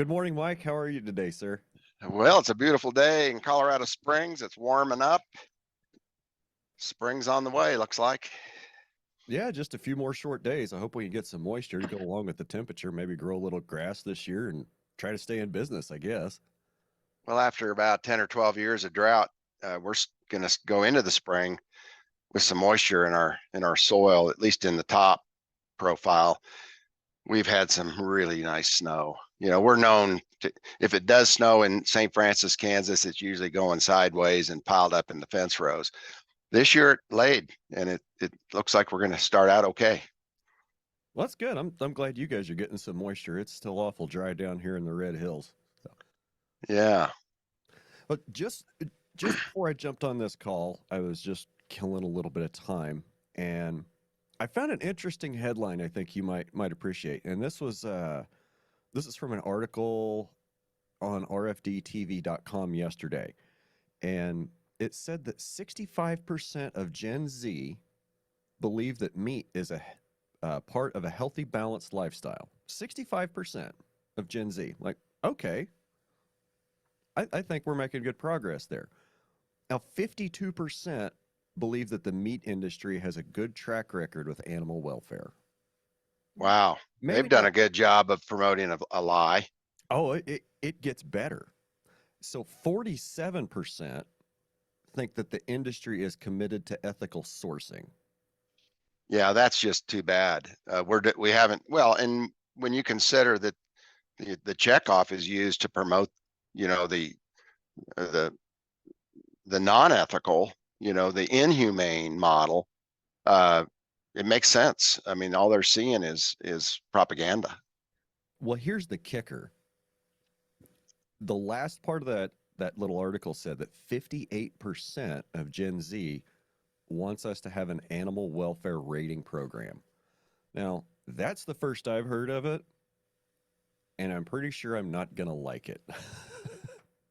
Good morning, Mike. How are you today, sir? Well, it's a beautiful day in Colorado Springs. It's warming up. Spring's on the way, looks like. Yeah, just a few more short days. I hope we can get some moisture to go along with the temperature, maybe grow a little grass this year and try to stay in business, I guess. Well, after about 10 or 12 years of drought, we're going to go into the spring with some moisture in our soil, at least in the top profile. We've had some really nice snow. We're known to, if it does snow in St. Francis, Kansas, it's usually going sideways and piled up in the fence rows. This year it laid, and it looks like we're going to start out okay. Well, that's good. I'm glad you guys are getting some moisture. It's still awful dry down here in the Red Hills. So, Yeah. but just before I jumped on this call, I was just killing a little bit of time, and I found an interesting headline I think you might appreciate. And this is from an article on rfdtv.com yesterday. And it said that 65% of Gen Z believe that meat is a part of a healthy, balanced lifestyle. 65% of Gen Z. Like, okay, I think we're making good progress there. Now, 52% believe that the meat industry has a good track record with animal welfare. Wow. Maybe They've done not. a good job of promoting a lie. Oh, it gets better. So 47% think that the industry is committed to ethical sourcing. Yeah, that's just too bad. We haven't, well, and when you consider that the checkoff is used to promote, you know, uh, the the non-ethical, the inhumane model, uh, it makes sense. I mean, all they're seeing is propaganda. Well, here's the kicker. The last part of that little article said that 58% of Gen Z wants us to have an animal welfare rating program. Now, that's the first I've heard of it, and I'm pretty sure I'm not going to like it.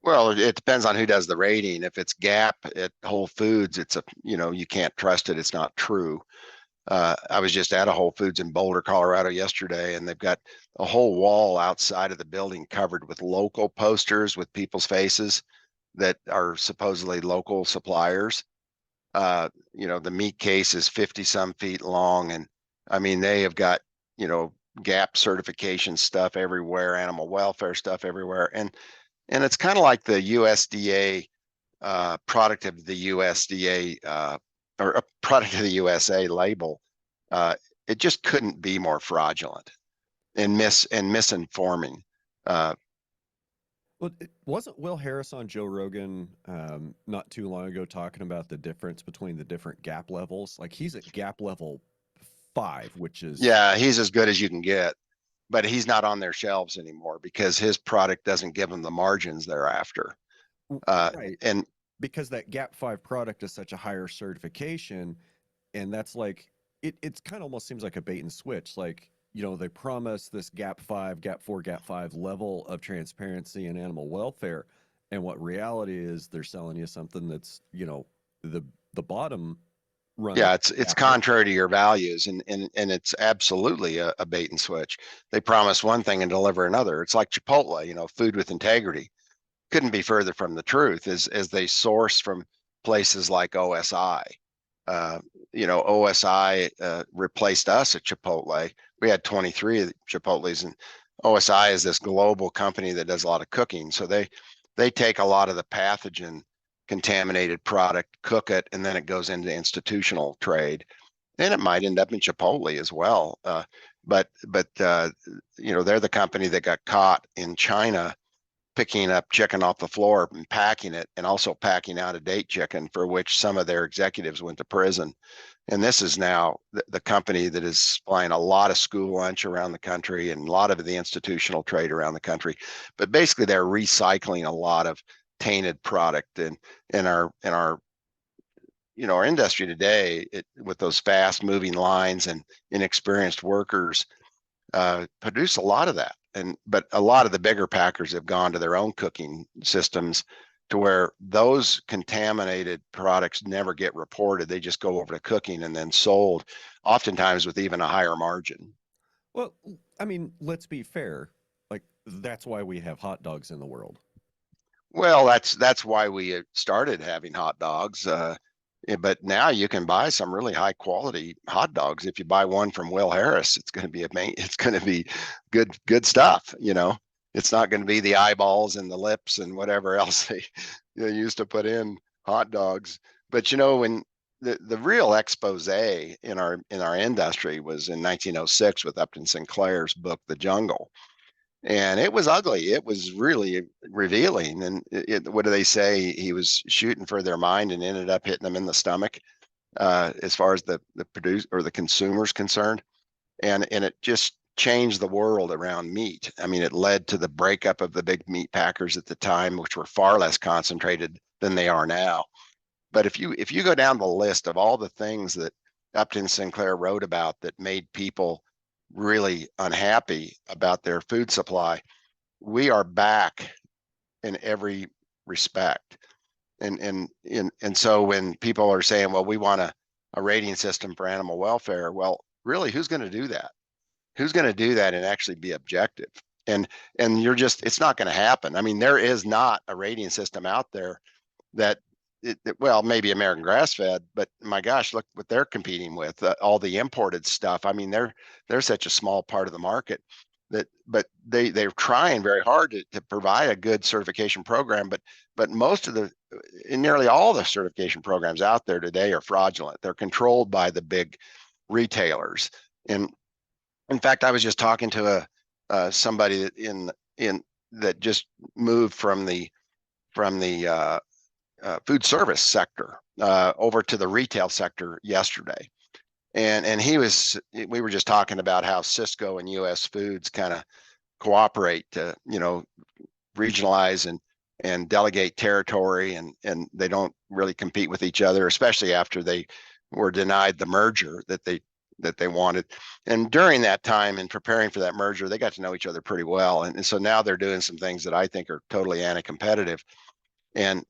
Well, it depends on who does the rating. If it's Gap at Whole Foods, you can't trust it. It's not true. I was just at a Whole Foods in Boulder, Colorado yesterday, and they've got a whole wall outside of the building covered with local posters with people's faces that are supposedly local suppliers. The meat case is 50 some feet long. And I mean, they have got, Gap certification stuff everywhere, animal welfare stuff everywhere. And it's kind of like the USDA product of the USDA or a product of the USA label. Uh, it just couldn't be more fraudulent and misinforming. Uh, Well, wasn't Will Harris on Joe Rogan not too long ago talking about the difference between the different gap levels? Like he's at gap level 5, which is yeah, he's as good as you can get, but he's not on their shelves anymore because his product doesn't give them the margins they're after. right. And Because that gap 5 product is such a higher certification, and that's like it's kind of almost seems like a bait and switch. Like, they promise this gap 5, gap 4, gap 5 level of transparency and animal welfare, and what reality is they're selling you something that's, the bottom rung of yeah, it's gap 1. contrary to your values, and it's absolutely a bait and switch. They promise one thing and deliver another. It's like Chipotle, food with integrity. Couldn't be further from the truth as they source from places like OSI. OSI replaced us at Chipotle. We had 23 Chipotles, and OSI is this global company that does a lot of cooking. So they take a lot of the pathogen contaminated product, cook it, and then it goes into institutional trade. And it might end up in Chipotle as well. But they're the company that got caught in China picking up chicken off the floor and packing it, and also packing out of date chicken, for which some of their executives went to prison. And this is now the company that is supplying a lot of school lunch around the country and a lot of the institutional trade around the country. But basically, they're recycling a lot of tainted product in our our industry today. With those fast moving lines and inexperienced workers, produce a lot of that. But a lot of the bigger packers have gone to their own cooking systems, to where those contaminated products never get reported. They just go over to cooking and then sold, oftentimes with even a higher margin. Well, I mean, let's be fair. Like that's why we have hot dogs in the world. Well, that's why we started having hot dogs. But now you can buy some really high quality hot dogs. If you buy one from Will Harris, it's going to be it's going to be good stuff. It's not going to be the eyeballs and the lips and whatever else they used to put in hot dogs. But when the real expose in our industry was in 1906 with Upton Sinclair's book, The Jungle. And it was ugly. It was really revealing. And what do they say? He was shooting for their mind and ended up hitting them in the stomach, as far as the produce or the consumer's concerned. And it just changed the world around meat. I mean, it led to the breakup of the big meat packers at the time, which were far less concentrated than they are now. But if you go down the list of all the things that Upton Sinclair wrote about that made people really unhappy about their food supply, we are back in every respect. And so when people are saying, well, we want a rating system for animal welfare, well, really, who's going to do that? Who's going to do that and actually be objective? And it's not going to happen. I mean, there is not a rating system out there that well, maybe American grass fed, but my gosh, look what they're competing with, all the imported stuff. I mean, they're such a small part of the market but they're trying very hard to provide a good certification program. But most of nearly all the certification programs out there today are fraudulent. They're controlled by the big retailers. And in fact, I was just talking to somebody that just moved from the food service sector over to the retail sector yesterday. And we were just talking about how Cisco and US Foods kind of cooperate to, regionalize and delegate territory, and they don't really compete with each other, especially after they were denied the merger that they wanted. And during that time, in preparing for that merger, they got to know each other pretty well. And so now they're doing some things that I think are totally anti-competitive. And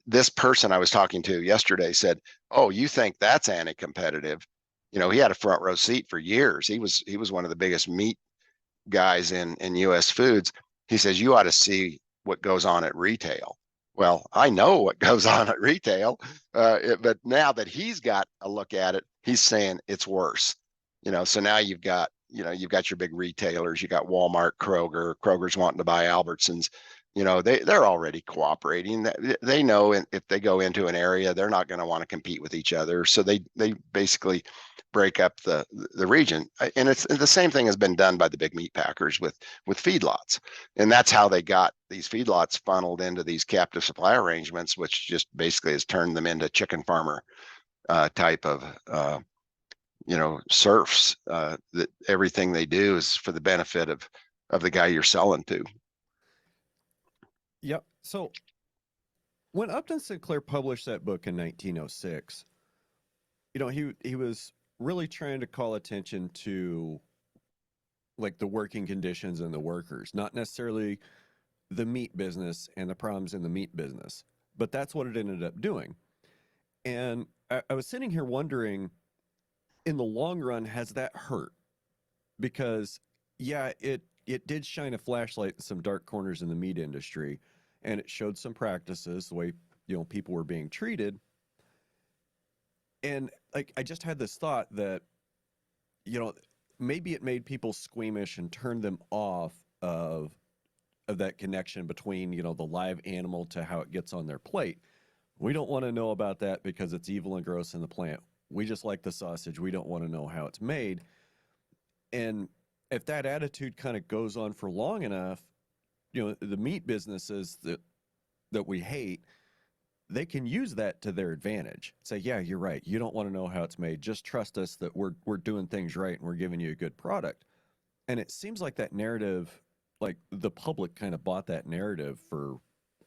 this person I was talking to yesterday said, "Oh, you think that's anti-competitive?" He had a front row seat for years. He was one of the biggest meat guys in US Foods. He says, "You ought to see what goes on at retail." Well, I know what goes on at retail, but now that he's got a look at it, he's saying it's worse. So now you've got your big retailers. You got Walmart, Kroger's wanting to buy Albertsons. They're already cooperating. They know if they go into an area, they're not going to want to compete with each other. So they basically break up the region. And the same thing has been done by the big meat packers with feedlots. And that's how they got these feedlots funneled into these captive supply arrangements, which just basically has turned them into chicken farmer type of serfs, that everything they do is for the benefit of the guy you're selling to. Yep. So when Upton Sinclair published that book in 1906, he was really trying to call attention to like the working conditions and the workers, not necessarily the meat business and the problems in the meat business, but that's what it ended up doing. And I was sitting here wondering, in the long run, has that hurt? Because yeah, it did shine a flashlight in some dark corners in the meat industry, and it showed some practices, the way people were being treated. And like I just had this thought that maybe it made people squeamish and turned them off of that connection between the live animal to how it gets on their plate. We don't want to know about that because it's evil and gross in the plant. We just like the sausage. We don't want to know how it's made. And if that attitude kind of goes on for long enough, the meat businesses that we hate, they can use that to their advantage. Say, yeah, you're right. You don't want to know how it's made. Just trust us that we're doing things right and we're giving you a good product. And it seems like that narrative, like the public kind of bought that narrative for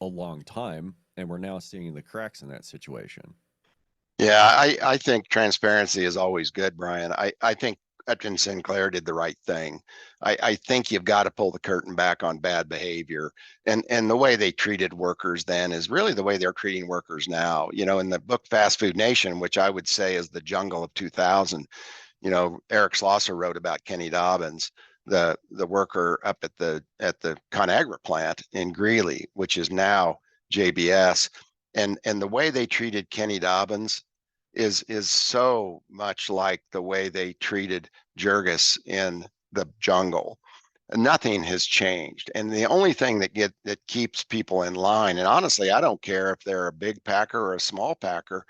a long time, and we're now seeing the cracks in that situation. Yeah, I think transparency is always good, Brian. I think Upton Sinclair did the right thing. I think you've got to pull the curtain back on bad behavior. And the way they treated workers then is really the way they're treating workers now. In the book Fast Food Nation, which I would say is the jungle of 2000, Eric Schlosser wrote about Kenny Dobbins. the worker up at the ConAgra plant in Greeley, which is now JBS, and the way they treated Kenny Dobbins is so much like the way they treated Jurgis in the jungle. Nothing has changed, and the only thing that keeps people in line, and honestly, I don't care if they're a big packer or a small packer.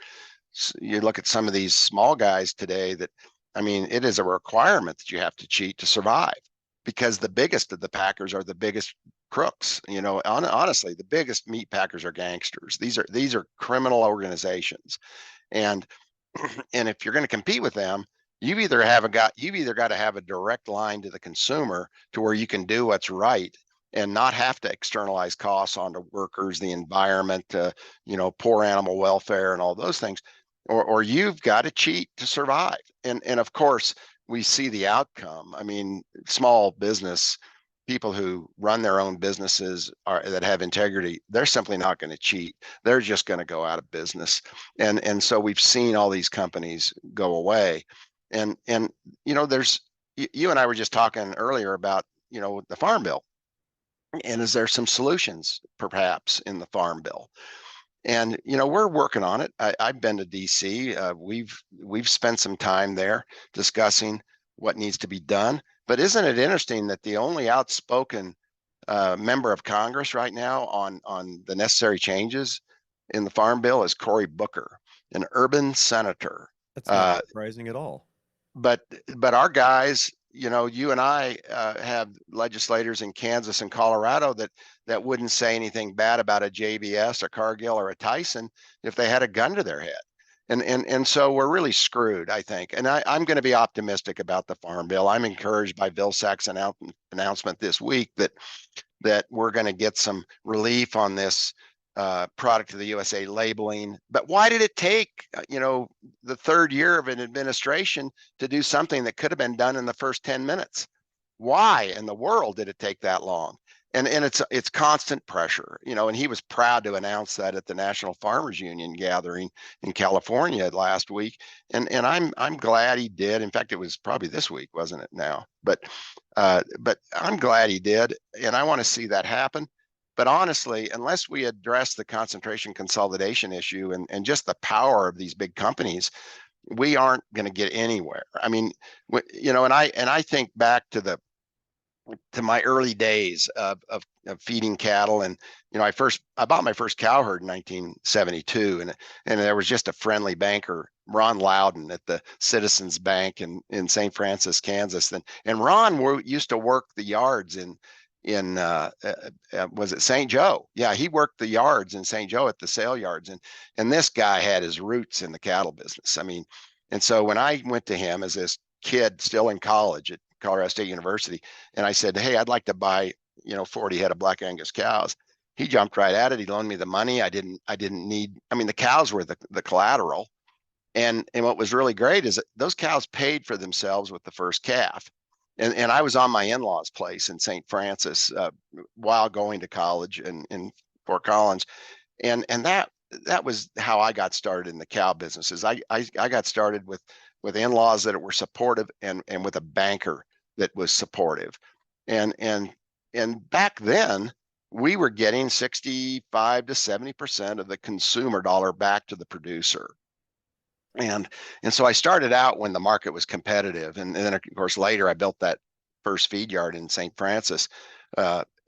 You look at some of these small guys today that, I mean, it is a requirement that you have to cheat to survive, because the biggest of the packers are the biggest crooks. You know, honestly, the biggest meat packers are gangsters. These are criminal organizations, and and if you're going to compete with them, you've either got to have a direct line to the consumer to where you can do what's right and not have to externalize costs onto workers, the environment, poor animal welfare and all those things, or you've got to cheat to survive. And of course, we see the outcome. I mean, small business people who run their own businesses that have integrity, they're simply not going to cheat. They're just going to go out of business. And so we've seen all these companies go away. And there's, you and I were just talking earlier about, the Farm Bill. And is there some solutions perhaps in the Farm Bill? And we're working on it. I've been to DC. We've spent some time there discussing what needs to be done. But isn't it interesting that the only outspoken member of Congress right now on the necessary changes in the Farm Bill is Cory Booker, an urban senator. That's not surprising at all. But our guys, you and I have legislators in Kansas and Colorado that wouldn't say anything bad about a JBS, a Cargill, or a Tyson if they had a gun to their head. And so we're really screwed, I think. And I'm going to be optimistic about the Farm Bill. I'm encouraged by Vilsack's announcement this week that we're going to get some relief on this product of the USA labeling. But why did it take, the third year of an administration to do something that could have been done in the first 10 minutes? Why in the world did it take that long? And it's constant pressure, and he was proud to announce that at the National Farmers Union gathering in California last week. And I'm glad he did. In fact, it was probably this week, wasn't it now? But I'm glad he did, and I want to see that happen. But honestly, unless we address the concentration consolidation issue and just the power of these big companies, we aren't going to get anywhere. I mean, and I think back to my early days of feeding cattle, and I bought my first cow herd in 1972, and there was just a friendly banker, Ron Loudon, at the Citizens Bank in St. Francis, Kansas, and Ron used to work the yards in was it St. Joe? Yeah, he worked the yards in St. Joe at the sale yards, and this guy had his roots in the cattle business. I mean, and so when I went to him as this kid still in college at Colorado State University, and I said, hey, I'd like to buy 40 head of Black Angus cows, he jumped right at it. He loaned me the money. I didn't need. I mean, the cows were the collateral, and what was really great is that those cows paid for themselves with the first calf. And I was on my in-laws' place in St. Francis while going to college in Fort Collins, and that was how I got started in the cow businesses. I got started with in-laws that were supportive and with a banker that was supportive, and back then we were getting 65 to 70% of the consumer dollar back to the producer. And so I started out when the market was competitive, and then of course later I built that first feed yard in St. Francis,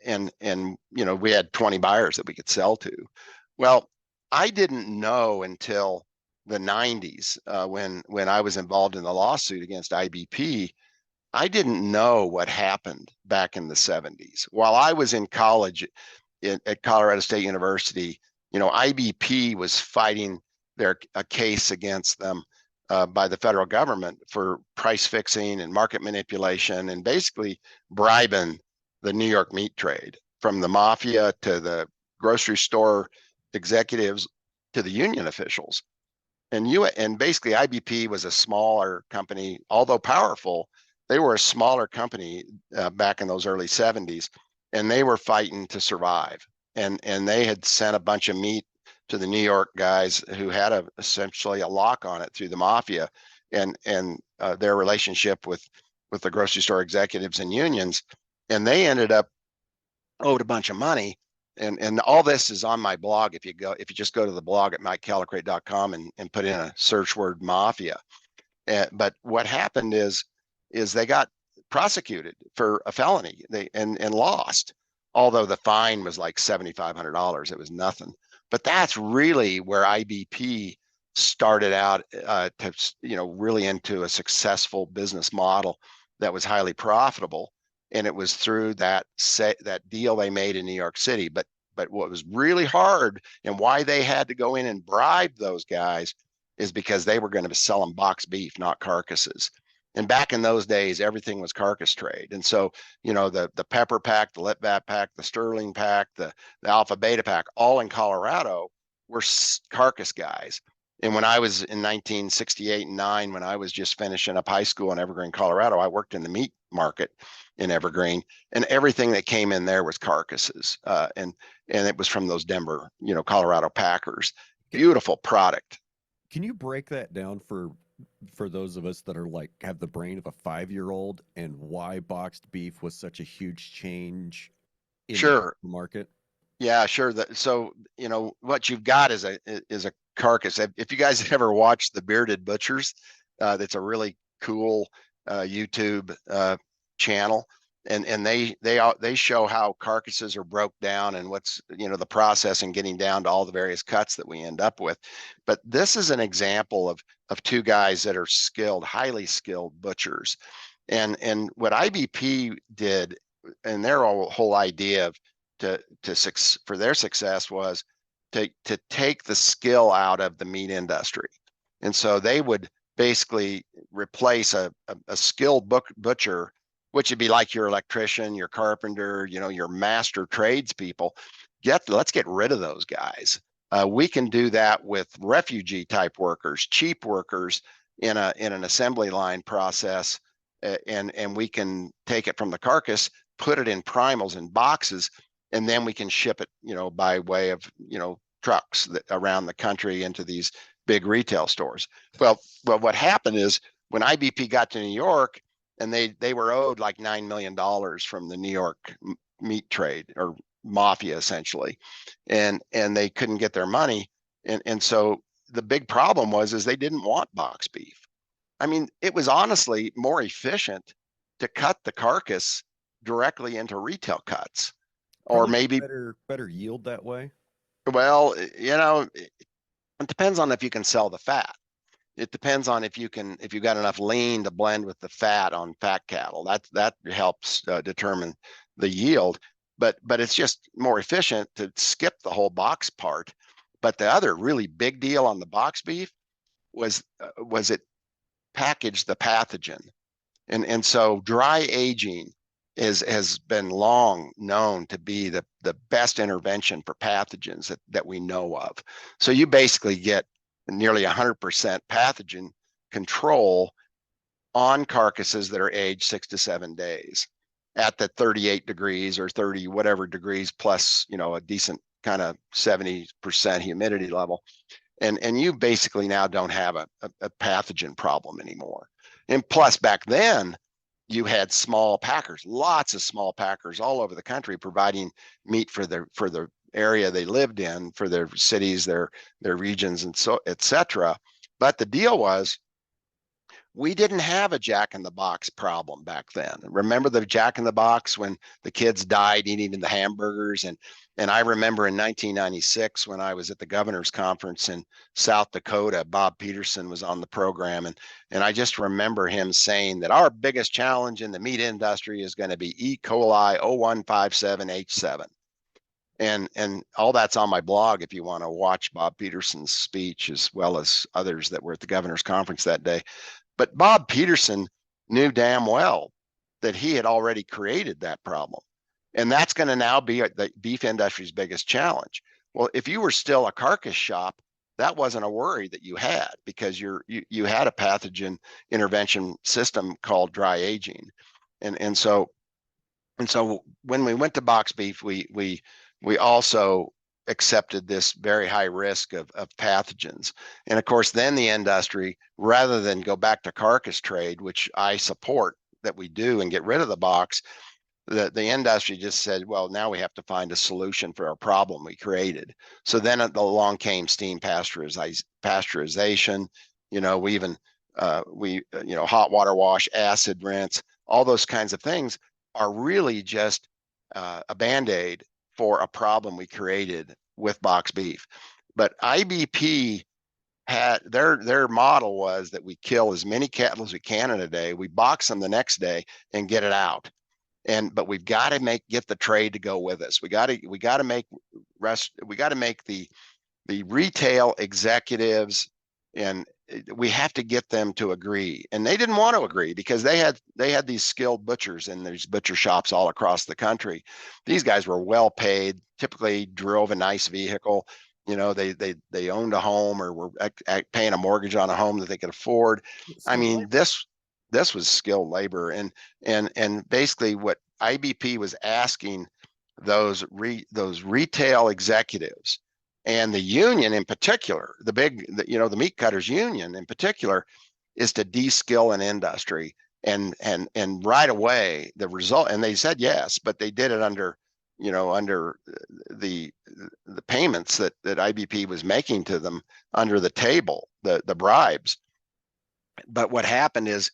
and we had 20 buyers that we could sell to. Well, I didn't know until the 90s when I was involved in the lawsuit against IBP. I didn't know what happened back in the 70s. While I was in college at Colorado State University, IBP was fighting a case against them by the federal government for price fixing and market manipulation, and basically bribing the New York meat trade, from the mafia to the grocery store executives to the union officials. And basically IBP was a smaller company, although powerful. They were a smaller company back in those early 70s, and they were fighting to survive. And they had sent a bunch of meat to the New York guys who had essentially a lock on it through the mafia, and their relationship with with the grocery store executives and unions, and they ended up owed a bunch of money. And all this is on my blog. If you just go to the blog at mikecallicrate.com and put in a search word mafia. But what happened is they got prosecuted for a felony, and lost, although the fine was like $7,500. It was nothing. But that's really where IBP started out, to really into a successful business model that was highly profitable, and it was through that deal they made in New York City. But what was really hard, and why they had to go in and bribe those guys, is because they were going to sell them box beef, not carcasses. And back in those days, everything was carcass trade. And so, the pepper pack, the Litvat pack, the Sterling pack, the Alpha Beta pack, all in Colorado, were carcass guys. And when I was in 1968 and 9, when I was just finishing up high school in Evergreen, Colorado, I worked in the meat market in Evergreen, and everything that came in there was carcasses. And it was from those Denver, Colorado packers. Beautiful product. Can you break that down for those of us that are like have the brain of a 5-year-old, and why boxed beef was such a huge change in Sure. the market? Yeah, sure. So, what you've got is a carcass. If you guys ever watched The Bearded Butchers, that's a really cool YouTube channel. And they show how carcasses are broke down, and what's, the process and getting down to all the various cuts that we end up with. But this is an example of two guys that are skilled, highly skilled butchers. And what IBP did, and their whole idea of for their success, was to take the skill out of the meat industry. And so they would basically replace a skilled butcher, which would be like your electrician, your carpenter, your master tradespeople. Let's get rid of those guys. We can do that with refugee type workers, cheap workers in an assembly line process, and we can take it from the carcass, put it in primals and boxes, and then we can ship it, by way of, trucks around the country into these big retail stores. Well, what happened is, when IBP got to New York, and they were owed like $9 million from the New York meat trade, or mafia essentially, and they couldn't get their money, and so the big problem is they didn't want box beef. I mean, it was honestly more efficient to cut the carcass directly into retail cuts, or Probably maybe better yield that way. Well, it depends on if you can sell the fat. It depends on if you've got enough lean to blend with the fat on fat cattle. That helps determine the yield. But it's just more efficient to skip the whole box part. But the other really big deal on the box beef was it packaged the pathogen, and so dry aging has been long known to be the best intervention for pathogens that we know of. So you basically get nearly 100% pathogen control on carcasses that are aged 6 to 7 days at the 38 degrees or 30 whatever degrees plus, a decent kind of 70% humidity level. And you basically now don't have a pathogen problem anymore. And plus, back then, you had small packers, lots of small packers all over the country, providing meat for the area they lived in, for their cities, their regions, and so etc. But the deal was, we didn't have a Jack in the Box problem back then. Remember the Jack in the Box when the kids died eating the hamburgers? And I remember in 1996, when I was at the governor's conference in South Dakota, Bob Peterson was on the program. And I just remember him saying that our biggest challenge in the meat industry is going to be E. coli 0157H7. And all that's on my blog if you want to watch Bob Peterson's speech, as well as others that were at the governor's conference that day. But Bob Peterson knew damn well that he had already created that problem. And that's going to now be the beef industry's biggest challenge. Well, if you were still a carcass shop, that wasn't a worry that you had, because you had a pathogen intervention system called dry aging. And so when we went to box beef, we also accepted this very high risk of pathogens. And of course, then the industry, rather than go back to carcass trade, which I support that we do and get rid of the box, the industry just said, well, now we have to find a solution for our problem we created. So then along came steam pasteurization. We even hot water wash, acid rinse, all those kinds of things are really just a band-aid for a problem we created with box beef. But IBP had their model was that we kill as many cattle as we can in a day, we box them the next day and get it out. But we've got to get the trade to go with us. We got to make the retail executives, and we have to get them to agree. And they didn't want to agree because they had these skilled butchers in these butcher shops all across the country. These guys were well paid, typically drove a nice vehicle. They owned a home or were paying a mortgage on a home that they could afford. I mean, this was skilled labor, and basically what IBP was asking those retail executives and the union in particular, the meat cutters union in particular, is to de-skill an industry. And right away the result, and they said yes, but they did it under the payments that IBP was making to them under the table, the bribes. But what happened is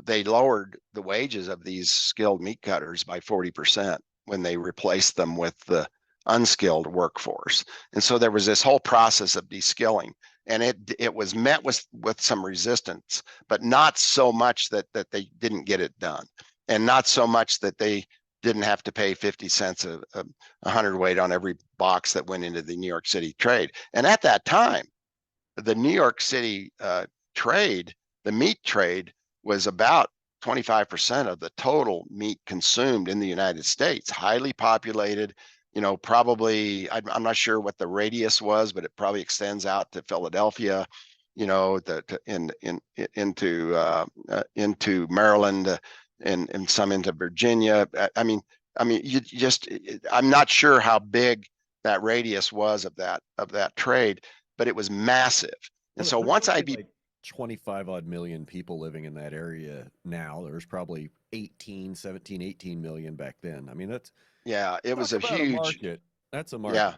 they lowered the wages of these skilled meat cutters by 40% when they replaced them with the unskilled workforce. And so there was this whole process of de-skilling, and it was met with some resistance, but not so much that they didn't get it done, and not so much that they didn't have to pay 50 cents a hundredweight on every box that went into the New York City trade. And at that time, the New York City trade, the meat trade, was about 25% of the total meat consumed in the United States, highly populated. Probably, I'm not sure what the radius was, but it probably extends out to Philadelphia, into Maryland, and some into Virginia. I'm not sure how big that radius was of that trade, but it was massive. And so once like 25 odd million people living in that area now, there's probably 17, 18 million back then. I mean, it was a huge market. That's a market.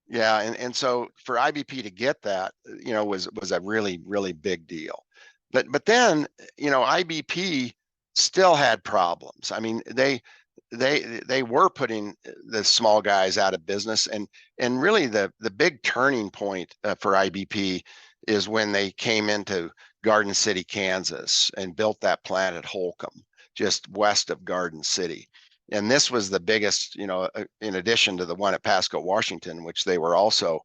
Yeah. And so for IBP to get that, was a really, really big deal. But then, IBP still had problems. I mean, they were putting the small guys out of business, and really the big turning point for IBP is when they came into Garden City, Kansas, and built that plant at Holcomb, just west of Garden City. And this was the biggest, in addition to the one at Pasco, Washington, which they were also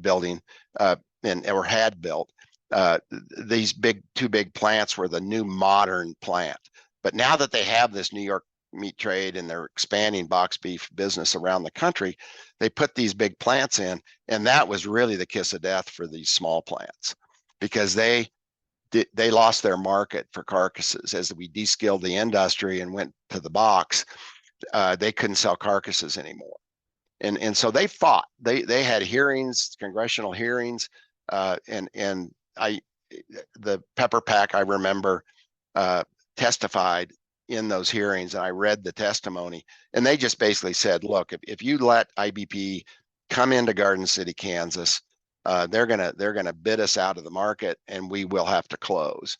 building or had built. These two big plants were the new modern plant. But now that they have this New York meat trade and they're expanding box beef business around the country, they put these big plants in, and that was really the kiss of death for these small plants, because they lost their market for carcasses. As we de-skilled the industry and went to the box, they couldn't sell carcasses anymore. And so they fought. They had hearings, congressional hearings, and the Pepper Pack, I remember, testified in those hearings, and I read the testimony, and they just basically said, look, if you let IBP come into Garden City, Kansas, they're gonna bid us out of the market, and we will have to close.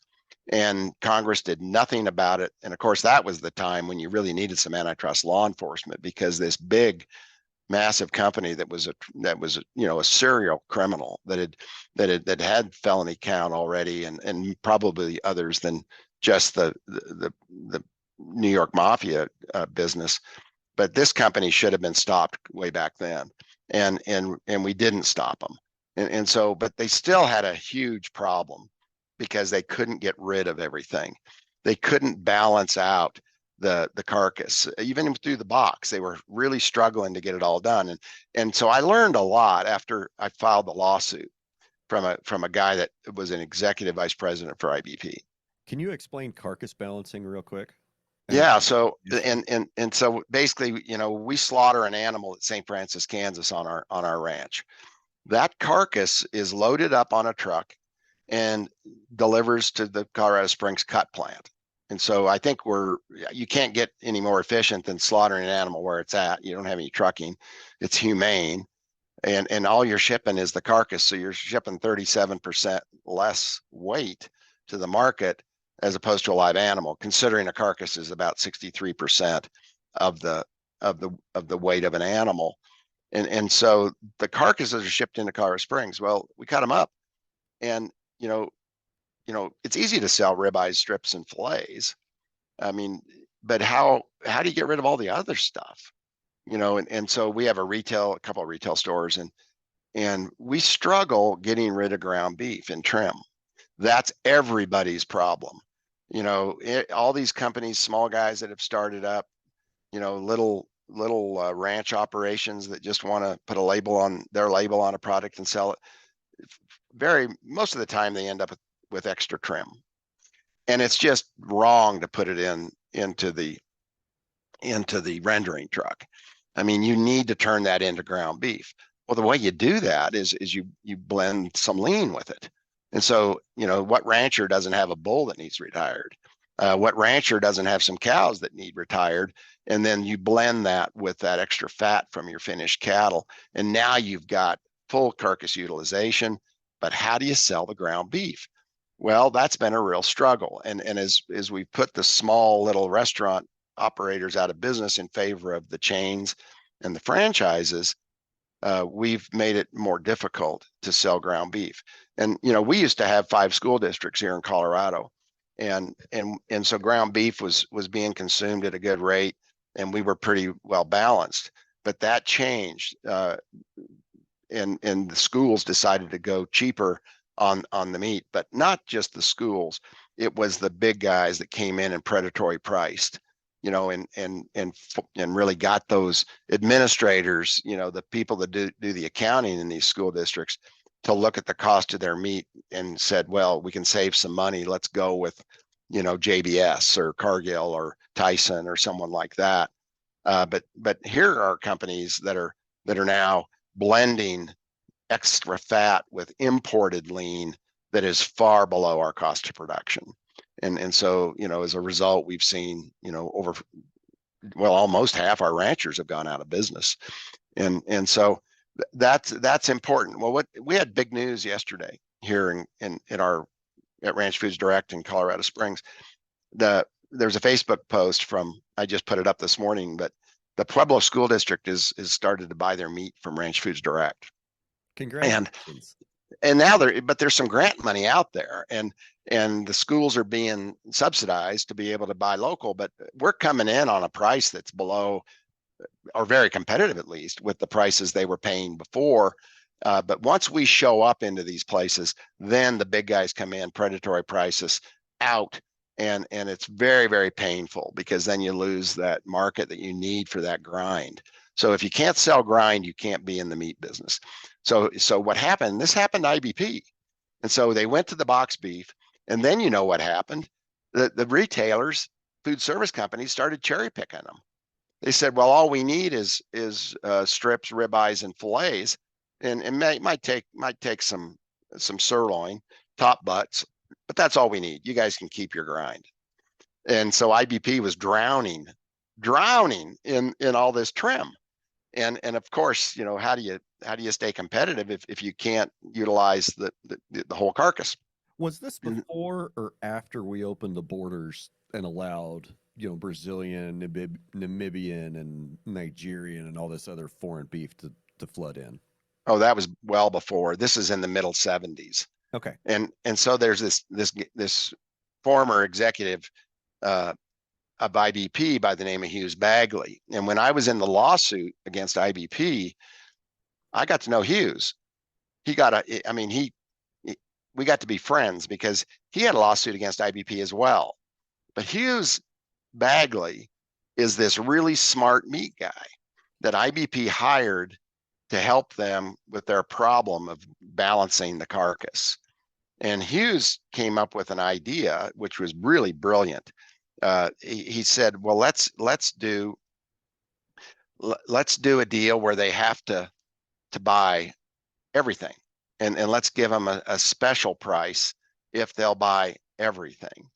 And Congress did nothing about it. And of course, that was the time when you really needed some antitrust law enforcement, because this big, massive company that was a serial criminal that had felony count already, and probably others than just the New York mafia business. But this company should have been stopped way back then, and we didn't stop them. And so, but they still had a huge problem because they couldn't get rid of everything. They couldn't balance out the carcass, even through the box. They were really struggling to get it all done. And so I learned a lot after I filed the lawsuit from a guy that was an executive vice president for IBP. Can you explain carcass balancing real quick? Yeah. So and so basically, we slaughter an animal at St. Francis, Kansas on our ranch. That carcass is loaded up on a truck and delivers to the Colorado Springs cut plant. And so I think you can't get any more efficient than slaughtering an animal where it's at. You don't have any trucking. It's humane. And all you're shipping is the carcass. So you're shipping 37% less weight to the market as opposed to a live animal, considering a carcass is about 63% of the weight of an animal. And so the carcasses are shipped into Colorado Springs. Well, we cut them up, and it's easy to sell ribeyes, strips, and fillets. I mean, but how do you get rid of all the other stuff? And so we have a couple of retail stores, and we struggle getting rid of ground beef and trim. That's everybody's problem. All these companies, small guys that have started up, little ranch operations that just want to put their label on a product and sell it. Most of the time they end up with extra trim, and it's just wrong to put it into the rendering truck. I mean, you need to turn that into ground beef. Well, the way you do that is you blend some lean with it. And so, what rancher doesn't have a bull that needs retired? What rancher doesn't have some cows that need retired? And then you blend that with that extra fat from your finished cattle. And now you've got full carcass utilization. But how do you sell the ground beef? Well, that's been a real struggle. And as we put the small little restaurant operators out of business in favor of the chains and the franchises, we've made it more difficult to sell ground beef. And we used to have 5 school districts here in Colorado, and so ground beef was being consumed at a good rate, and we were pretty well balanced. But that changed, and the schools decided to go cheaper on the meat. But not just the schools; it was the big guys that came in and predatory priced. And really got those administrators, the people that do the accounting in these school districts, to look at the cost of their meat and said, well, we can save some money. Let's go with, JBS or Cargill or Tyson or someone like that. But here are companies that are now blending extra fat with imported lean that is far below our cost of production. And so, as a result, we've seen, almost half our ranchers have gone out of business. And so that's important. Well, we had big news yesterday here at Ranch Foods Direct in Colorado Springs. There's a Facebook post I just put it up this morning, but the Pueblo School District is started to buy their meat from Ranch Foods Direct. Congratulations. And now there's some grant money out there, and the schools are being subsidized to be able to buy local, but we're coming in on a price that's below, or very competitive at least, with the prices they were paying before. But once we show up into these places, then the big guys come in, predatory prices out, and it's very, very painful, because then you lose that market that you need for that grind. So if you can't sell grind, you can't be in the meat business. So what happened? This happened to IBP. And so they went to the box beef, and then what happened? The retailers, food service companies, started cherry picking them. They said, well, all we need is strips, ribeyes, and fillets, and might take some sirloin, top butts, but that's all we need. You guys can keep your grind. And so IBP was drowning in all this trim. And of course, how do you stay competitive if you can't utilize the whole carcass? Was this before or after we opened the borders and allowed, Brazilian, Namibian, and Nigerian, and all this other foreign beef to flood in? Oh, that was well before. This is in the middle 70s. Okay. And so there's this former executive of IBP by the name of Hughes Bagley. And when I was in the lawsuit against IBP, I got to know Hughes. We got to be friends, because he had a lawsuit against IBP as well. But Hughes Bagley is this really smart meat guy that IBP hired to help them with their problem of balancing the carcass. And Hughes came up with an idea which was really brilliant. He said, well, let's do a deal where they have to buy everything, and let's give them a special price if they'll buy everything.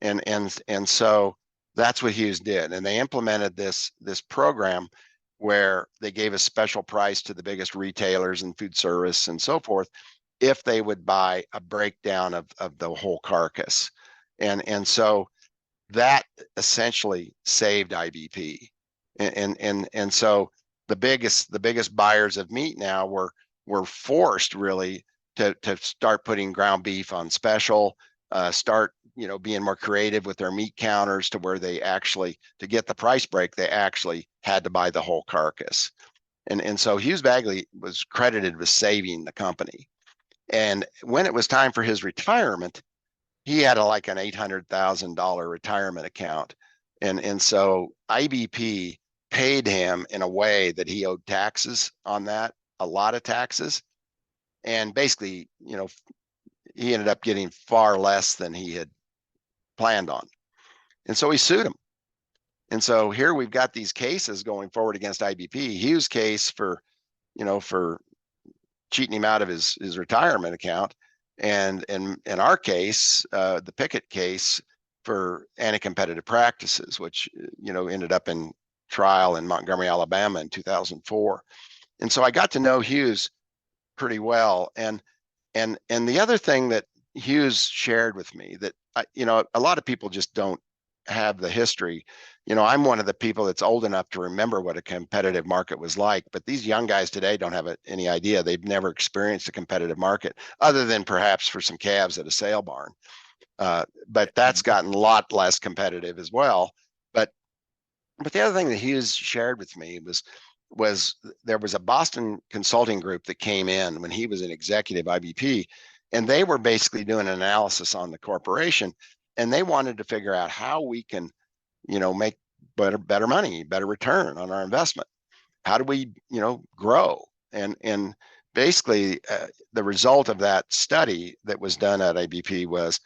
And so that's what Hughes did. And they implemented this program where they gave a special price to the biggest retailers and food service and so forth if they would buy a breakdown of the whole carcass. And so that essentially saved IBP. And so the biggest buyers of meat now were forced really to start putting ground beef on special, start being more creative with their meat counters to where they actually, to get the price break, they actually had to buy the whole carcass. And so Hughes Bagley was credited with saving the company. And when it was time for his retirement, he had like an $800,000 retirement account. And so IBP paid him in a way that he owed taxes on that, a lot of taxes. And basically, he ended up getting far less than he had planned on. And so he sued him. And so here we've got these cases going forward against IBP. Hughes' case for cheating him out of his retirement account, and in our case, the Pickett case for anti-competitive practices, which ended up in trial in Montgomery, Alabama in 2004. And so I got to know Hughes pretty well. And the other thing that Hughes shared with me that a lot of people just don't have the history. I'm one of the people that's old enough to remember what a competitive market was like, but these young guys today don't have any idea. They've never experienced a competitive market other than perhaps for some calves at a sale barn. But that's gotten a lot less competitive as well. But the other thing that Hughes shared with me was there was a Boston consulting group that came in when he was an executive IBP, and they were basically doing an analysis on the corporation, and they wanted to figure out how we can, make better money, better return on our investment. How do we, grow? And basically, the result of that study that was done at IBP was,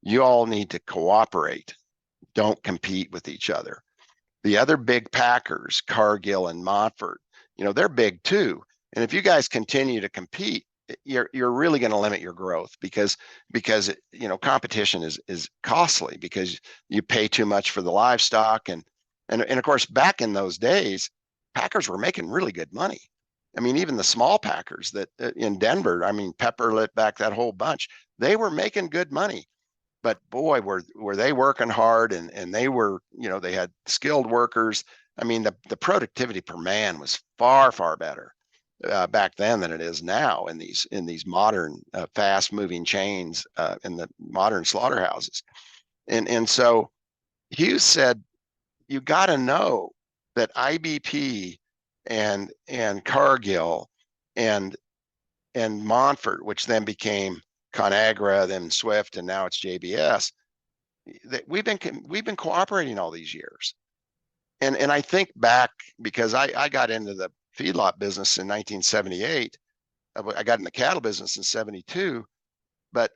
you all need to cooperate. Don't compete with each other. The other big packers, Cargill and Montford, they're big too. And if you guys continue to compete, you're really going to limit your growth because competition is costly, because you pay too much for the livestock, and of course, back in those days, packers were making really good money. I mean, even the small packers that in Denver, Pepperlit, back that whole bunch, they were making good money. But boy, were they working hard, and they were, they had skilled workers. The productivity per man was far better back then than it is now in these modern fast moving chains in the modern slaughterhouses. And so Hughes said, you got to know that IBP and Cargill and Montford, which then became ConAgra, then Swift, and now it's JBS, that we've been cooperating all these years. And I think back, because I got into the feedlot business in 1978. I got in the cattle business in 72, but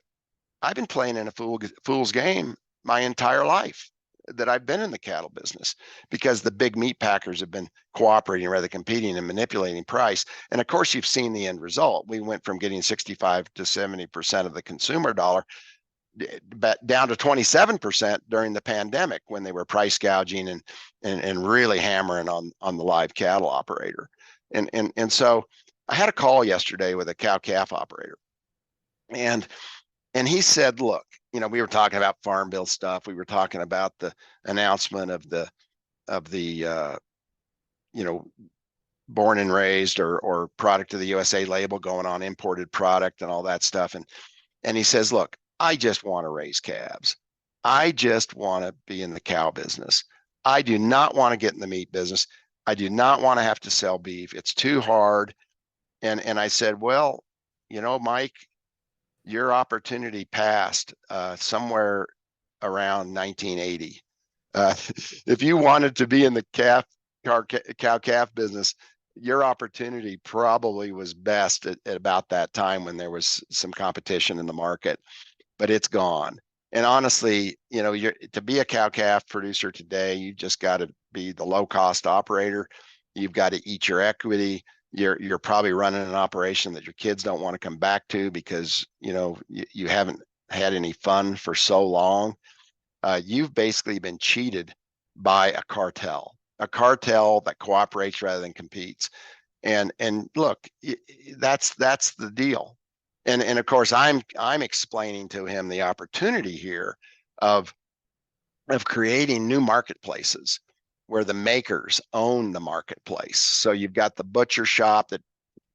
I've been playing in a fool's game my entire life that I've been in the cattle business, because the big meat packers have been cooperating rather than competing and manipulating price. And of course, you've seen the end result. We went from getting 65 to 70% of the consumer dollar down to 27% during the pandemic, when they were price gouging and really hammering on the live cattle operator. And so I had a call yesterday with a cow-calf operator, and he said, look, we were talking about farm bill stuff. We were talking about the announcement of the born and raised or product of the USA label going on imported product and all that stuff. And he says, look, I just want to raise calves. I just want to be in the cow business. I do not want to get in the meat business. I do not want to have to sell beef. It's too hard. And I said, well, Mike, your opportunity passed somewhere around 1980. If you wanted to be in the cow-calf business, your opportunity probably was best at about that time, when there was some competition in the market, but it's gone. And honestly, to be a cow-calf producer today, you just got to be the low-cost operator. You've got to eat your equity. You're probably running an operation that your kids don't want to come back to, because you haven't had any fun for so long. you've basically been cheated by a cartel that cooperates rather than competes. And look, that's the deal. And of course, I'm explaining to him the opportunity here of creating new marketplaces where the makers own the marketplace. So you've got the butcher shop that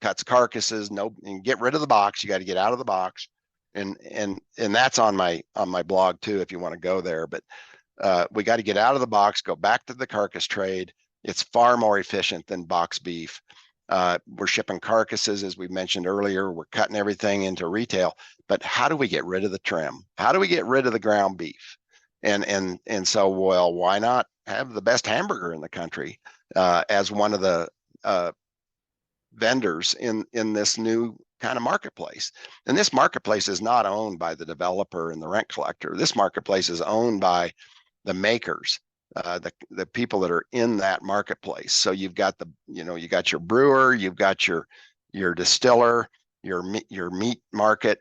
cuts carcasses. No, and get rid of the box. You got to get out of the box, and that's on my blog too if you want to go there. But we got to get out of the box, go back to the carcass trade. It's far more efficient than box beef. We're shipping carcasses, as we mentioned earlier. We're cutting everything into retail. But how do we get rid of the trim? How do we get rid of the ground beef? And so, well, why not have the best hamburger in the country as one of the vendors in this new kind of marketplace? And this marketplace is not owned by the developer and the rent collector. This marketplace is owned by the makers, the people that are in that marketplace. So you've got you got your brewer, you've got your distiller, your meat market.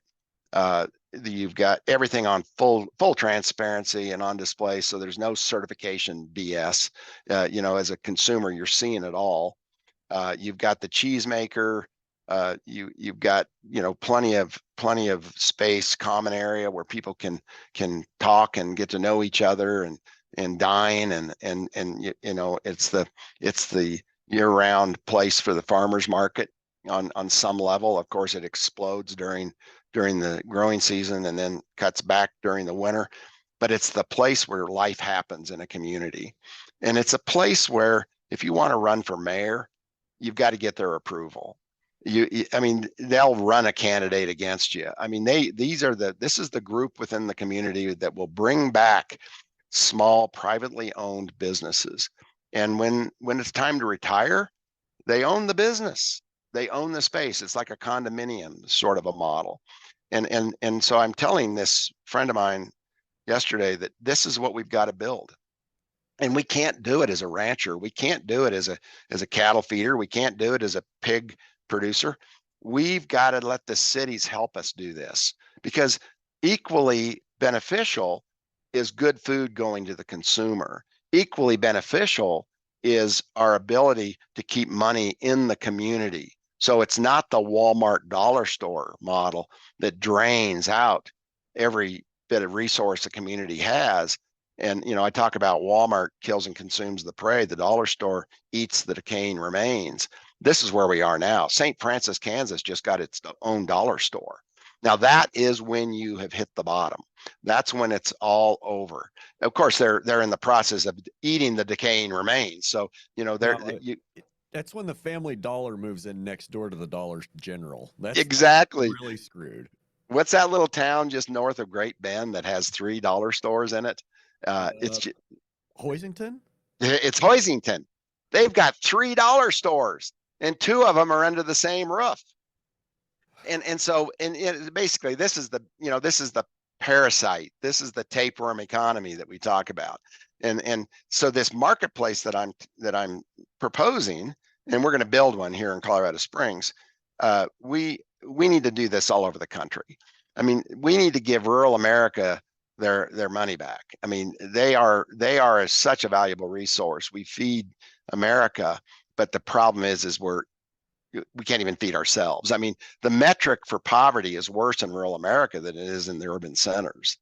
You've got everything on full transparency and on display, so there's no certification BS. As a consumer, you're seeing it all. You've got the cheesemaker. You've got plenty of space, common area where people can talk and get to know each other and dine and it's the year-round place for the farmers market on some level. Of course, it explodes during the growing season and then cuts back during the winter. But it's the place where life happens in a community, and it's a place where if you want to run for mayor, you've got to get their approval. I mean, they'll run a candidate against you. I mean, this is the group within the community that will bring back small privately owned businesses. And when it's time to retire, they own the business. They own the space. It's like a condominium sort of a model. And so I'm telling this friend of mine yesterday that this is what we've got to build. And we can't do it as a rancher. We can't do it as a cattle feeder. We can't do it as a pig producer. We've got to let the cities help us do this, because equally beneficial is good food going to the consumer. Equally beneficial is our ability to keep money in the community. So it's not the Walmart dollar store model that drains out every bit of resource the community has. And, I talk about Walmart kills and consumes the prey. The dollar store eats the decaying remains. This is where we are now. St. Francis, Kansas just got its own dollar store. Now that is when you have hit the bottom. That's when it's all over. Of course, they're in the process of eating the decaying remains. So, that's when the Family Dollar moves in next door to the Dollar General. That's exactly really screwed. What's that little town just north of Great Bend that has $3 stores in it? It's Hoisington. It's Hoisington. They've got $3 stores, and two of them are under the same roof. And so basically, this is the parasite. This is the tapeworm economy that we talk about. And so this marketplace that I'm proposing, and we're going to build one here in Colorado Springs. We need to do this all over the country. I mean, we need to give rural America their money back. I mean, they are such a valuable resource. We feed America, but the problem is we can't even feed ourselves. I mean, the metric for poverty is worse in rural America than it is in the urban centers.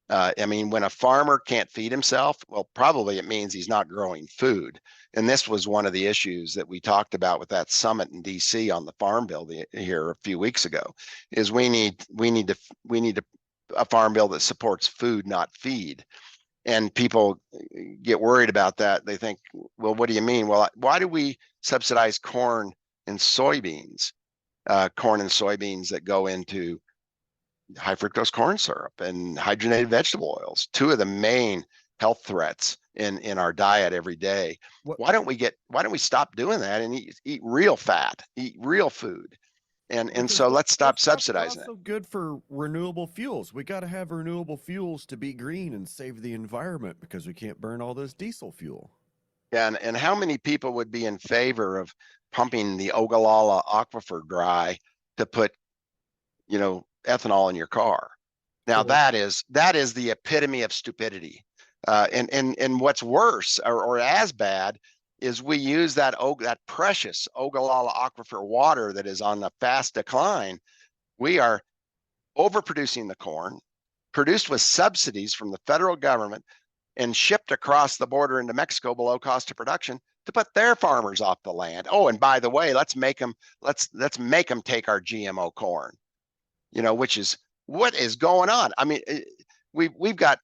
I mean, when a farmer can't feed himself, well, probably it means he's not growing food. And this was one of the issues that we talked about with that summit in DC on the farm bill here a few weeks ago, is we need a farm bill that supports food, not feed. And people get worried about that. They think, well, what do you mean? Well, why do we subsidize corn and soybeans? Corn and soybeans that go into high fructose corn syrup and hydrogenated vegetable oils, two of the main health threats in our diet every day. Why don't we stop doing that and eat real fat, eat real food? And so let's stop subsidizing it. Also good for renewable fuels. We got to have renewable fuels to be green and save the environment, because we can't burn all this diesel fuel. Yeah, and how many people would be in favor of pumping the Ogallala aquifer dry to put, ethanol in your car? Now that is the epitome of stupidity. And what's worse or as bad is we use that precious Ogallala aquifer water that is on the fast decline. We are overproducing the corn, produced with subsidies from the federal government and shipped across the border into Mexico below cost of production to put their farmers off the land. Oh, and by the way, let's make them take our GMO corn. Which is what is going on. I mean, we've got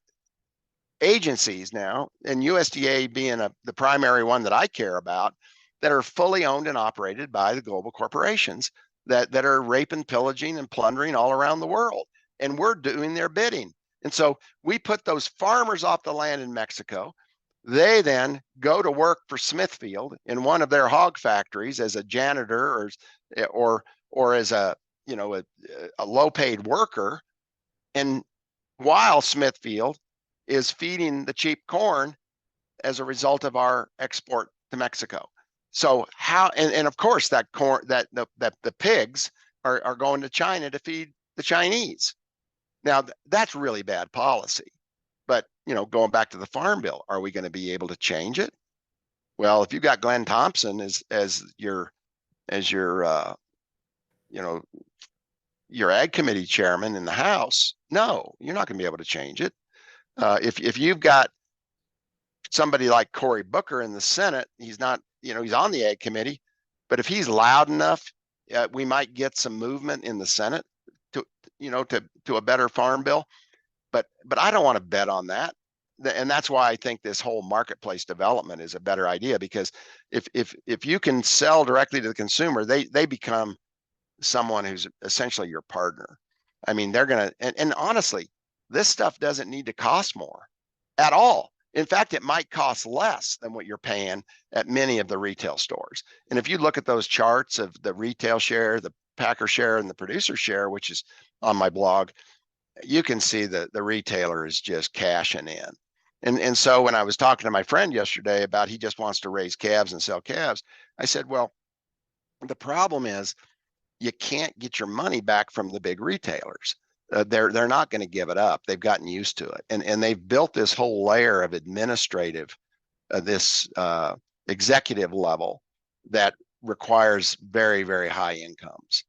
agencies now, and USDA being the primary one that I care about, that are fully owned and operated by the global corporations that are raping, pillaging, and plundering all around the world. And we're doing their bidding. And so we put those farmers off the land in Mexico. They then go to work for Smithfield in one of their hog factories as a janitor or as a low-paid worker. And while Smithfield is feeding the cheap corn as a result of our export to Mexico. So how, and of course that corn, that the pigs are going to China to feed the Chinese. Now that's really bad policy. But, going back to the Farm Bill, are we going to be able to change it? Well, if you got Glenn Thompson as your ag committee chairman in the House, no, you're not going to be able to change it. If you've got somebody like Cory Booker in the Senate, he's not, he's on the ag committee, but if he's loud enough, we might get some movement in the Senate to a better farm bill. But I don't want to bet on that. And that's why I think this whole marketplace development is a better idea, because if you can sell directly to the consumer, they become someone who's essentially your partner. I mean, they're going to, and honestly, this stuff doesn't need to cost more at all. In fact, it might cost less than what you're paying at many of the retail stores. And if you look at those charts of the retail share, the packer share, and the producer share, which is on my blog, you can see that the retailer is just cashing in. And so when I was talking to my friend yesterday about he just wants to raise calves and sell calves, I said, well, the problem is you can't get your money back from the big retailers. They're not going to give it up. They've gotten used to it, and they've built this whole layer of administrative, this executive level that requires very, very high incomes,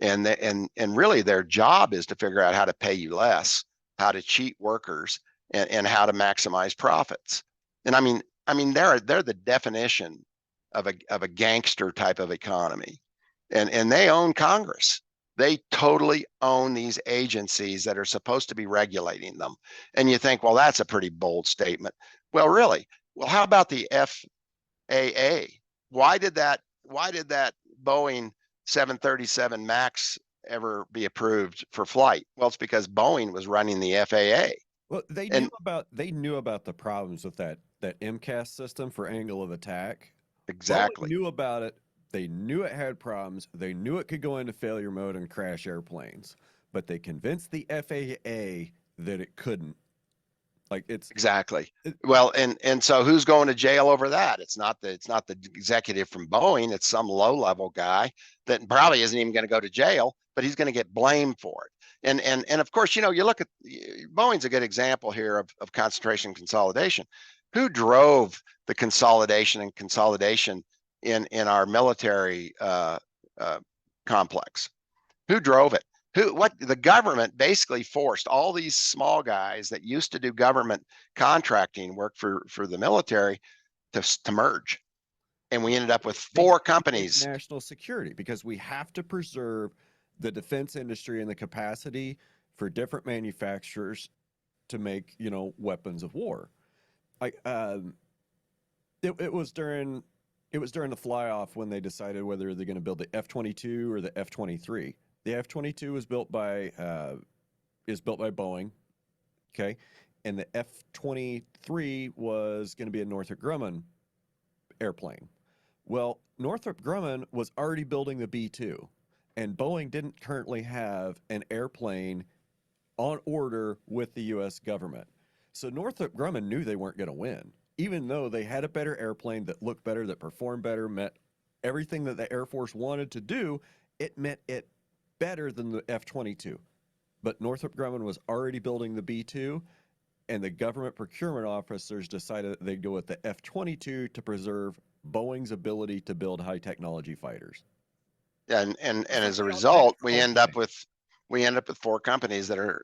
and really their job is to figure out how to pay you less, how to cheat workers, and how to maximize profits. And I mean they're the definition of a gangster type of economy, and they own Congress. They totally own these agencies that are supposed to be regulating them. And you think, well, that's a pretty bold statement. Well, really? Well, how about the FAA? Why did that Boeing 737 MAX ever be approved for flight? Well, it's because Boeing was running the FAA. Well, they knew about the problems with that MCAS system for angle of attack. Exactly. Boeing knew about it. They knew it had problems. They knew it could go into failure mode and crash airplanes, but they convinced the FAA that it couldn't. Like it's exactly. Well, and so who's going to jail over that? It's not the executive from Boeing. It's some low level guy that probably isn't even going to go to jail, but he's going to get blamed for it. And of course, you look at Boeing's a good example here of concentration and consolidation. Who drove the consolidation in our military complex? Who drove it? The government basically forced all these small guys that used to do government contracting work for the military to merge. And we ended up with 4 companies. National security, because we have to preserve the defense industry and the capacity for different manufacturers to make, weapons of war. Like it was during the fly-off when they decided whether they're going to build the F-22 or the F-23. The F-22 is built by Boeing, okay, and the F-23 was going to be a Northrop Grumman airplane. Well, Northrop Grumman was already building the B-2, and Boeing didn't currently have an airplane on order with the U.S. government. So Northrop Grumman knew they weren't going to win, even though they had a better airplane that looked better, that performed better, met everything that the Air Force wanted to do. It meant it better than the F-22. But Northrop Grumman was already building the B-2, and the government procurement officers decided that they'd go with the F-22 to preserve Boeing's ability to build high technology fighters. And So as a they all died result, at their own we end up with four companies that are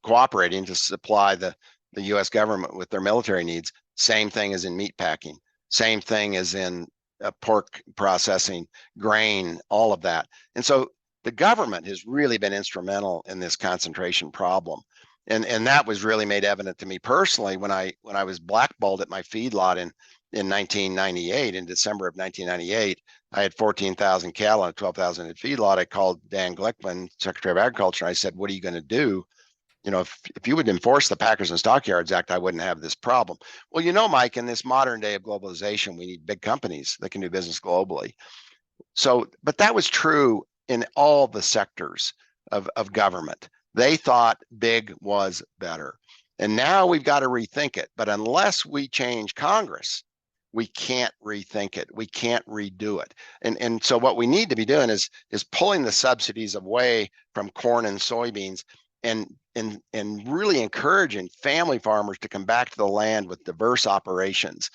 cooperating to supply the U.S. government with their military needs. Same thing as in meat packing. Same thing as in pork processing, grain, all of that. And so the government has really been instrumental in this concentration problem. And that was really made evident to me personally when I was blackballed at my feedlot in 1998, in December of 1998. I had 14,000 cattle and 12,000 at feedlot. I called Dan Glickman, Secretary of Agriculture. And I said, what are you going to do? If you would enforce the Packers and Stockyards Act, I wouldn't have this problem. Well, Mike, in this modern day of globalization, we need big companies that can do business globally. So, but that was true in all the sectors of government. They thought big was better. And now we've got to rethink it. But unless we change Congress, we can't rethink it. We can't redo it. And so what we need to be doing is pulling the subsidies away from corn and soybeans and really encouraging family farmers to come back to the land with diverse operations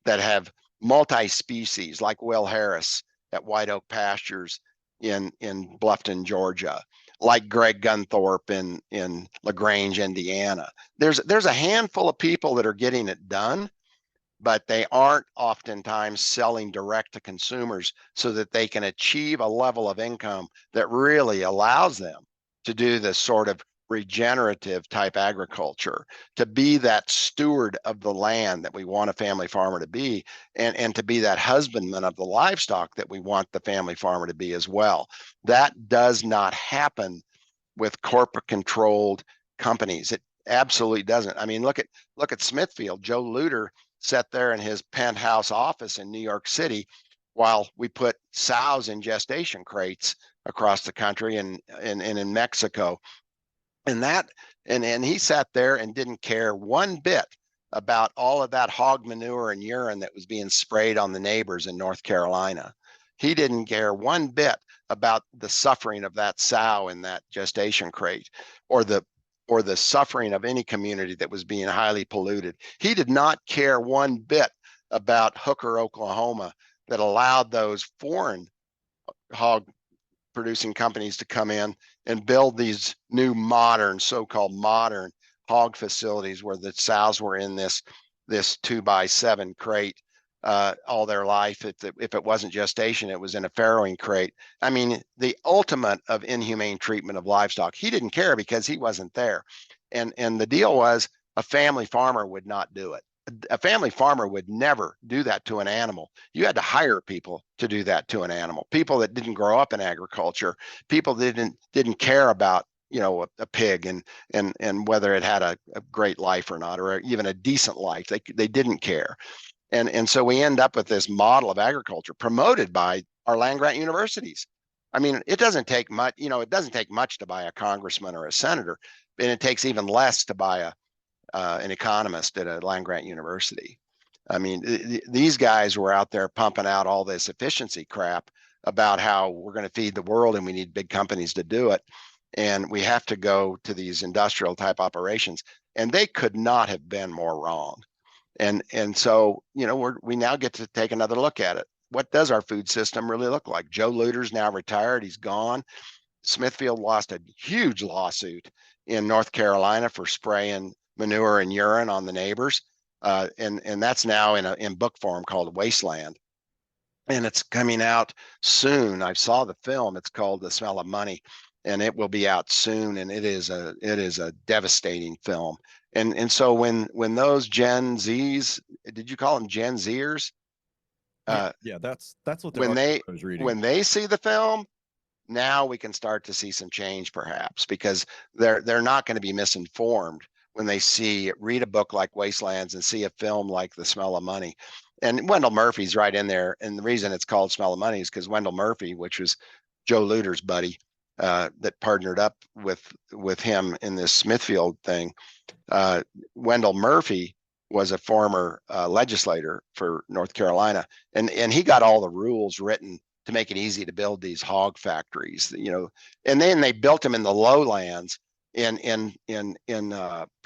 that have multi-species, like Will Harris at White Oak Pastures in Bluffton, Georgia, like Greg Gunthorpe in LaGrange, Indiana. There's a handful of people that are getting it done, but they aren't oftentimes selling direct to consumers so that they can achieve a level of income that really allows them to do this sort of regenerative type agriculture, to be that steward of the land that we want a family farmer to be, and to be that husbandman of the livestock that we want the family farmer to be as well. That does not happen with corporate controlled companies. It absolutely doesn't. I mean, look at Smithfield. Joe Luter sat there in his penthouse office in New York City while we put sows in gestation crates across the country and in Mexico. And he sat there and didn't care one bit about all of that hog manure and urine that was being sprayed on the neighbors in North Carolina. He didn't care one bit about the suffering of that sow in that gestation crate, or the suffering of any community that was being highly polluted. He did not care one bit about Hooker, Oklahoma, that allowed those foreign hog producing companies to come in and build these new modern, so-called modern hog facilities where the sows were in this 2x7 crate all their life. If it wasn't gestation, it was in a farrowing crate. I mean, the ultimate of inhumane treatment of livestock. He didn't care because he wasn't there. And the deal was, a family farmer would not do it. A family farmer would never do that to an animal. You had to hire people to do that to an animal, people that didn't grow up in agriculture, people that didn't care about a pig and whether it had a great life or not, or even a decent life. They didn't care. And so we end up with this model of agriculture promoted by our land grant universities. I mean, it doesn't take much, it doesn't take much to buy a congressman or a senator, and it takes even less to buy an economist at a land grant university. I mean, these guys were out there pumping out all this efficiency crap about how we're going to feed the world and we need big companies to do it. And we have to go to these industrial type operations. And they could not have been more wrong. And so, we now get to take another look at it. What does our food system really look like? Joe Luter's now retired. He's gone. Smithfield lost a huge lawsuit in North Carolina for spraying manure and urine on the neighbors. And that's now in book form called Wasteland. And it's coming out soon. I saw the film. It's called The Smell of Money, and it will be out soon. And it is a devastating film. And so when those Gen Zs, did you call them Gen Zers? Yeah, that's what the When article they I was reading. when they see the film, now we can start to see some change, perhaps, because they're not going to be misinformed when they read a book like Wastelands and see a film like The Smell of Money. And Wendell Murphy's right in there. And the reason it's called Smell of Money is because Wendell Murphy, which was Joe Luter's buddy, that partnered up with him in this Smithfield thing. Wendell Murphy was a former legislator for North Carolina, and he got all the rules written to make it easy to build these hog factories, and then they built them in the lowlands in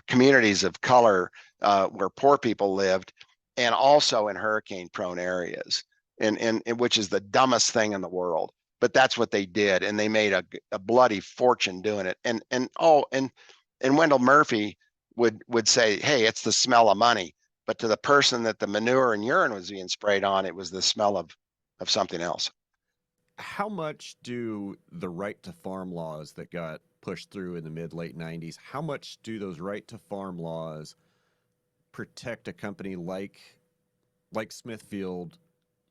communities of color where poor people lived, and also in hurricane prone areas, and which is the dumbest thing in the world. But that's what they did, and they made a bloody fortune doing it. And Wendell Murphy would say, hey, it's the smell of money. But to the person that the manure and urine was being sprayed on, it was the smell of something else. How much do the right to farm laws that got pushed through in the mid late 90s, how much do those right to farm laws protect a company like Smithfield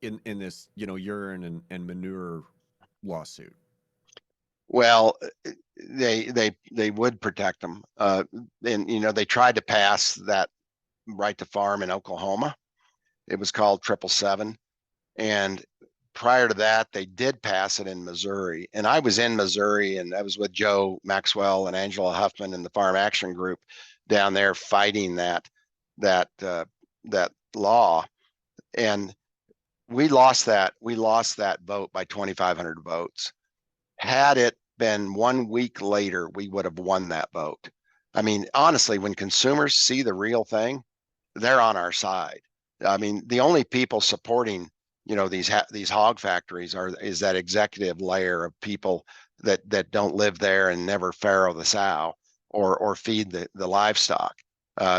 in this, urine and manure lawsuit? Well, they would protect them. And they tried to pass that right to farm in Oklahoma. It was called 777. And prior to that, they did pass it in Missouri. And I was in Missouri, and I was with Joe Maxwell and Angela Huffman and the Farm Action Group down there fighting that law. And we lost that vote by 2,500 votes. Had it been 1 week later, we would have won that vote. I mean, honestly, when consumers see the real thing, they're on our side. I mean, the only people supporting, these hog factories is that executive layer of people that don't live there and never farrow the sow or feed the livestock.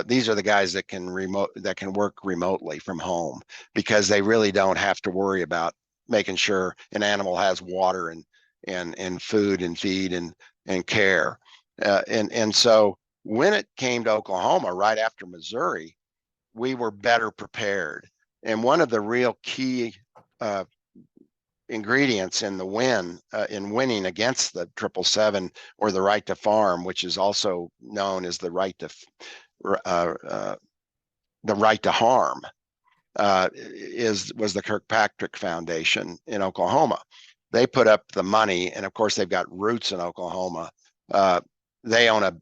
These are the guys that can work remotely from home, because they really don't have to worry about making sure an animal has water and food and feed and care. And so when it came to Oklahoma right after Missouri, we were better prepared. And one of the real key ingredients in winning against the 777 or the right to farm, which is also known as the right to harm, was the Kirkpatrick Foundation in Oklahoma. They put up the money, and of course they've got roots in Oklahoma. They own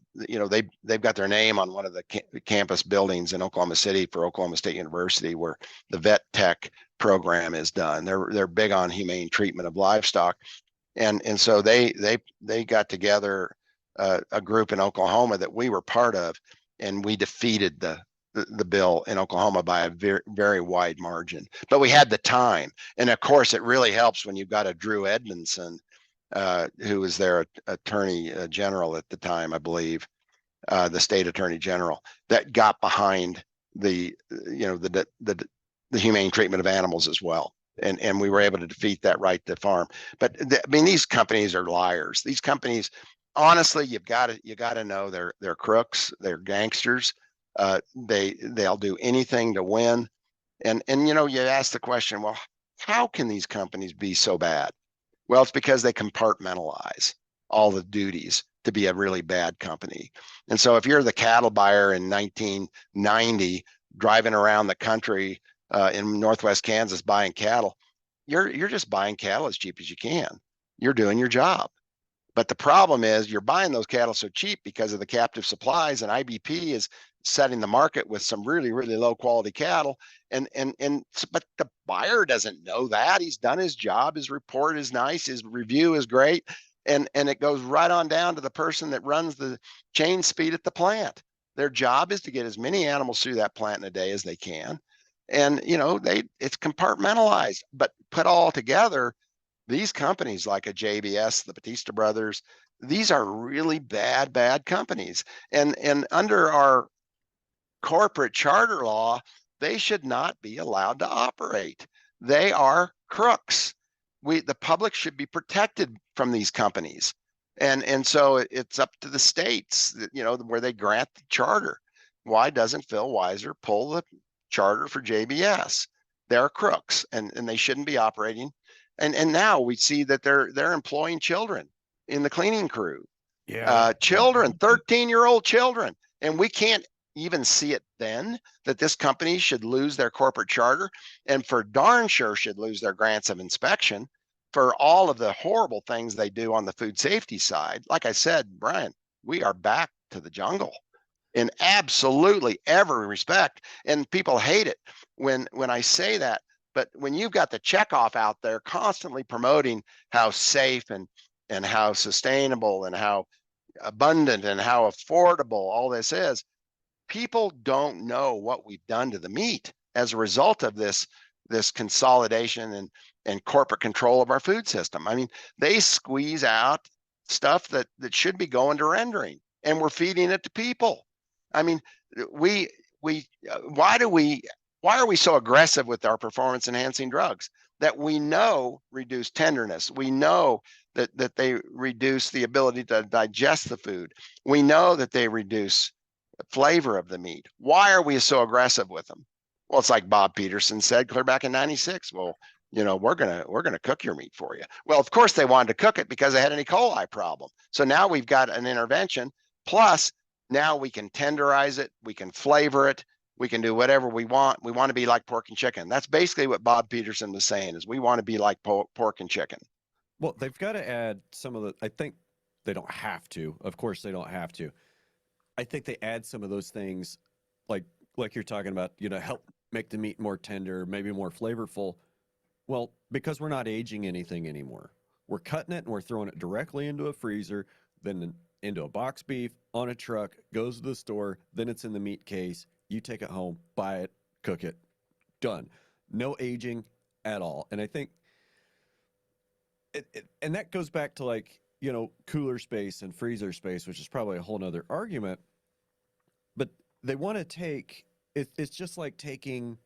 they've got their name on one of the campus buildings in Oklahoma City for Oklahoma State University, where the vet tech program is done. They're big on humane treatment of livestock, and so they got together a group in Oklahoma that we were part of, and we defeated the bill in Oklahoma by a very, very wide margin. But we had the time, and of course it really helps when you've got a Drew Edmondson, who was their attorney general at the time, I believe, the state attorney general, that got behind the humane treatment of animals as well. And we were able to defeat that right to farm. But these companies are liars. These companies, honestly, you got to know they're crooks, they're gangsters. They'll do anything to win. And you ask the question, well, how can these companies be so bad? Well, it's because they compartmentalize all the duties to be a really bad company. And so if you're the cattle buyer in 1990 driving around the country in Northwest Kansas buying cattle, you're just buying cattle as cheap as you can. You're doing your job. But the problem is you're buying those cattle so cheap because of the captive supplies, and IBP is setting the market with some really, really low quality cattle. But the buyer doesn't know that. He's done his job. His report is nice. His review is great. And it goes right on down to the person that runs the chain speed at the plant. Their job is to get as many animals through that plant in a day as they can. And, it's compartmentalized, but put all together, these companies like a JBS, the Batista brothers, these are really bad companies. And under our corporate charter law, they should not be allowed to operate. They are crooks. The public should be protected from these companies. And so it's up to the states, where they grant the charter. Why doesn't Phil Weiser pull the charter for JBS? They're crooks, and they shouldn't be operating. And now we see that they're employing children in the cleaning crew. Yeah. Children, 13-year-old children. And we can't even see it then that this company should lose their corporate charter, and for darn sure should lose their grants of inspection for all of the horrible things they do on the food safety side. Like I said, Brian, we are back to the jungle in absolutely every respect. And people hate it when I say that. But when you've got the checkoff out there constantly promoting how safe and how sustainable and how abundant and how affordable all this is. People don't know what we've done to the meat as a result of this consolidation and corporate control of our food system. I mean, they squeeze out stuff that should be going to rendering, and we're feeding it to people. I mean, we why are we so aggressive with our performance enhancing drugs that we know reduce tenderness? We know that they reduce the ability to digest the food. We know that they reduce flavor of the meat. Why are we so aggressive with them? Well, it's like Bob Peterson said clear back in 96. Well, we're gonna cook your meat for you. Well, of course they wanted to cook it because they had an E. coli problem. So now we've got an intervention. Plus, now we can tenderize it, we can flavor it, we can do whatever we want. We want to be like pork and chicken. That's basically what Bob Peterson was saying, is we want to be like pork and chicken. Well, they've got to add some of the. I think they don't have to. Of course, they don't have to. I think they add some of those things, like you're talking about. Help make the meat more tender, maybe more flavorful. Well, because we're not aging anything anymore, we're cutting it and we're throwing it directly into a freezer, then into a box beef on a truck, goes to the store, then it's in the meat case. You take it home, buy it, cook it, done. No aging at all. And I think and that goes back to cooler space and freezer space, which is probably a whole nother argument. But they want to take it's just like taking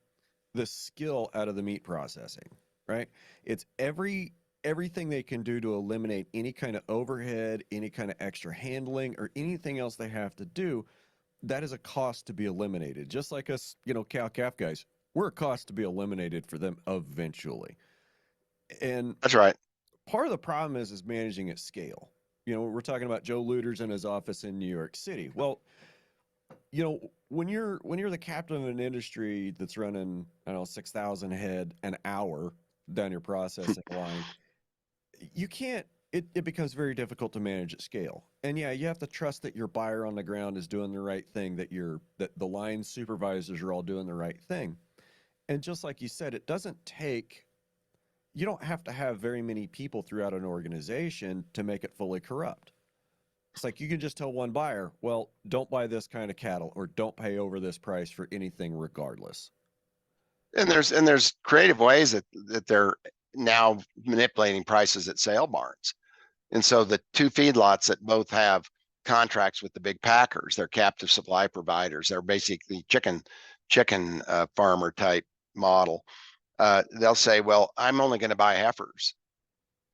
the skill out of the meat processing, right? It's everything they can do to eliminate any kind of overhead, any kind of extra handling, or anything else they have to do. That is a cost to be eliminated. Just like us, cow calf guys, we're a cost to be eliminated for them eventually. And That's right. part of the problem is managing at scale. We're talking about Joe Lueders in his office in New York City. Well, when you're the captain of an industry that's running, I don't know, 6,000 head an hour down your processing line, you can't. It becomes very difficult to manage at scale. And yeah, you have to trust that your buyer on the ground is doing the right thing, that the line supervisors are all doing the right thing. And just like you said, it doesn't take. You don't have to have very many people throughout an organization to make it fully corrupt. It's like you can just tell one buyer, well, don't buy this kind of cattle or don't pay over this price for anything regardless. And there's creative ways that they're now manipulating prices at sale barns. And so the two feedlots that both have contracts with the big packers, they're captive supply providers. They're basically chicken farmer type model. They'll say, well, I'm only going to buy heifers.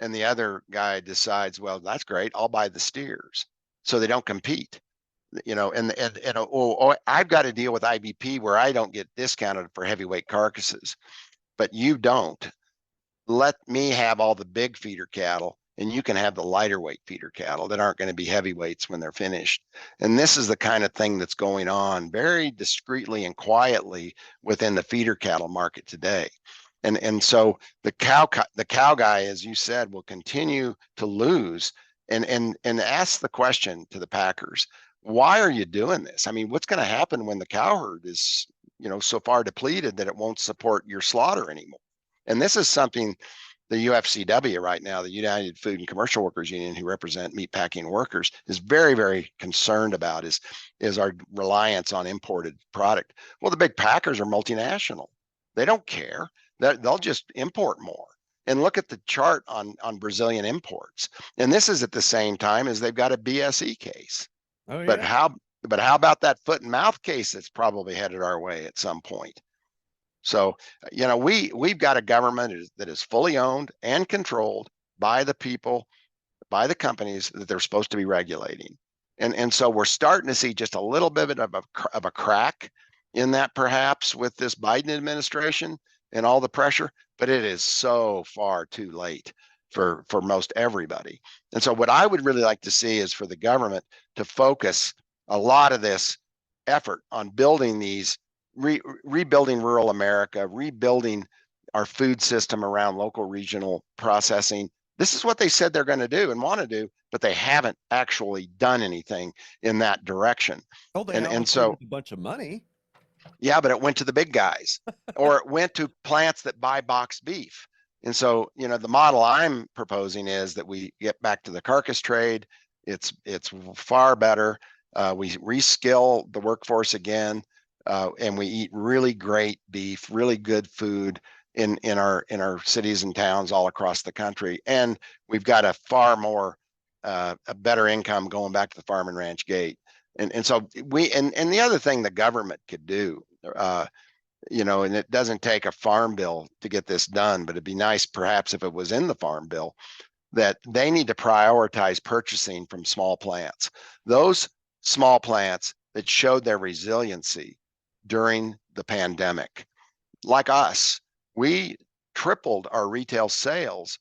And the other guy decides, well, that's great, I'll buy the steers. So they don't compete. I've got to deal with IBP where I don't get discounted for heavyweight carcasses, but you don't. Let me have all the big feeder cattle, and you can have the lighter weight feeder cattle that aren't going to be heavyweights when they're finished. And this is the kind of thing that's going on very discreetly and quietly within the feeder cattle market today. And so the cow guy, as you said, will continue to lose. And ask the question to the packers, why are you doing this? I mean, what's going to happen when the cow herd is, so far depleted that it won't support your slaughter anymore? And this is something the UFCW right now, the United Food and Commercial Workers Union, who represent meatpacking workers, is very, very concerned about is our reliance on imported product. Well, the big packers are multinational. They don't care. They'll just import more. And look at the chart on Brazilian imports. And this is at the same time as they've got a BSE case. Oh, But yeah. how about that foot and mouth case that's probably headed our way at some point? So, we've got a government that is fully owned and controlled by the people, by the companies that they're supposed to be regulating. And so we're starting to see just a little bit of a crack in that, perhaps, with this Biden administration and all the pressure, but it is so far too late for most everybody. And so what I would really like to see is for the government to focus a lot of this effort on building these rebuilding rural America, rebuilding our food system around local regional processing. This is what they said they're going to do and want to do, but they haven't actually done anything in that direction. Oh, they and so a bunch of money. Yeah, but it went to the big guys, or it went to plants that buy boxed beef. And so, the model I'm proposing is that we get back to the carcass trade, It's far better. We reskill the workforce again, and we eat really great beef, really good food in our cities and towns all across the country. And we've got a far more a better income going back to the farm and ranch gate. And so and the other thing the government could do, and it doesn't take a farm bill to get this done, but it'd be nice perhaps if it was in the farm bill, that they need to prioritize purchasing from small plants. Those small plants that showed their resiliency during the pandemic. Like us, we tripled our retail sales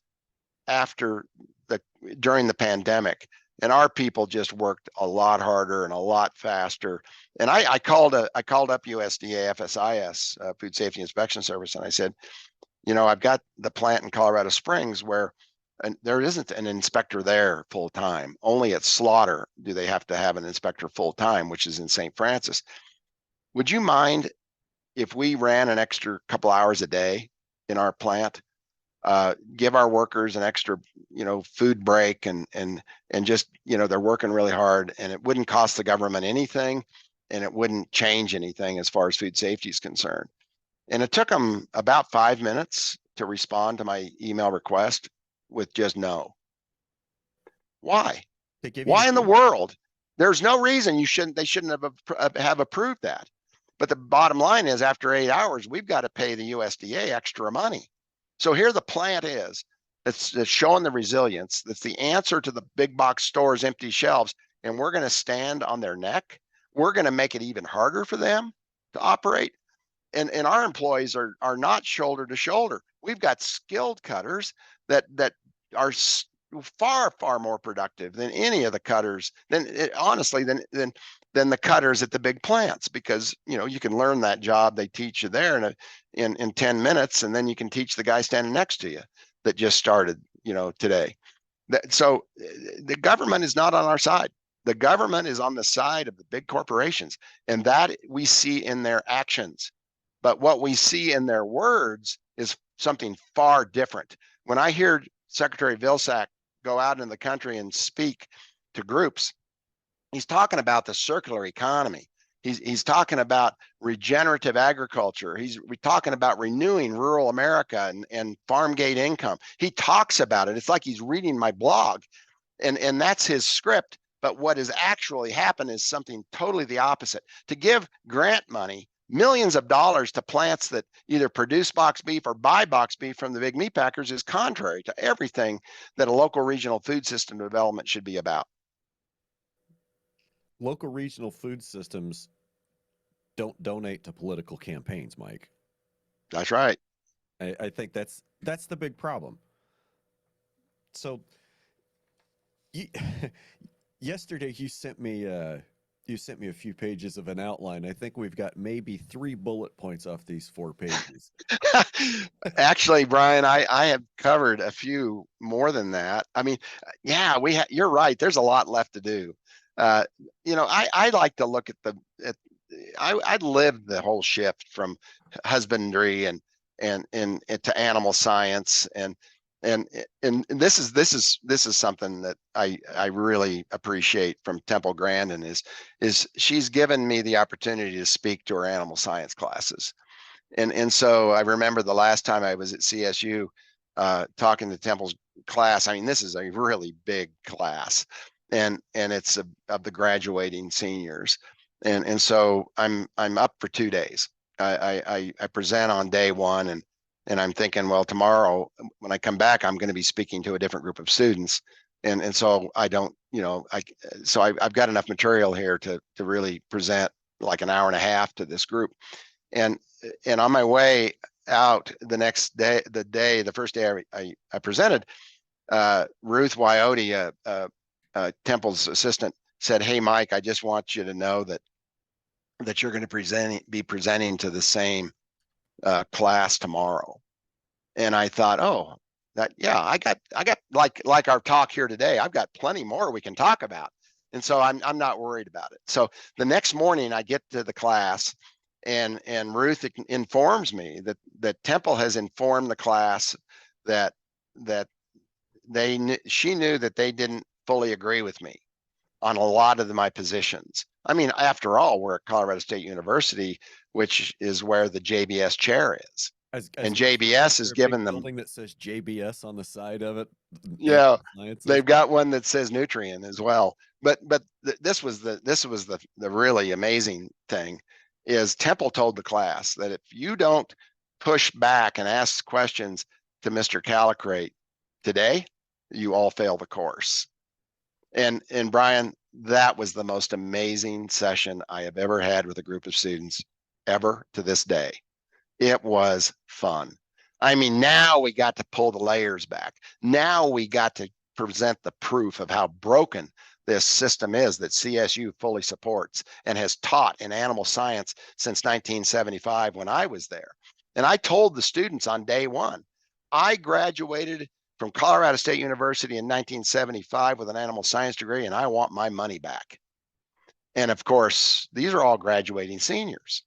during the pandemic, and our people just worked a lot harder and a lot faster. And I called up USDA FSIS, Food Safety Inspection Service, and I said, I've got the plant in Colorado Springs where there isn't an inspector there full time. Only at slaughter do they have to have an inspector full time, which is in St. Francis. Would you mind if we ran an extra couple hours a day in our plant, give our workers an extra, food break, and just, they're working really hard, and it wouldn't cost the government anything, and it wouldn't change anything as far as food safety is concerned. And it took them about 5 minutes to respond to my email request with just no. Why? Why in the world? There's no reason they shouldn't have approved that. But the bottom line is, after 8 hours, we've got to pay the USDA extra money. So here the plant is, that's showing the resilience. That's the answer to the big box stores' empty shelves. And we're going to stand on their neck. We're going to make it even harder for them to operate. And our employees are not shoulder to shoulder. We've got skilled cutters that are far more productive than any of the cutters, honestly, than the cutters at the big plants, because you can learn that job they teach you there in 10 minutes, and then you can teach the guy standing next to you that just started today. So the government is not on our side. The government is on the side of the big corporations, and that we see in their actions. But what we see in their words is something far different. When I hear Secretary Vilsack go out in the country and speak to groups, he's talking about the circular economy. He's talking about regenerative agriculture. We're talking about renewing rural America and farm gate income. He talks about it. It's like he's reading my blog, and that's his script. But what has actually happened is something totally the opposite. To give grant money, millions of dollars, to plants that either produce box beef or buy box beef from the big meat packers is contrary to everything that a local regional food system development should be about. Local regional food systems don't donate to political campaigns, Mike. That's right. I think that's the big problem. So yesterday you sent me a few pages of an outline. I think we've got maybe 3 bullet points off these 4 pages. Actually, Brian, I have covered a few more than that. I mean, yeah, you're right. There's a lot left to do. I like to look at I lived the whole shift from husbandry and to animal science, and this is something that I really appreciate from Temple Grandin is she's given me the opportunity to speak to her animal science classes. And so I remember the last time I was at CSU talking to Temple's class. I mean, this is a really big class, and it's of the graduating seniors. And so I'm up for 2 days. I present on day 1, and I'm thinking, well, tomorrow when I come back, I'm going to be speaking to a different group of students. And so I don't, I've got enough material here to really present like an hour and a half to this group. And on my way out the next day, the first day I presented, Ruth Wyote, Temple's assistant, said, "Hey, Mike, I just want you to know that you're going to be presenting to the same class tomorrow." And I thought, oh, I got like our talk here today. I've got plenty more we can talk about, and so I'm not worried about it. So the next morning I get to the class, and Ruth informs me that Temple has informed the class that she knew that they didn't fully agree with me on a lot of my positions. I mean, after all, we're at Colorado State University, which is where the JBS chair is. As And you were saying, JBS is is there a big giving them, building that says JBS on the side of it? yeah, Animal Sciences. they've got one that says Nutrient as well. But this was the really amazing thing is Temple told the class that if you don't push back and ask questions to Mr. Callicrate today, you all fail the course. And Brian, that was the most amazing session I have ever had with a group of students ever to this day. It was fun. I mean, now we got to pull the layers back. Now we got to present the proof of how broken this system is that CSU fully supports and has taught in animal science since 1975 when I was there. And I told the students on day one, I graduated from Colorado State University in 1975 with an animal science degree, and I want my money back. And of course, these are all graduating seniors.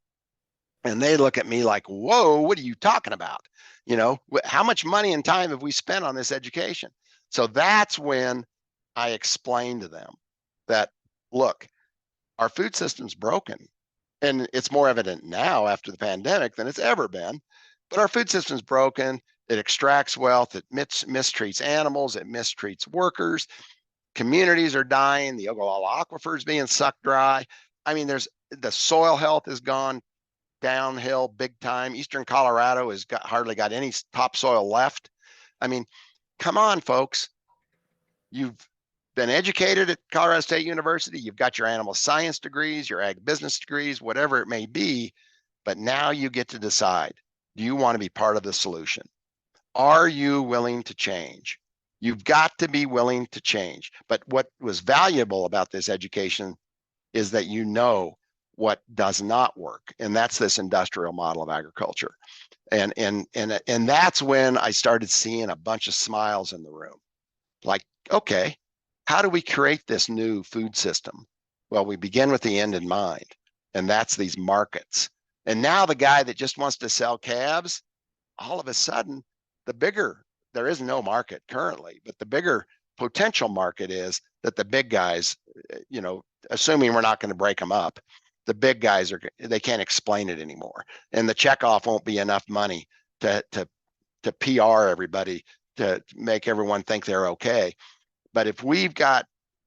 And they look at me like, whoa, what are you talking about? You know, how much money and time have we spent on this education? So that's when I explained to them that, look, our food system's broken. And it's more evident now after the pandemic than it's ever been. But our food system's broken. It extracts wealth. It mistreats animals. It mistreats workers. Communities are dying. The Ogallala Aquifer is being sucked dry. I mean, the soil health is gone downhill big time. Eastern Colorado has hardly got any topsoil left. I mean, come on, folks. You've been educated at Colorado State University. You've got your animal science degrees, your ag business degrees, whatever it may be. But now you get to decide, do you want to be part of the solution? Are you willing to change? You've got to be willing to change. But what was valuable about this education is that you know what does not work, and that's this industrial model of agriculture. And that's when I started seeing a bunch of smiles in the room. Like, okay, how do we create this new food system? Well, we begin with the end in mind, and that's these markets. And now the guy that just wants to sell calves, all of a sudden, there is no market currently, but the bigger potential market is that the big guys, assuming we're not going to break them up, the big guys they can't explain it anymore, and the checkoff won't be enough money to PR everybody to make everyone think they're okay. But if we've got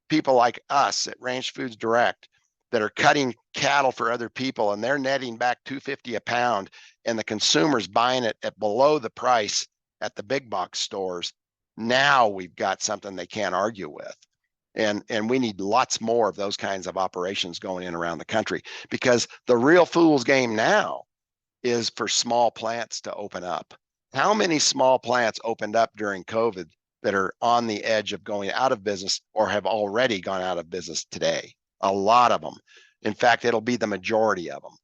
people like us at Ranch Foods Direct that are cutting cattle for other people and they're netting back $2.50 a pound, and the consumer's buying it at below the price at the big box stores, now we've got something they can't argue with. And we need lots more of those kinds of operations going in around the country, because the real fool's game now is for small plants to open up. How many small plants opened up during COVID that are on the edge of going out of business or have already gone out of business today? A lot of them. In fact, it'll be the majority of them.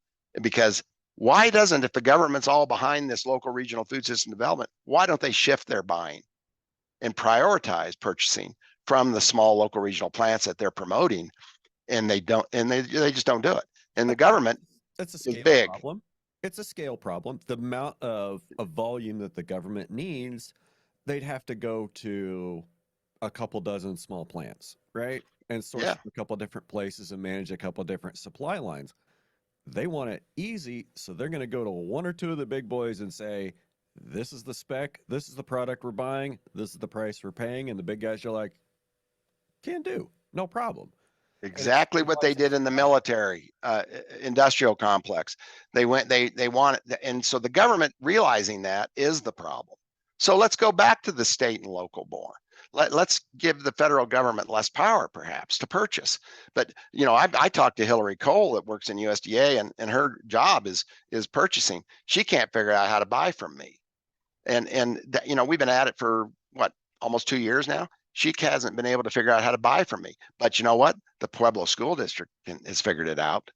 Because why doesn't, if the government's all behind this local regional food system development, why don't they shift their buying and prioritize purchasing from the small local regional plants that they're promoting? And they don't, and they just don't do it. And the government That's a is scale big. problem. It's a scale problem. The amount of volume that the government needs, they'd have to go to a couple dozen small plants, right? And source Yeah, from a couple different places and manage a couple different supply lines. They want it easy, so they're going to go to one or two of the big boys and say, this is the spec, this is the product we're buying, this is the price we're paying. And the big guys are like, can do, no problem. And it exactly what they simplifies did the in the supply. military industrial complex. They want it, and so the government realizing that is the problem. So let's go back to the state and local more. Let's give the federal government less power, perhaps, to purchase. But I talked to Hillary Cole that works in USDA, and her job is purchasing. She can't figure out how to buy from me, and we've been at it for what, almost 2 years now. She hasn't been able to figure out how to buy from me. But you know what? The Pueblo School District has figured it out.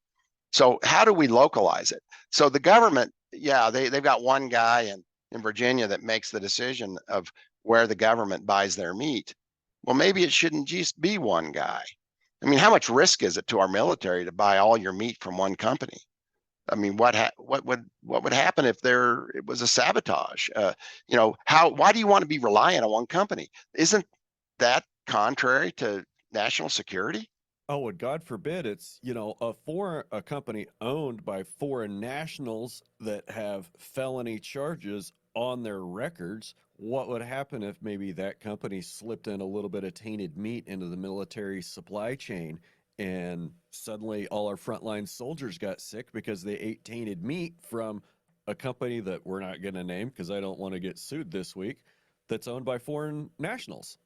So how do we localize it? So the government, yeah, they've got one guy in Virginia that makes the decision of where the government buys their meat. Well, maybe it shouldn't just be one guy. I mean, how much risk is it to our military to buy all your meat from one company? I mean, what would happen if it was a sabotage? Why do you want to be reliant on one company? Isn't that contrary to national security? Oh, and God forbid it's, a company owned by foreign nationals that have felony charges on their records. What would happen if maybe that company slipped in a little bit of tainted meat into the military supply chain and suddenly all our frontline soldiers got sick because they ate tainted meat from a company that we're not going to name because I don't want to get sued this week that's owned by foreign nationals?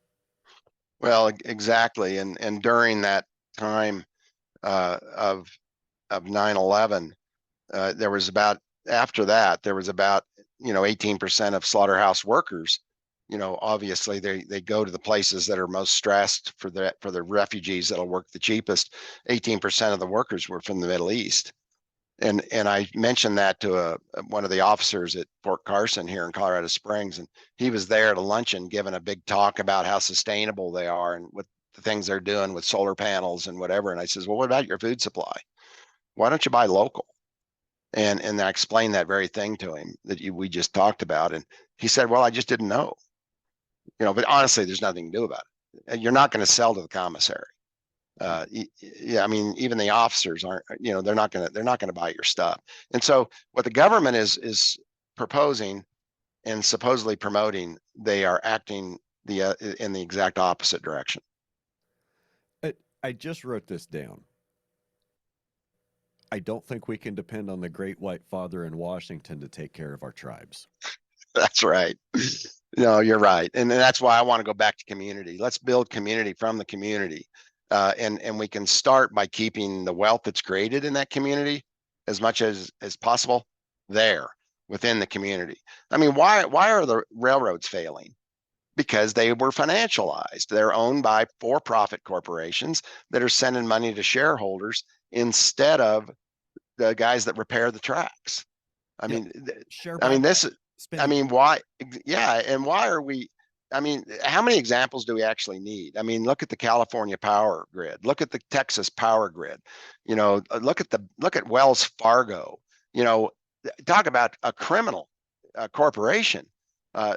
Well, exactly. And during that time of 9/11, there was about after that there was about 18% of slaughterhouse workers. Obviously they go to the places that are most stressed for the refugees that'll work the cheapest. 18% of the workers were from the Middle East. And I mentioned that to one of the officers at Fort Carson here in Colorado Springs, and he was there at a luncheon giving a big talk about how sustainable they are and what the things they're doing with solar panels and whatever. And I says, well, what about your food supply? Why don't you buy local? And I explained that very thing to him that we just talked about, and he said, well, I just didn't know. But honestly, there's nothing to do about it. You're not going to sell to the commissary. Yeah, I mean, even the officers aren't, they're not going to buy your stuff. And so what the government is proposing and supposedly promoting, they are acting in the exact opposite direction. I just wrote this down. I don't think we can depend on the great white father in Washington to take care of our tribes. That's right. No, you're right. And that's why I want to go back to community. Let's build community from the community. And we can start by keeping the wealth that's created in that community as much as possible there within the community. I mean, why are the railroads failing? Because they were financialized. They're owned by for-profit corporations that are sending money to shareholders instead of the guys that repair the tracks. I Yep. mean, Share I mean, buyback. I Spending. mean, why? Yeah, and why are we? I mean, how many examples do we actually need? I mean, look at the California power grid. Look at the Texas power grid. Look at Wells Fargo. You know, talk about a criminal corporation.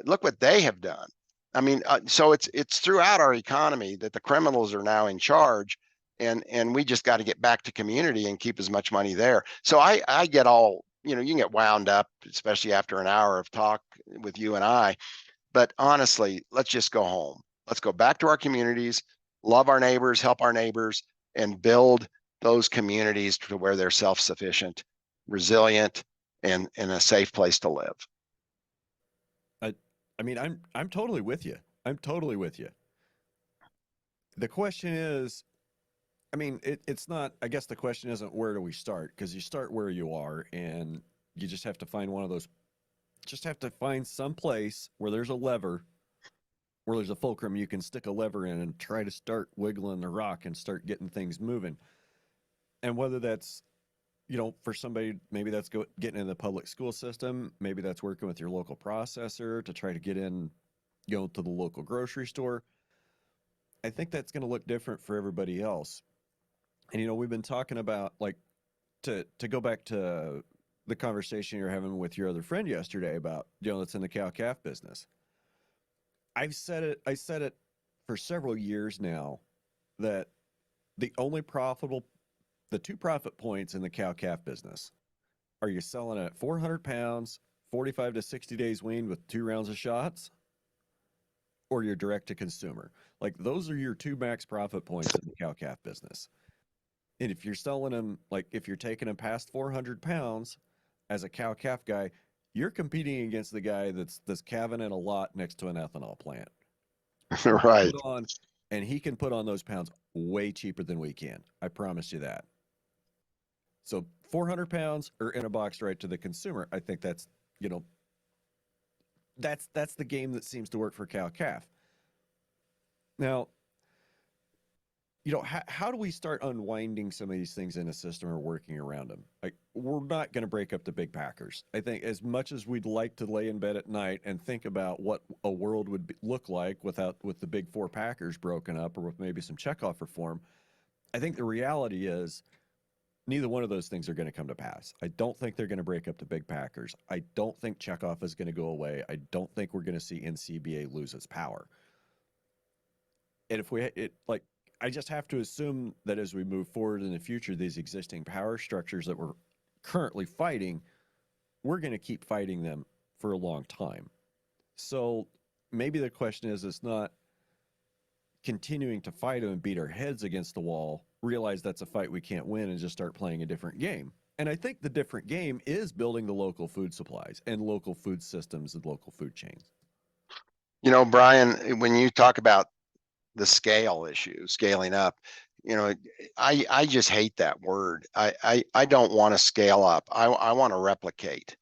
Look what they have done. I mean, so it's throughout our economy that the criminals are now in charge, and we just got to get back to community and keep as much money there. So I get all, you can get wound up, especially after an hour of talk with you and I. But honestly, let's just go home. Let's go back to our communities, love our neighbors, help our neighbors, and build those communities to where they're self-sufficient, resilient, and a safe place to live. I, I mean, I'm totally with you. I'm totally with you. The question is, I mean, it's not. I guess the question isn't where do we start, because you start where you are, and you just have to find one of those. Just have to find some place where there's a lever, where there's a fulcrum you can stick a lever in and try to start wiggling the rock and start getting things moving. And whether that's, for somebody, maybe that's getting in the public school system, maybe that's working with your local processor to try to get in, to the local grocery store. I think that's going to look different for everybody else. And we've been talking about, like, to go back to the conversation you're having with your other friend yesterday about, that's in the cow calf business. I said it for several years now that the only profitable, the two profit points in the cow calf business are you selling at 400 pounds, 45 to 60 days weaned with 2 rounds of shots, or your direct to consumer. Like, those are your two max profit points in the cow calf business. And if you're selling them, like, if you're taking them past 400 pounds as a cow calf guy, you're competing against the guy that's calving in a lot next to an ethanol plant. He can Right. put on, and he can put on those pounds way cheaper than we can. I promise you that. So 400 pounds or in a box right to the consumer. I think that's, you know, that's the game that seems to work for cow calf. Now, how do we start unwinding some of these things in a system or working around them? Like, we're not going to break up the big packers. I think as much as we'd like to lay in bed at night and think about what a world would look like with the big four packers broken up, or with maybe some checkoff reform, I think the reality is neither one of those things are going to come to pass. I don't think they're going to break up the big packers. I don't think checkoff is going to go away. I don't think we're going to see NCBA lose its power. And if we, it like, I just have to assume that as we move forward in the future, these existing power structures that we're currently fighting, we're going to keep fighting them for a long time. So maybe the question is, it's not continuing to fight them and beat our heads against the wall, realize that's a fight we can't win, and just start playing a different game. And I think the different game is building the local food supplies and local food systems and local food chains. You know, Brian, when you talk about the scale issue, scaling up, you know, I just hate that word. I don't want to scale up. I want to replicate.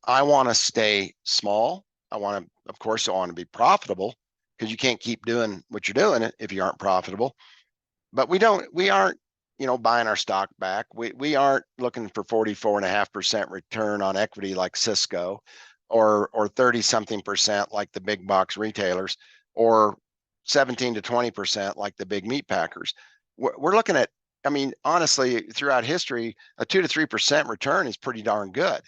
I want to stay small. I want to, of course, I want to be profitable, because you can't keep doing what you're doing if you aren't profitable. But we aren't, you know, buying our stock back. We aren't looking for 44.5% return on equity like Cisco, or 30 something percent like the big box retailers, or 17 to 20% like the big meat packers. We're looking at, I mean, honestly, throughout history, a 2 to 3% return is pretty darn good,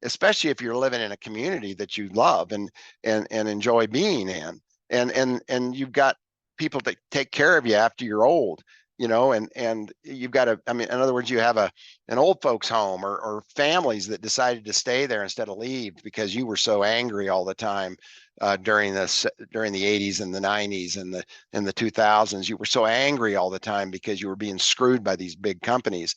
especially if you're living in a community that you love and enjoy being in, and you've got people that take care of you after you're old, you know, and you've got I mean, in other words, you have an old folks home, or families that decided to stay there instead of leave because you were so angry all the time during the 80s and the 90s and the 2000s. You were so angry all the time because you were being screwed by these big companies.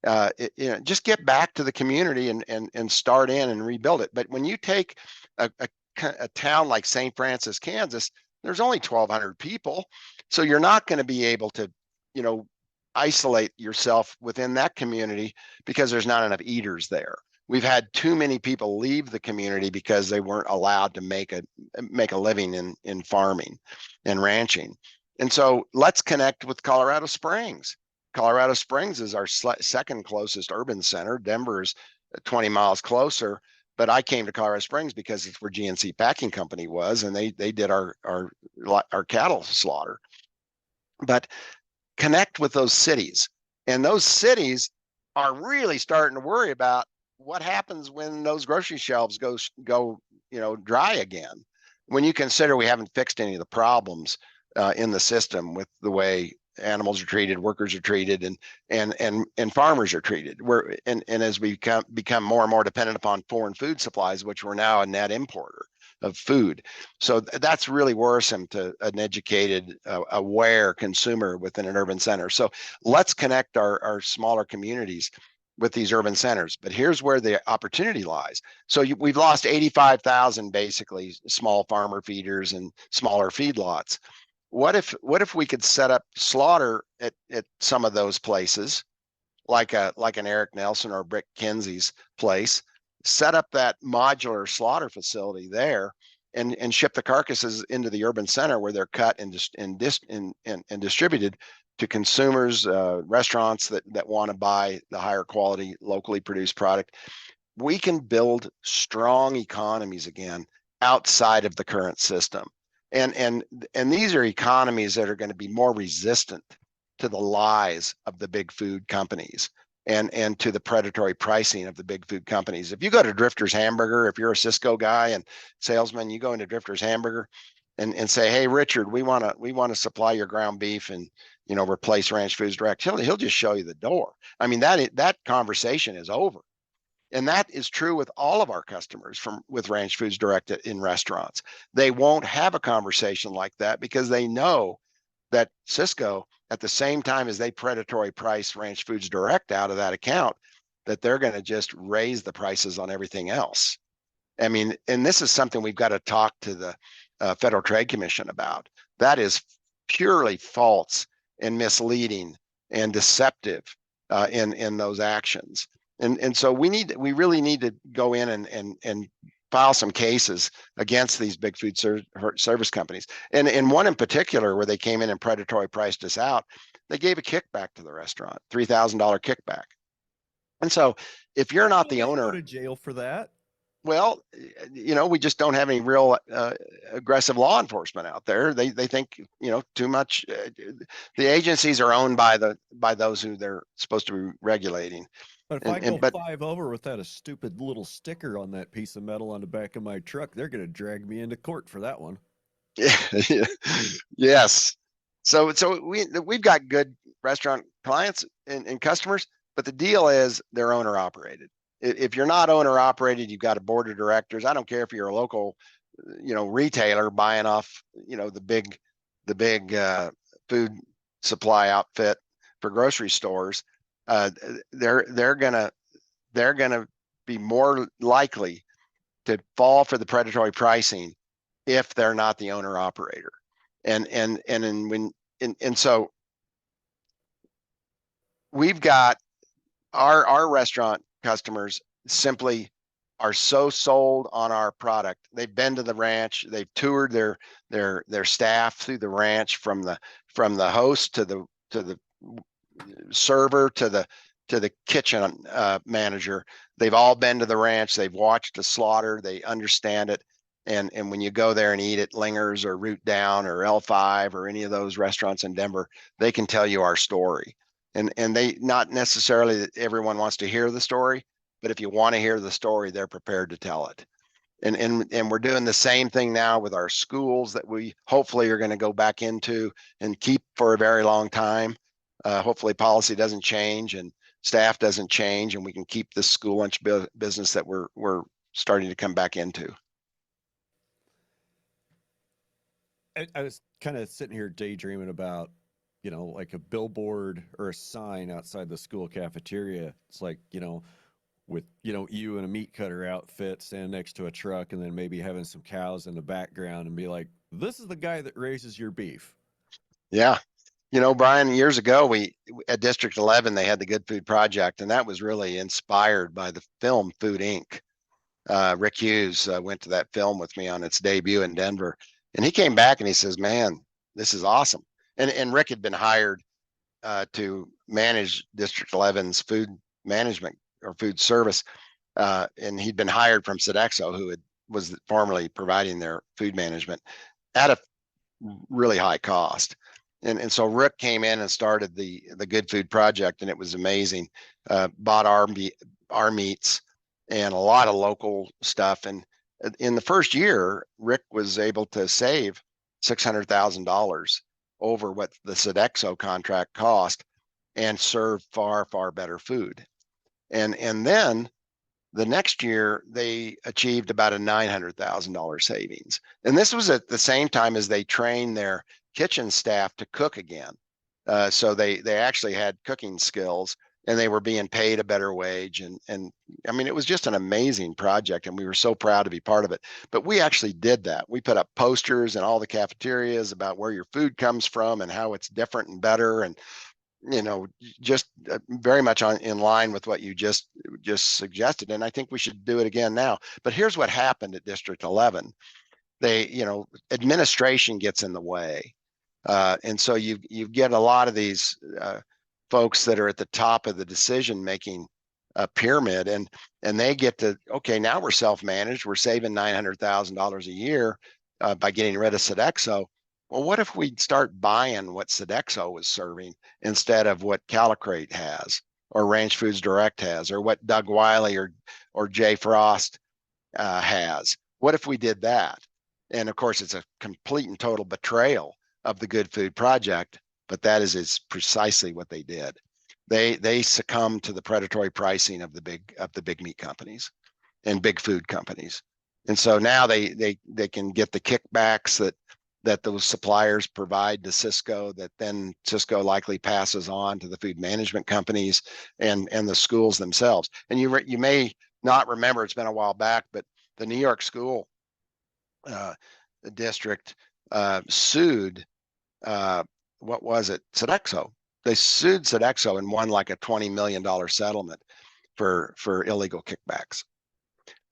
You know, just get back to the community and start in and rebuild it. But when you take a town like St. Francis, Kansas, there's only 1,200 people, so you're not going to be able to, you know, isolate yourself within that community because there's not enough eaters there. We've had too many people leave the community because they weren't allowed to make a living in farming and ranching. And so let's connect with Colorado Springs. Colorado Springs is our second closest urban center. Denver is 20 miles closer, but I came to Colorado Springs because it's where GNC Packing Company was, and they did our cattle slaughter. But connect with those cities, and those cities are really starting to worry about what happens when those grocery shelves go you know, dry again. When you consider we haven't fixed any of the problems in the system with the way animals are treated, workers are treated, and farmers are treated. And as we become more and more dependent upon foreign food supplies, which we're now a net importer of food. So that's really worrisome to an educated, aware consumer within an urban center. So let's connect our smaller communities with these urban centers. But here's where the opportunity lies. So we've lost 85,000 basically small farmer feeders and smaller feedlots. What if we could set up slaughter at some of those places, like an Eric Nelson or Brick Kinsey's place, set up that modular slaughter facility there, and ship the carcasses into the urban center where they're cut and distributed to consumers, restaurants that want to buy the higher quality locally produced product. We can build strong economies again outside of the current system. And these are economies that are going to be more resistant to the lies of the big food companies and to the predatory pricing of the big food companies. If you go to Drifter's Hamburger, if you're a Cisco guy and salesman, you go into Drifter's Hamburger and say, hey, Richard, we want to supply your ground beef and, you know, replace Ranch Foods Direct. He'll just show you the door. I mean, that conversation is over. And that is true with all of our customers with Ranch Foods Direct in restaurants. They won't have a conversation like that because they know that Cisco, at the same time as they predatory price Ranch Foods Direct out of that account, that they're going to just raise the prices on everything else. I mean, and this is something we've got to talk to the Federal Trade Commission about. That is purely false and misleading and deceptive in those actions. And so we really need to go in and file some cases against these big food service companies. And in one in particular, where they came in and predatory priced us out, they gave a kickback to the restaurant, $3,000 kickback. And so if you're not the owner, go to jail for that. Well, you know, we just don't have any real aggressive law enforcement out there. They think, you know, too much. The agencies are owned by those who they're supposed to be regulating. But if I go 5 over without a stupid little sticker on that piece of metal on the back of my truck, they're going to drag me into court for that one. Yes. So we've got good restaurant clients and customers, but the deal is they're owner operated. If you're not owner operated, you've got a board of directors. I don't care if you're a local, retailer buying off, the big food supply outfit for grocery stores. Uh, they're gonna be more likely to fall for the predatory pricing if they're not the owner operator. And so we've got our restaurant customers simply are so sold on our product. They've been to the ranch, they've toured their staff through the ranch, from the host to the server to the kitchen manager. They've all been to the ranch, they've watched the slaughter, they understand it. And when you go there and eat at Lingers or Root Down or L5 or any of those restaurants in Denver, they can tell you our story. And they, not necessarily that everyone wants to hear the story, but if you want to hear the story, they're prepared to tell it. And we're doing the same thing now with our schools that we hopefully are going to go back into and keep for a very long time. Hopefully policy doesn't change and staff doesn't change, and we can keep this school lunch business that we're starting to come back into. I was kind of sitting here daydreaming about, like a billboard or a sign outside the school cafeteria. It's like, with, you in a meat cutter outfit standing next to a truck and then maybe having some cows in the background and be like, this is the guy that raises your beef. Yeah. Brian, years ago, we at District 11, they had the Good Food Project, and that was really inspired by the film Food Inc. Rick Hughes went to that film with me on its debut in Denver, and he came back and he says, "Man, this is awesome." And Rick had been hired to manage District 11's food management or food service, and he'd been hired from Sodexo, who was formerly providing their food management at a really high cost. And so Rick came in and started the Good Food Project, and it was amazing. Bought our meats and a lot of local stuff. And in the first year, Rick was able to save $600,000 over what the Sodexo contract cost and serve far, far better food. And then the next year they achieved about a $900,000 savings. And this was at the same time as they trained their kitchen staff to cook again. So they actually had cooking skills, and they were being paid a better wage. And I mean, it was just an amazing project, and we were so proud to be part of it. But we actually did that. We put up posters in all the cafeterias about where your food comes from and how it's different and better. And just very much in line with what you just suggested. And I think we should do it again now. But here's what happened at District 11. Administration gets in the way. And so you get a lot of these folks that are at the top of the decision-making pyramid, and they get to, okay, now we're self-managed, we're saving $900,000 a year by getting rid of Sodexo. Well, what if we start buying what Sodexo was serving instead of what Callicrate has, or Ranch Foods Direct has, or what Doug Wiley or Jay Frost has? What if we did that? And of course, it's a complete and total betrayal of the Good Food Project, but that is precisely what they did. They succumbed to the predatory pricing of the big meat companies and big food companies. And so now they can get the kickbacks that those suppliers provide to Cisco, that then Cisco likely passes on to the food management companies and the schools themselves. And you may not remember, it's been a while back, but the New York school district sued, what was it? Sodexo. They sued Sodexo and won like a $20 million settlement for illegal kickbacks.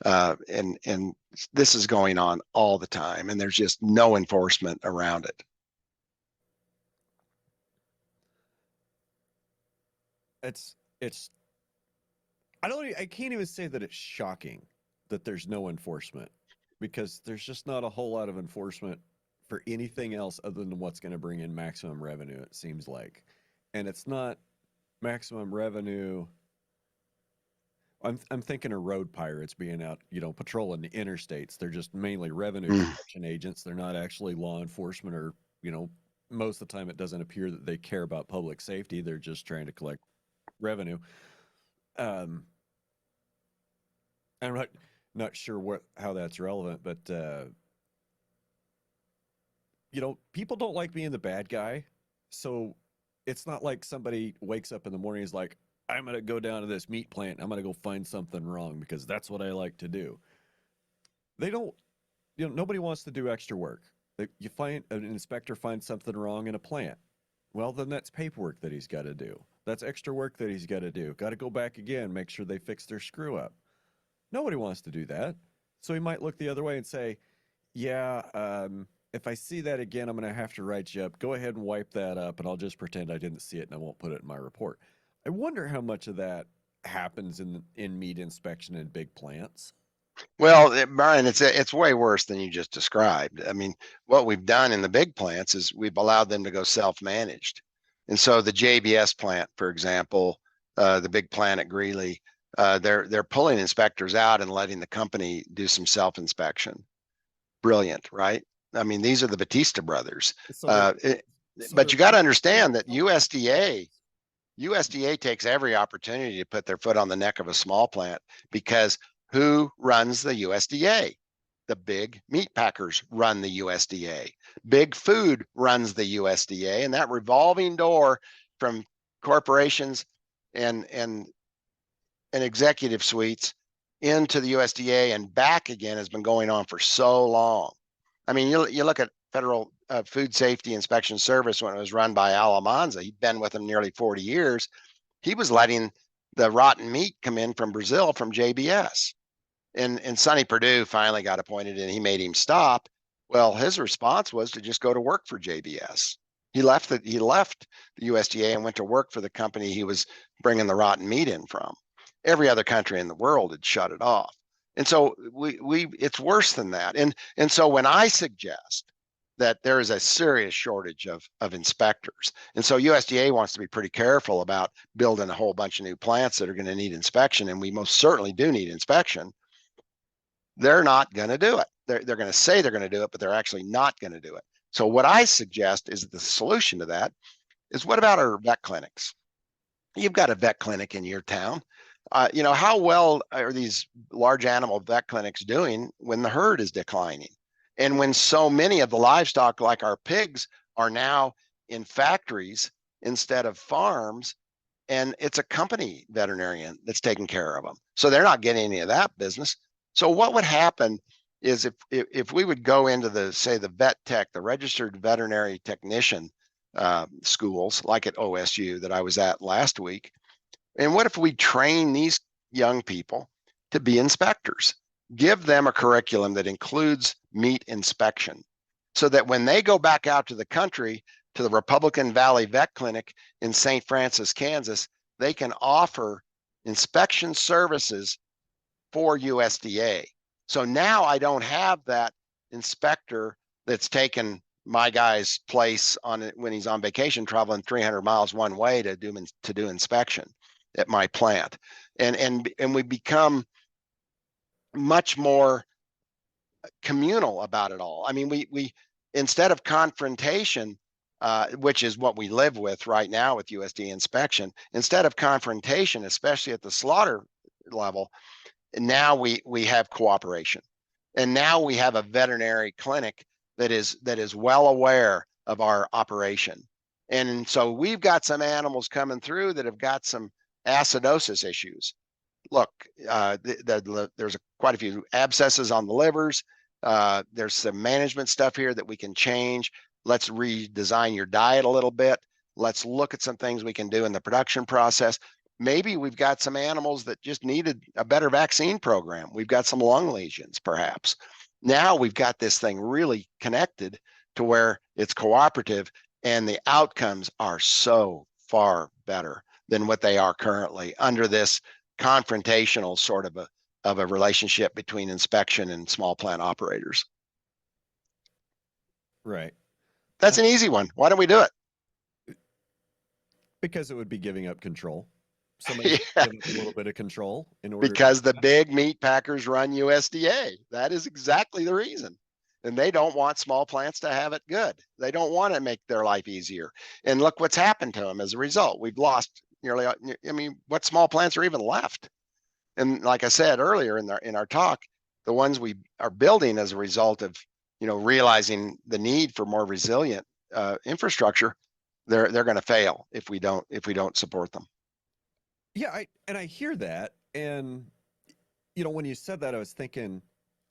And this is going on all the time, and there's just no enforcement around it. It's I can't even say that it's shocking that there's no enforcement, because there's just not a whole lot of enforcement for anything else other than what's going to bring in maximum revenue, it seems like. And it's not maximum revenue. I'm thinking of road pirates being out, patrolling the interstates. They're just mainly revenue collection agents. They're not actually law enforcement or, most of the time it doesn't appear that they care about public safety. They're just trying to collect revenue. Um, I'm not sure how that's relevant, but people don't like being the bad guy. So it's not like somebody wakes up in the morning and is like, I'm going to go down to this meat plant. I'm going to go find something wrong because that's what I like to do. They don't, nobody wants to do extra work. You find an inspector finds something wrong in a plant. Well, then that's paperwork that he's got to do. That's extra work that he's got to do. Got to go back again, make sure they fix their screw up. Nobody wants to do that. So he might look the other way and say, yeah, if I see that again, I'm going to have to write you up. Go ahead and wipe that up, and I'll just pretend I didn't see it, and I won't put it in my report. I wonder how much of that happens in meat inspection in big plants. Well, Brian, it's way worse than you just described. I mean, what we've done in the big plants is we've allowed them to go self-managed. And so the JBS plant, for example, the big plant at Greeley, they're pulling inspectors out and letting the company do some self-inspection. Brilliant, right? I mean, these are the Batista brothers. But you got to understand that USDA takes every opportunity to put their foot on the neck of a small plant, because who runs the USDA? The big meat packers run the USDA. Big food runs the USDA, and that revolving door from corporations and executive suites into the USDA and back again has been going on for so long. I mean, you look at Federal Food Safety Inspection Service when it was run by Al Almanza. He'd been with them nearly 40 years. He was letting the rotten meat come in from Brazil from JBS. And Sonny Perdue finally got appointed and he made him stop. Well, his response was to just go to work for JBS. He left the USDA and went to work for the company he was bringing the rotten meat in from. Every other country in the world had shut it off. And so it's worse than that. And so when I suggest that there is a serious shortage of inspectors, and so USDA wants to be pretty careful about building a whole bunch of new plants that are going to need inspection, and we most certainly do need inspection, they're not going to do it. They're going to say they're going to do it, but they're actually not going to do it. So what I suggest is the solution to that is, what about our vet clinics? You've got a vet clinic in your town. How well are these large animal vet clinics doing when the herd is declining? And when so many of the livestock, like our pigs, are now in factories instead of farms, and it's a company veterinarian that's taking care of them. So they're not getting any of that business. So what would happen is if we would go into the vet tech, the registered veterinary technician schools, like at OSU that I was at last week, and what if we train these young people to be inspectors? Give them a curriculum that includes meat inspection, so that when they go back out to the country, to the Republican Valley Vet Clinic in St. Francis, Kansas, they can offer inspection services for USDA. So now I don't have that inspector that's taken my guy's place on it when he's on vacation, traveling 300 miles one way to do inspection at my plant. And we become much more communal about it all. I mean, we instead of confrontation, which is what we live with right now with USDA inspection, instead of confrontation, especially at the slaughter level, now we have cooperation. And now we have a veterinary clinic that is well aware of our operation. And so we've got some animals coming through that have got some acidosis issues. Look, there's quite a few abscesses on the livers. There's some management stuff here that we can change. Let's redesign your diet a little bit. Let's look at some things we can do in the production process. Maybe we've got some animals that just needed a better vaccine program. We've got some lung lesions, perhaps. Now we've got this thing really connected to where it's cooperative, and the outcomes are so far better than what they are currently under this confrontational sort of a relationship between inspection and small plant operators. Right. That's an easy one. Why don't we do it? Because it would be giving up control. Somebody's giving up a little bit of control in order. Because the big meat packers run USDA. That is exactly the reason. and they don't want small plants to have it good. They don't want to make their life easier. And look what's happened to them as a result. We've lost nearly, I mean, what small plants are even left? And like I said earlier in our talk, the ones we are building as a result of, realizing the need for more resilient infrastructure, they're going to fail if we don't support them. Yeah, I hear that, and when you said that, I was thinking,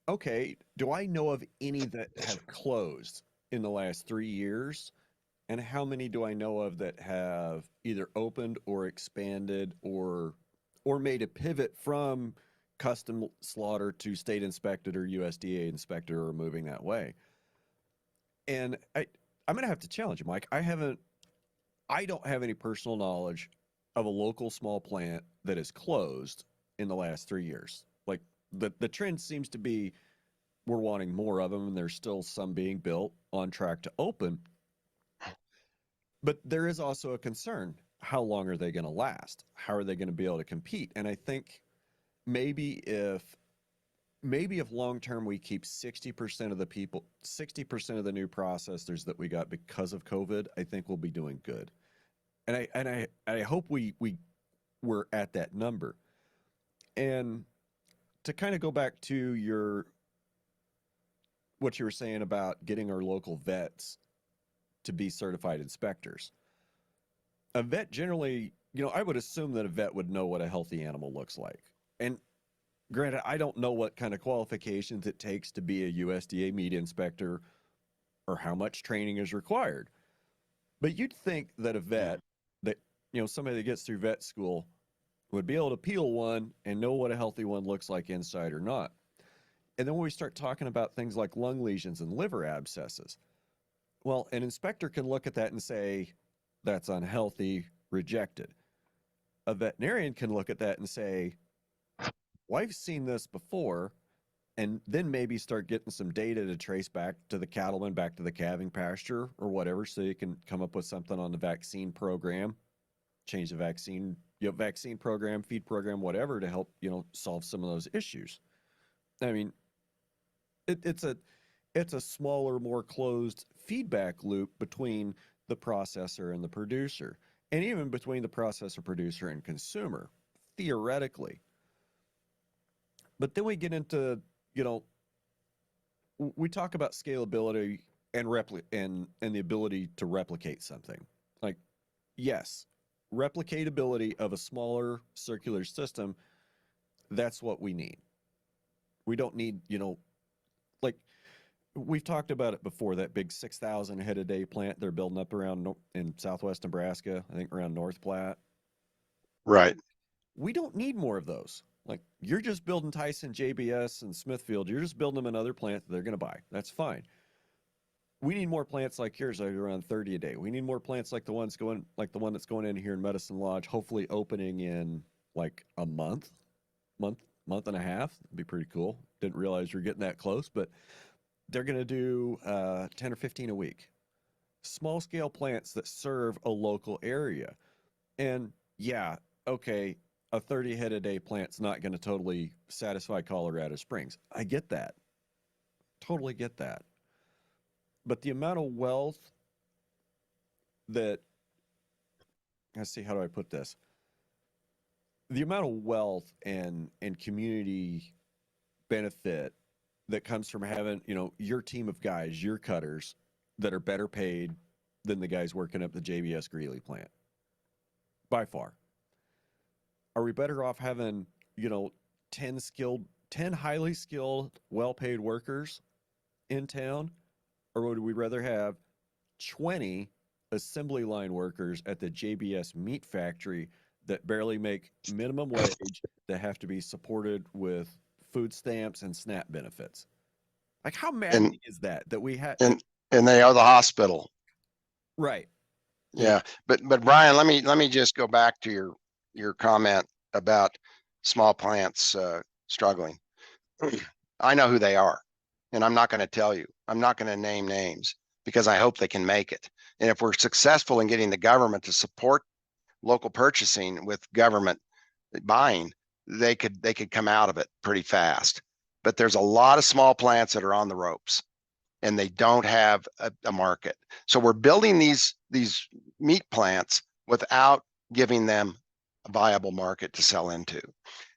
okay, do I know of any that have closed in the last 3 years? And how many do I know of that have either opened or expanded or made a pivot from custom slaughter to state inspected or USDA inspected or moving that way? And I'm gonna have to challenge you, Mike. I don't have any personal knowledge of a local small plant that is closed in the last 3 years. Like the trend seems to be we're wanting more of them, and there's still some being built on track to open. But there is also a concern. How long are they going to last? How are they going to be able to compete? And I think maybe if long term we keep 60% of the people, 60% of the new processors that we got because of COVID, I think we'll be doing good. And I hope we're at that number. And to kind of go back to what you were saying about getting our local vets to be certified inspectors. A vet generally, I would assume that a vet would know what a healthy animal looks like. And granted, I don't know what kind of qualifications it takes to be a USDA meat inspector or how much training is required. But you'd think that a vet, that, somebody that gets through vet school would be able to peel one and know what a healthy one looks like inside or not. And then when we start talking about things like lung lesions and liver abscesses, well, an inspector can look at that and say, that's unhealthy, rejected. A veterinarian can look at that and say, well, I've seen this before, and then maybe start getting some data to trace back to the cattleman, back to the calving pasture or whatever, so you can come up with something on the vaccine program, change the vaccine, vaccine program, feed program, whatever, to help, solve some of those issues. I mean, it's a smaller, more closed feedback loop between the processor and the producer, and even between the processor, producer, and consumer, theoretically. But then we get into, we talk about scalability and the ability to replicate something. Like, yes, replicatability of a smaller circular system, that's what we need. We don't need, like we've talked about it before, that big 6,000 head a day plant they're building up around in Southwest Nebraska, I think around North Platte. Right. We don't need more of those. Like, you're just building Tyson, JBS, and Smithfield. You're just building them another plant that they're going to buy. That's fine. We need more plants like yours, like around 30 a day. We need more plants like the one that's going in here in Medicine Lodge, hopefully opening in like a month and a half. It'd be pretty cool. Didn't realize you're getting that close, but they're going to do 10 or 15 a week. Small scale plants that serve a local area. And yeah, okay, a 30 head a day plant's not going to totally satisfy Colorado Springs. I get that. Totally get that. But the amount of wealth that, let's see, how do I put this? The amount of wealth and community benefit that comes from having, your team of guys, your cutters, that are better paid than the guys working up the JBS Greeley plant. By far. Are we better off having, 10 highly skilled, well-paid workers in town? Or would we rather have 20 assembly line workers at the JBS meat factory that barely make minimum wage, that have to be supported with food stamps and SNAP benefits? Like, how maddening is that we had? And they are the hospital. Right. Yeah. But Brian, let me just go back to your comment about small plants struggling. I know who they are, and I'm not going to tell you. I'm not going to name names, because I hope they can make it. And if we're successful in getting the government to support local purchasing with government buying, they could come out of it pretty fast. But there's a lot of small plants that are on the ropes. and they don't have a market. So we're building these meat plants without giving them a viable market to sell into.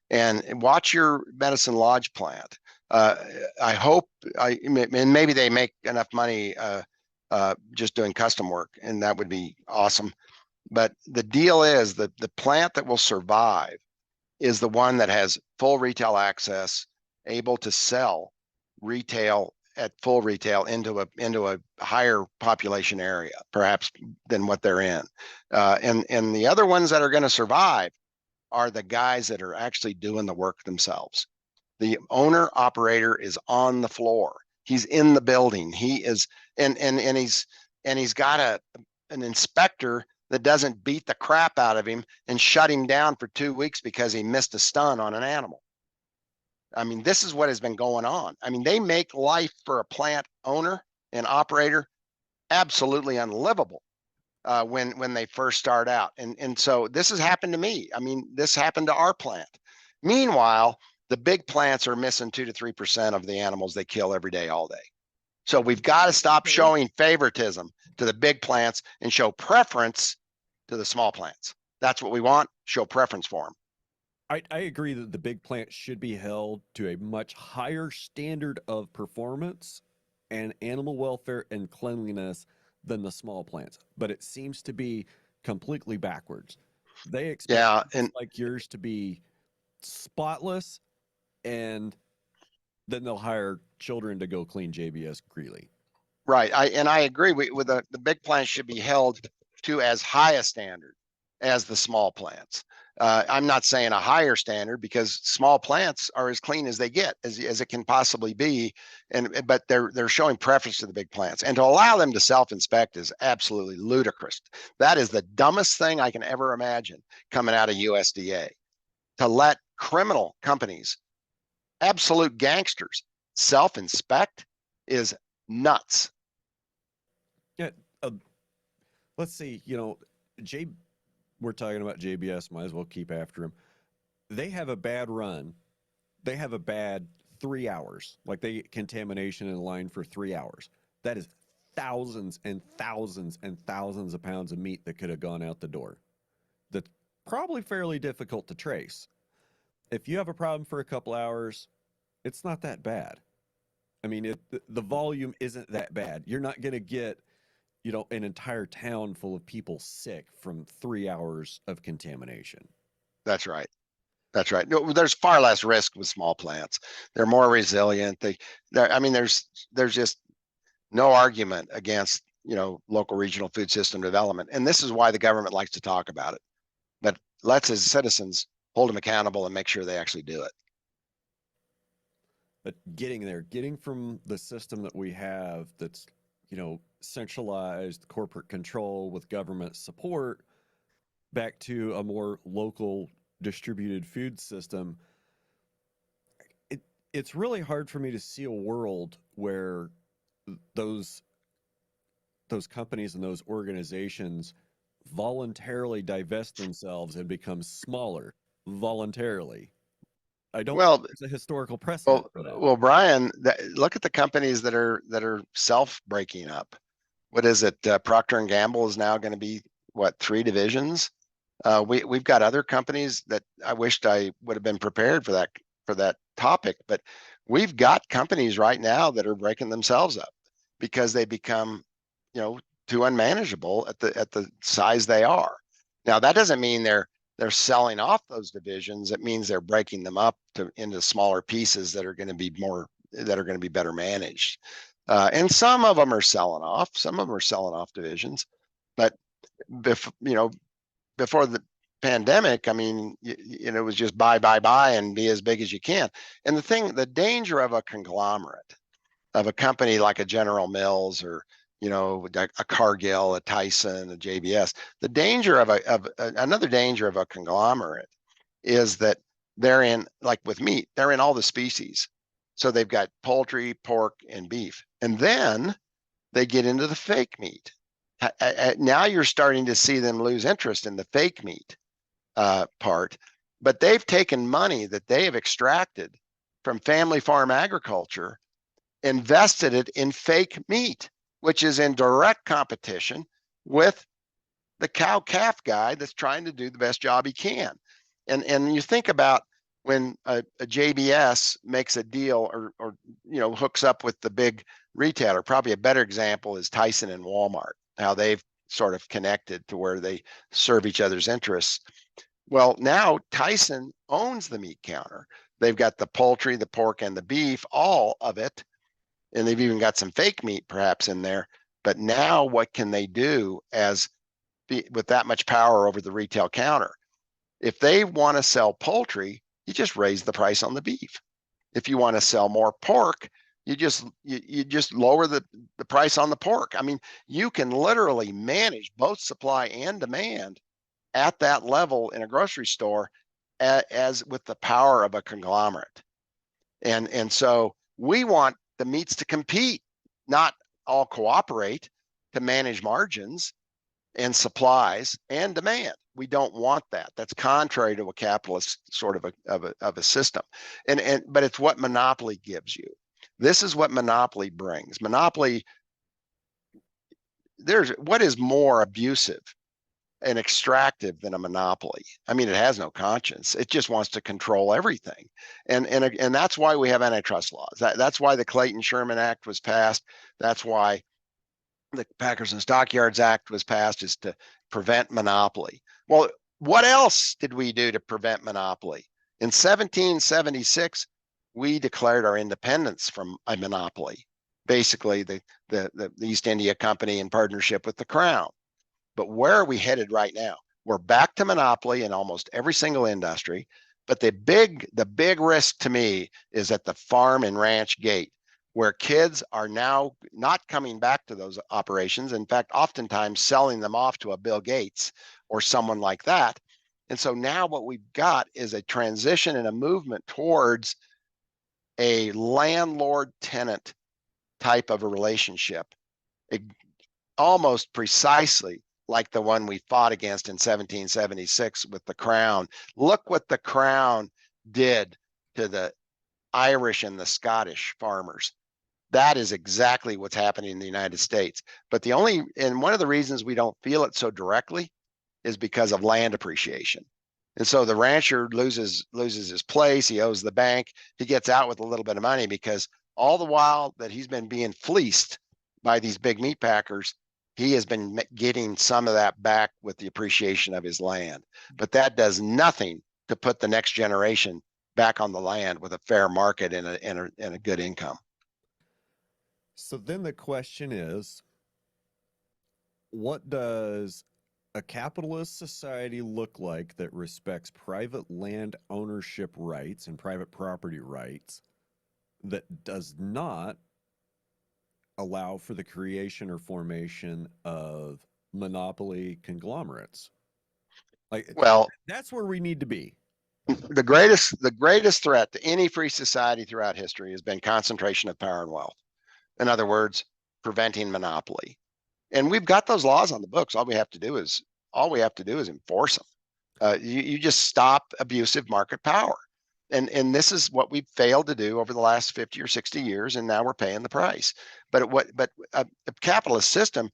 And watch your Medicine Lodge plant. I hope, and maybe they make enough money just doing custom work, and that would be awesome. But the deal is that the plant that will survive is the one that has full retail access, able to sell retail at full retail into a higher population area, perhaps than what they're in. And the other ones that are going to survive are the guys that are actually doing the work themselves. The owner operator is on the floor. He's in the building. He is, and he's got an inspector that doesn't beat the crap out of him and shut him down for 2 weeks because he missed a stun on an animal. I mean, this is what has been going on. I mean, they make life for a plant owner and operator absolutely unlivable when they first start out. And so this has happened to me. I mean, this happened to our plant. Meanwhile, the big plants are missing 2 to 3% of the animals they kill every day, all day. So we've got to stop showing favoritism to the big plants and show preference to the small plants. That's what we want. Show preference for them. I agree that the big plants should be held to a much higher standard of performance and animal welfare and cleanliness than the small plants, but it seems to be completely backwards. They expect And like yours to be spotless, and then they'll hire children to go clean JBS Greeley. right, I agree with the big plants should be held to as high a standard as the small plants. I'm not saying a higher standard because small plants are as clean as they get, as it can possibly be, but they're showing preference to the big plants, and to allow them to self-inspect is absolutely ludicrous. That is the dumbest thing I can ever imagine coming out of USDA, to let criminal companies, absolute gangsters, self-inspect is nuts. Yeah, let's see. We're talking about JBS. Might as well keep after him. They have a bad run. They have a bad 3 hours. Like they get contamination in line for 3 hours. That is thousands and thousands and thousands of pounds of meat that could have gone out the door. That's probably fairly difficult to trace. If you have a problem for a couple hours, it's not that bad. I mean, the volume isn't that bad. You're not going to get an entire town full of people sick from 3 hours of contamination. That's right. That's right. No, there's far less risk with small plants. They're more resilient. I mean, there's just no argument against, local regional food system development. And this is why the government likes to talk about it. But let's, as citizens, hold them accountable and make sure they actually do it. But getting from the system that we have that's, centralized corporate control with government support back to a more local distributed food system, it's really hard for me to see a world where those companies and those organizations voluntarily divest themselves and become smaller voluntarily. I don't think there's a historical precedent for that. Well, Brian, look at the companies that are self-breaking up. What is it? Procter and Gamble is now going to be 3 divisions. We've got other companies that I wished I would have been prepared for that topic, but we've got companies right now that are breaking themselves up because they become, too unmanageable at the size they are. Now that doesn't mean they're selling off those divisions. It means they're breaking them up into smaller pieces that are going to be better managed. And some of them are selling off. Some of them are selling off divisions, but before the pandemic, I mean, it was just buy and be as big as you can. And the danger of a conglomerate, of a company like a General Mills or a Cargill, a Tyson, a JBS, the danger of another danger of a conglomerate is that they're in, like with meat, they're in all the species. So they've got poultry, pork, and beef, and then they get into the fake meat. Now you're starting to see them lose interest in the fake meat part, but they've taken money that they have extracted from family farm agriculture invested it in fake meat, which is in direct competition with the cow-calf guy that's trying to do the best job he can. And you think about when a JBS makes a deal or hooks up with the big retailer. Probably a better example is Tyson and Walmart, how they've sort of connected to where they serve each other's interests. Well, now Tyson owns the meat counter. They've got the poultry, the pork, and the beef, all of it. And they've even got some fake meat perhaps in there. But now what can they do with that much power over the retail counter? If they want to sell poultry, you just raise the price on the beef. If you want to sell more pork, you just lower the price on the pork. I mean, you can literally manage both supply and demand at that level in a grocery store as with the power of a conglomerate. And so we want the meats to compete, not all cooperate to manage margins and supplies and demand. We don't want that. That's contrary to a capitalist sort of a system. But it's what monopoly gives you. This is what monopoly brings. Monopoly, what is more abusive and extractive than a monopoly? I mean, it has no conscience. It just wants to control everything. And that's why we have antitrust laws. That's why the Clayton-Sherman Act was passed. That's why the Packers and Stockyards Act was passed, is to prevent monopoly. Well, what else did we do to prevent monopoly? In 1776, we declared our independence from a monopoly, basically the East India Company in partnership with the Crown. But where are we headed right now? We're back to monopoly in almost every single industry. But the big risk to me is at the farm and ranch gate, where kids are now not coming back to those operations. In fact, oftentimes selling them off to a Bill Gates or someone like that. And so now what we've got is a transition and a movement towards a landlord-tenant type of a relationship, almost precisely like the one we fought against in 1776 with the Crown. Look what the Crown did to the Irish and the Scottish farmers. That is exactly what's happening in the United States. But one of the reasons we don't feel it so directly is because of land appreciation. And so the rancher loses his place. He owes the bank. He gets out with a little bit of money because all the while that he's been being fleeced by these big meat packers, he has been getting some of that back with the appreciation of his land. But that does nothing to put the next generation back on the land with a fair market and a good income. So then the question is, what does a capitalist society look like that respects private land ownership rights and private property rights, that does not allow for the creation or formation of monopoly conglomerates? Well, that's where we need to be. The greatest threat to any free society throughout history has been concentration of power and wealth. In other words, preventing monopoly. And we've got those laws on the books. All we have to do is enforce them. You just stop abusive market power. And this is what we've failed to do over the last 50 or 60 years, and now we're paying the price. But a capitalist system,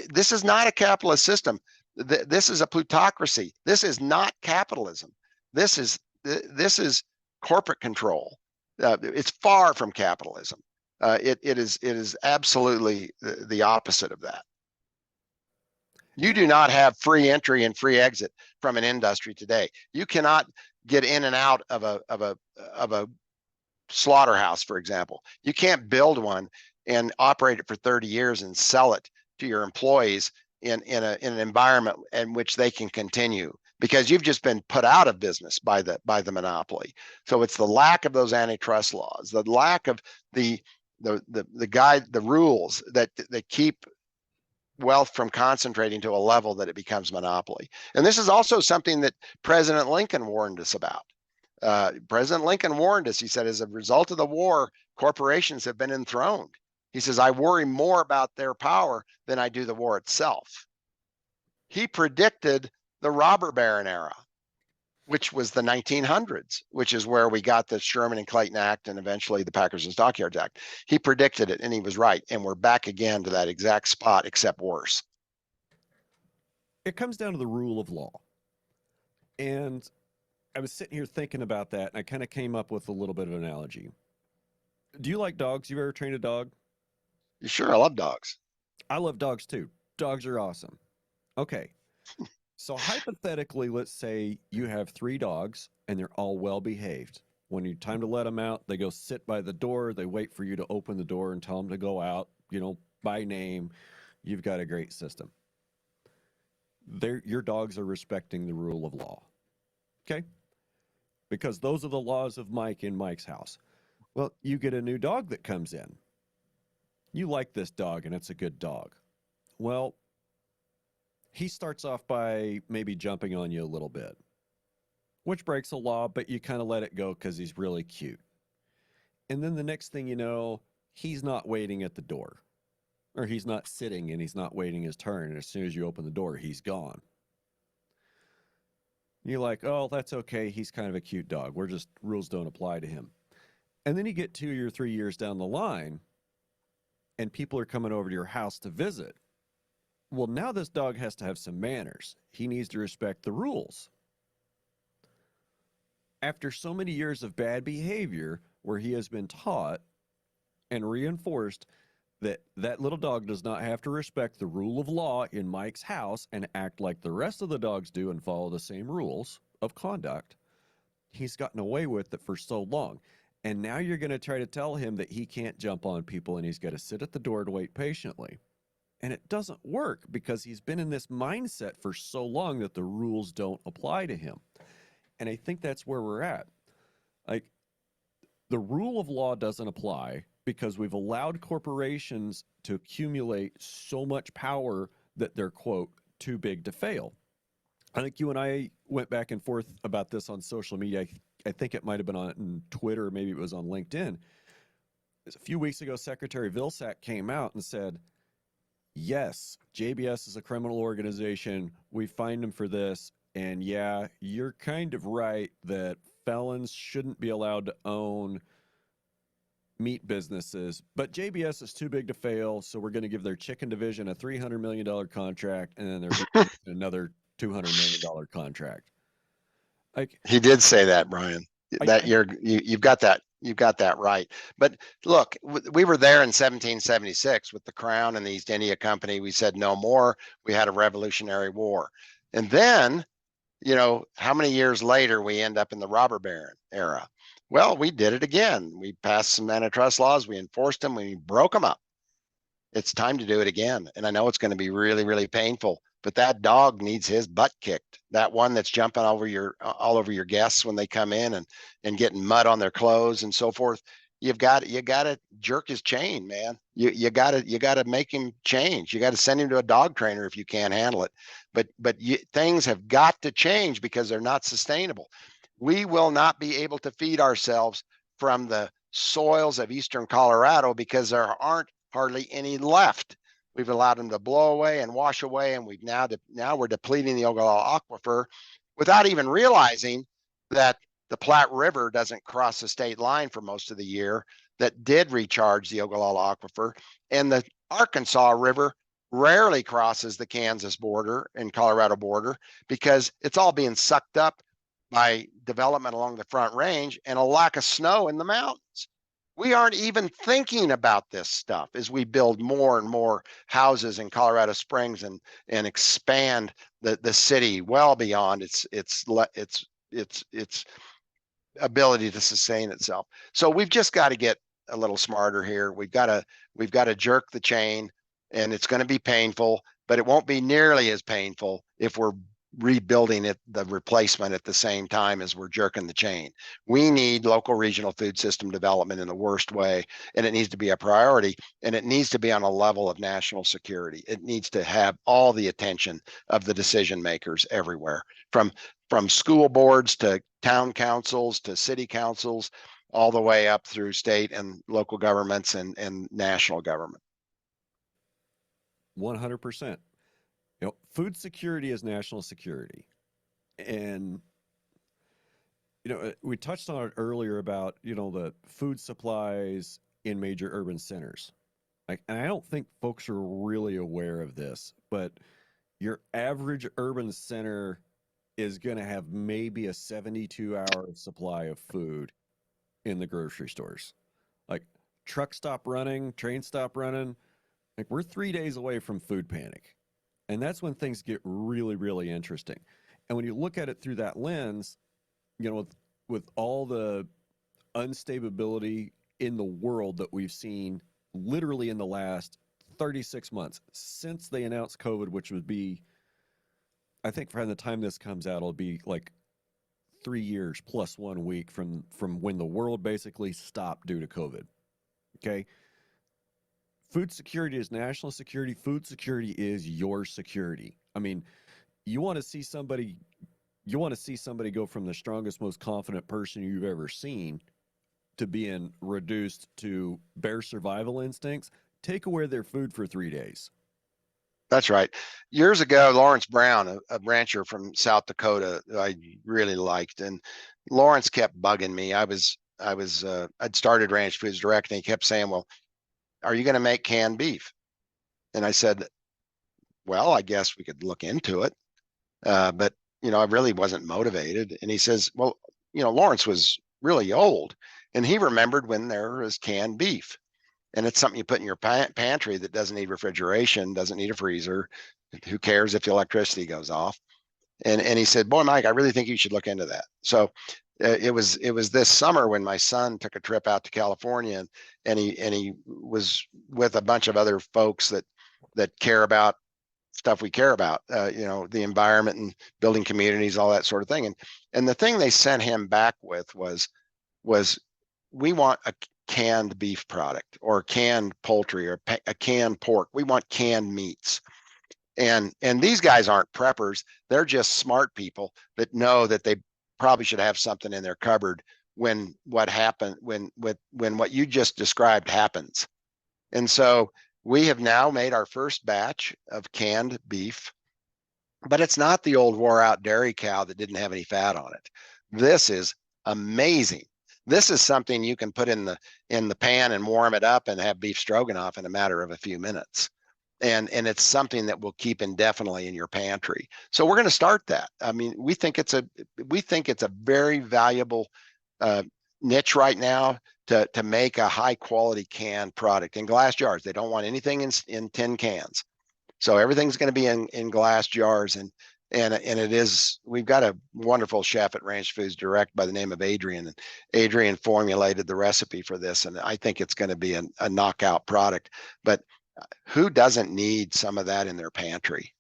this is not a capitalist system. This is a plutocracy. This is not capitalism. This is corporate control. It's far from capitalism. It is absolutely the opposite of that. You do not have free entry and free exit from an industry today. You cannot get in and out of a slaughterhouse, for example. You can't build one and operate it for 30 years and sell it to your employees in an environment in which they can continue, because you've just been put out of business by the monopoly. So it's the lack of those antitrust laws, the lack of the rules that keep wealth from concentrating to a level that it becomes monopoly. And this is also something that President Lincoln warned us about. President Lincoln warned us. He said, as a result of the war, corporations have been enthroned. He says, I worry more about their power than I do the war itself. He predicted the robber baron era. which was the 1900s, which is where we got the Sherman and Clayton Act and eventually the Packers and Stockyards Act. He predicted it and he was right. And we're back again to that exact spot, except worse. It comes down to the rule of law. And I was sitting here thinking about that, and I kind of came up with a little bit of an analogy. Do you like dogs? You ever trained a dog? Sure, I love dogs. I love dogs too. Dogs are awesome. Okay. So hypothetically, let's say you have 3 dogs and they're all well behaved. When you time to let them out, they go sit by the door. They wait for you to open the door and tell them to go out, by name. You've got a great system. Your dogs are respecting the rule of law. Okay? Because those are the laws of Mike in Mike's house. Well, you get a new dog that comes in. You like this dog and it's a good dog. Well, he starts off by maybe jumping on you a little bit, which breaks a law, but you kind of let it go because he's really cute. And then the next thing you know, he's not waiting at the door, or he's not sitting and he's not waiting his turn. And as soon as you open the door, he's gone. You're like, oh, that's okay. He's kind of a cute dog. Rules don't apply to him. And then you get 2 or 3 years down the line and people are coming over to your house to visit. Well, now this dog has to have some manners. He needs to respect the rules. After so many years of bad behavior where he has been taught and reinforced that that little dog does not have to respect the rule of law in Mike's house and act like the rest of the dogs do and follow the same rules of conduct, he's gotten away with it for so long. And now you're going to try to tell him that he can't jump on people and he's got to sit at the door and wait patiently. And it doesn't work because he's been in this mindset for so long that the rules don't apply to him. And I think that's where we're at. Like, the rule of law doesn't apply because we've allowed corporations to accumulate so much power that they're, quote, too big to fail. I think you and I went back and forth about this on social media. I think it might have been on Twitter, maybe it was on LinkedIn. A few weeks ago, Secretary Vilsack came out and said, yes, JBS is a criminal organization. We fined them for this. And yeah, you're kind of right that felons shouldn't be allowed to own meat businesses, but JBS is too big to fail, so we're going to give their chicken division a $300 million contract, and then there's another $200 million contract. Like, he did say that, Brian. You've got that right. But look, we were there in 1776 with the Crown and the East India Company. We said no more. We had a Revolutionary War, and then, how many years later we end up in the robber baron era? Well, we did it again. We passed some antitrust laws. We enforced them. We broke them up. It's time to do it again. And I know it's going to be really, really painful, but that dog needs his butt kicked. That one that's jumping all over your guests when they come in and getting mud on their clothes and so forth. You got to jerk his chain, man. You got to make him change. You got to send him to a dog trainer if you can't handle it. But things have got to change because they're not sustainable. We will not be able to feed ourselves from the soils of eastern Colorado because there aren't hardly any left. We've allowed them to blow away and wash away, and now we're depleting the Ogallala aquifer without even realizing that the Platte River doesn't cross the state line for most of the year that did recharge the Ogallala aquifer, and the Arkansas River rarely crosses the Kansas border and Colorado border because it's all being sucked up by development along the Front Range and a lack of snow in the mountains. We aren't even thinking about this stuff as we build more and more houses in Colorado Springs and expand the city well beyond its ability to sustain itself. So we've just got to get a little smarter here. We've got to jerk the chain, and it's going to be painful, but it won't be nearly as painful if we're rebuilding the replacement at the same time as we're jerking the chain. We need local regional food system development in the worst way, and it needs to be a priority, and it needs to be on a level of national security. It needs to have all the attention of the decision makers everywhere, from school boards to town councils to city councils, all the way up through state and local governments and national government. 100%. Food security is national security. And We touched on it earlier about, the food supplies in major urban centers. Like, and I don't think folks are really aware of this, but your average urban center is going to have maybe a 72-hour supply of food in the grocery stores. Like, truck stop running, train stop running, like we're 3 days away from food panic. And that's when things get really, really interesting. And when you look at it through that lens, with all the unstability in the world that we've seen literally in the last 36 months since they announced COVID, which would be, I think, from the time this comes out, it'll be like 3 years plus 1 week from when the world basically stopped due to COVID. Okay. Food security is national security. Food security is your security. I mean, you want to see somebody go from the strongest, most confident person you've ever seen to being reduced to bare survival instincts. Take away their food for 3 days. That's right. Years ago, Lawrence Brown, a rancher from South Dakota, I really liked, and Lawrence kept bugging me. I'd started Ranch Foods Direct, and he kept saying, "Well, are you going to make canned beef?" And I said, "Well, I guess we could look into it." But I really wasn't motivated. And he says, "Well, Lawrence was really old, and he remembered when there was canned beef. And it's something you put in your pantry that doesn't need refrigeration, doesn't need a freezer. Who cares if the electricity goes off?" And he said, "Boy, Mike, I really think you should look into that." So it was this summer when my son took a trip out to California, and he was with a bunch of other folks that care about stuff we care about, the environment and building communities, all that sort of thing. And the thing they sent him back with was we want a canned beef product, or canned poultry, or a canned pork. We want canned meats. And these guys aren't preppers. They're just smart people that know that they probably should have something in their cupboard when what you just described happens. And so we have now made our first batch of canned beef, but it's not the old wore out dairy cow that didn't have any fat on it. This is amazing. This is something you can put in the pan and warm it up and have beef stroganoff in a matter of a few minutes. And it's something that will keep indefinitely in your pantry. So we're going to start that. I mean, we think it's a very valuable niche right now to make a high quality canned product in glass jars. They don't want anything in tin cans. So everything's going to be in glass jars. And it is, we've got a wonderful chef at Ranch Foods Direct by the name of Adrian. And Adrian formulated the recipe for this. And I think it's going to be a knockout product. But who doesn't need some of that in their pantry?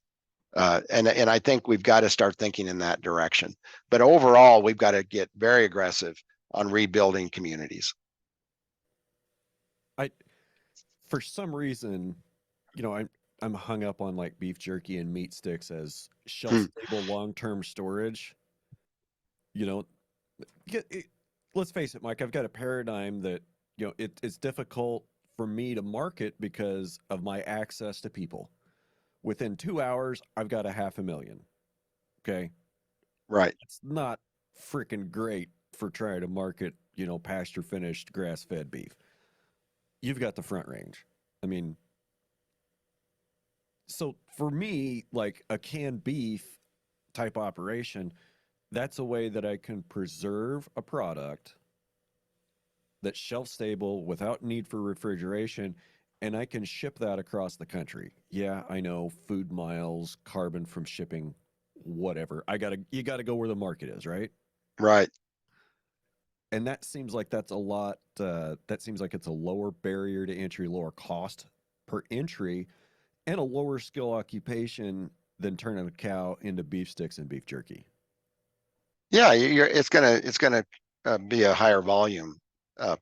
And I think we've got to start thinking in that direction. But overall, we've got to get very aggressive on rebuilding communities. For some reason, I'm hung up on like beef jerky and meat sticks as shelf stable long-term storage. You know, let's face it, Mike, I've got a paradigm that, it's difficult for me to market because of my access to people. Within 2 hours, I've got 500,000. Okay. Right. It's not freaking great for trying to market, pasture finished grass fed beef. You've got the front range. I mean, so for me, like a canned beef type operation, that's a way that I can preserve a product that's shelf stable without need for refrigeration, and I can ship that across the country. Yeah, I know, food miles, carbon from shipping, whatever. You gotta go where the market is, right? Right. And that seems like that's a lot. That seems like it's a lower barrier to entry, lower cost per entry, and a lower skill occupation than turning a cow into beef sticks and beef jerky. Yeah, it's gonna be a higher volume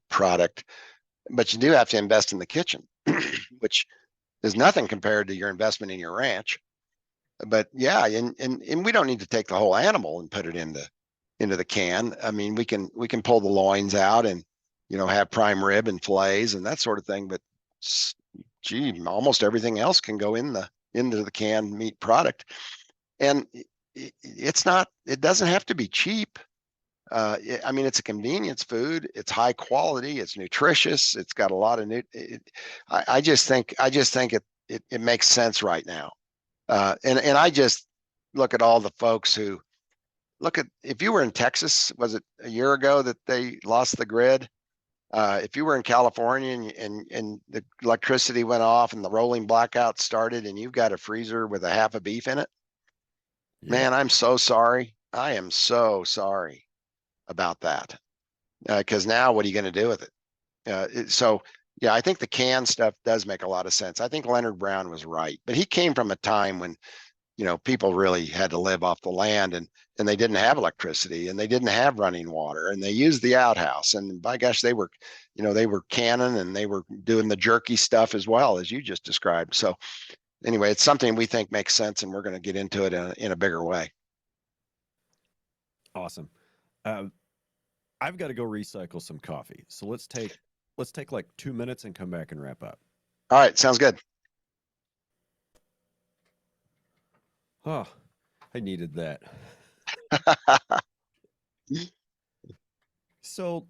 product, but you do have to invest in the kitchen, which is nothing compared to your investment in your ranch. But yeah, and we don't need to take the whole animal and put it into the can. I mean, we can pull the loins out and have prime rib and fillets and that sort of thing. But gee, almost everything else can go into the canned meat product. And it doesn't have to be cheap. I mean, it's a convenience food. It's high quality. It's nutritious. It's got a lot of I just think it makes sense right now. And I just look at all the folks who look at, if you were in Texas, was it a year ago that they lost the grid? If you were in California and the electricity went off and the rolling blackout started and you've got a freezer with a half a beef in it, Yep. man, I'm so sorry. I am so sorry about that. Because now what are you going to do with it? So yeah, I think the canned stuff does make a lot of sense. I think Leonard Brown was right, but he came from a time when, people really had to live off the land, and they didn't have electricity and they didn't have running water, and they used the outhouse, and by gosh, they were canning, and they were doing the jerky stuff as well as you just described. So anyway, it's something we think makes sense, and we're going to get into it in a bigger way. Awesome. I've got to go recycle some coffee. So let's take like 2 minutes and come back and wrap up. All right, sounds good. Oh, I needed that. So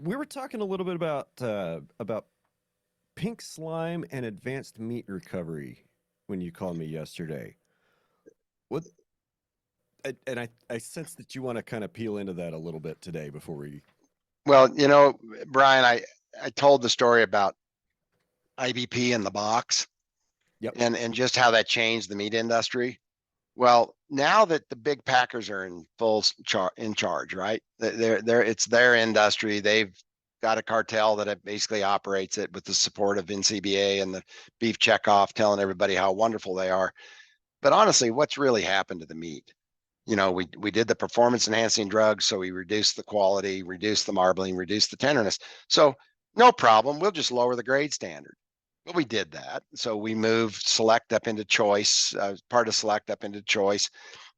we were talking a little bit about pink slime and advanced meat recovery when you called me yesterday. What? And I sense that you want to kind of peel into that a little bit today before we. Well, Brian, I told the story about IBP in the box. Yep. And just how that changed the meat industry. Well, now that the big packers are in in charge, right? It's their industry. They've got a cartel that it basically operates it with the support of NCBA and the beef checkoff, telling everybody how wonderful they are. But honestly, what's really happened to the meat? We did the performance enhancing drugs, so we reduced the quality, reduced the marbling, reduced the tenderness. So no problem. We'll just lower the grade standard. Well, we did that. So we moved select up into choice, part of select up into choice.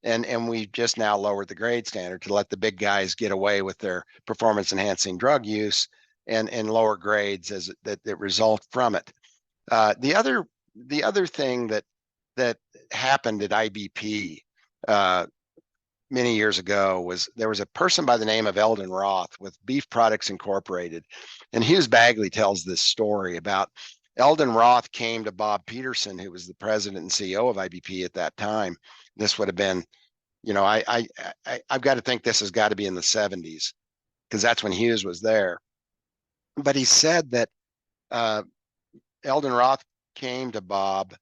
And we just now lowered the grade standard to let the big guys get away with their performance enhancing drug use and lower grades that result from it. The other thing that happened at IBP many years ago was there was a person by the name of Eldon Roth with Beef Products Incorporated. And Hughes Bagley tells this story about Eldon Roth came to Bob Peterson, who was the president and CEO of IBP at that time. This would have been, I've got to think this has got to be in the 70s, because that's when Hughes was there. But he said that Eldon Roth came to Bob,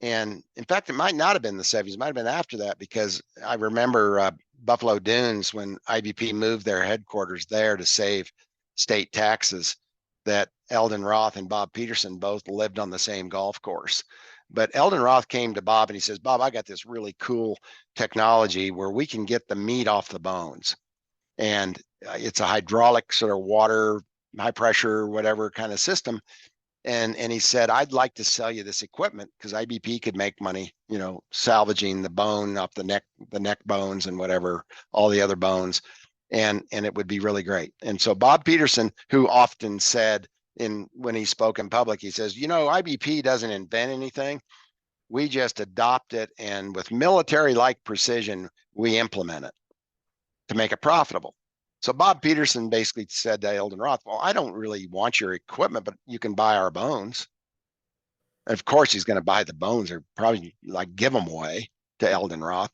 and in fact, it might not have been the 70s, it might have been after that, because I remember Buffalo Dunes, when IBP moved their headquarters there to save state taxes, that Eldon Roth and Bob Peterson both lived on the same golf course. But Eldon Roth came to Bob and he says, Bob, I got this really cool technology where we can get the meat off the bones. And it's a hydraulic sort of water, high pressure, whatever kind of system. And he said, I'd like to sell you this equipment because IBP could make money, salvaging the bone off the neck bones and whatever, all the other bones. And it would be really great. And so Bob Peterson, who often said when he spoke in public, he says, IBP doesn't invent anything. We just adopt it, and with military-like precision, we implement it to make it profitable. So Bob Peterson basically said to Eldon Roth, well, I don't really want your equipment, but you can buy our bones. And of course, he's going to buy the bones, or probably like give them away to Eldon Roth.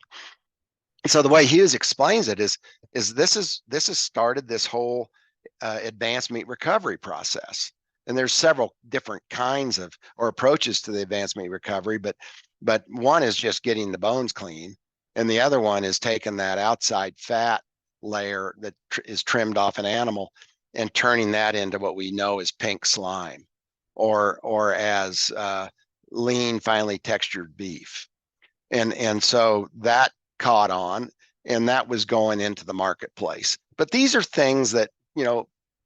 So the way Hughes explains it is this has started this whole advanced meat recovery process. And there's several different kinds of or approaches to the advanced meat recovery, but one is just getting the bones clean, and the other one is taking that outside fat layer that is trimmed off an animal and turning that into what we know as pink slime, or as lean, finely textured beef. And so that caught on, and that was going into the marketplace. But these are things that,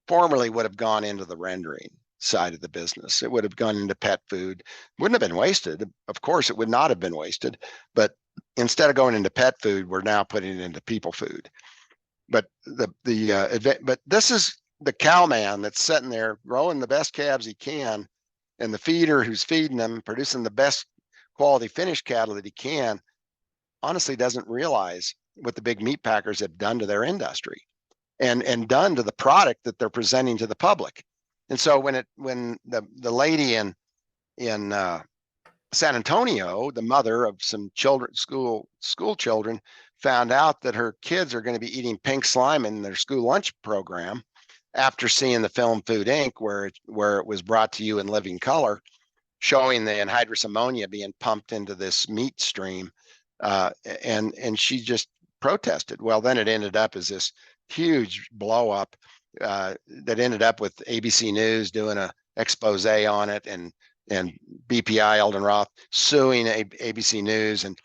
formerly would have gone into the rendering side of the business. It would have gone into pet food. Wouldn't have been wasted. Of course, it would not have been wasted. But instead of going into pet food, we're now putting it into people food. But but this is the cowman that's sitting there growing the best calves he can, and the feeder who's feeding them, producing the best quality finished cattle that he can, honestly doesn't realize what the big meat packers have done to their industry. and done to the product that they're presenting to the public. And so when the lady in San Antonio, the mother of some school children, found out that her kids are going to be eating pink slime in their school lunch program after seeing the film Food Inc., where it was brought to you in living color, showing the anhydrous ammonia being pumped into this meat stream, and she just protested. Well, then it ended up as this huge blow up that ended up with ABC News doing a expose on it, and BPI Eldon Roth suing ABC News, and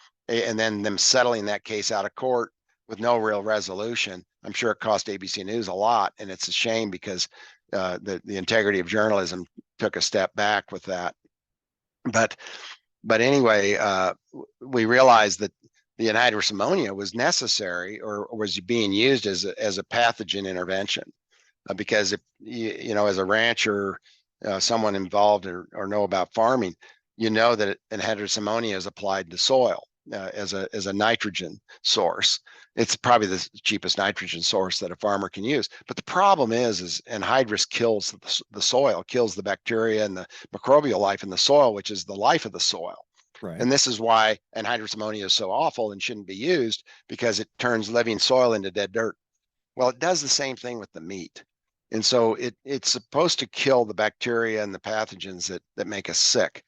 then them settling that case out of court with no real resolution. I'm sure it cost ABC News a lot, and it's a shame because the integrity of journalism took a step back with that. But anyway, we realized that the anhydrous ammonia was necessary, or was being used as a pathogen intervention, because if you know, as a rancher, someone involved or know about farming, you know that anhydrous ammonia is applied to soil as a nitrogen source. It's probably the cheapest nitrogen source that a farmer can use. But the problem is anhydrous kills the soil, kills the bacteria and the microbial life in the soil, which is the life of the soil. Right. And this is why anhydrous ammonia is so awful and shouldn't be used, because it turns living soil into dead dirt. Well, it does the same thing with the meat. And so it's supposed to kill the bacteria and the pathogens that make us sick.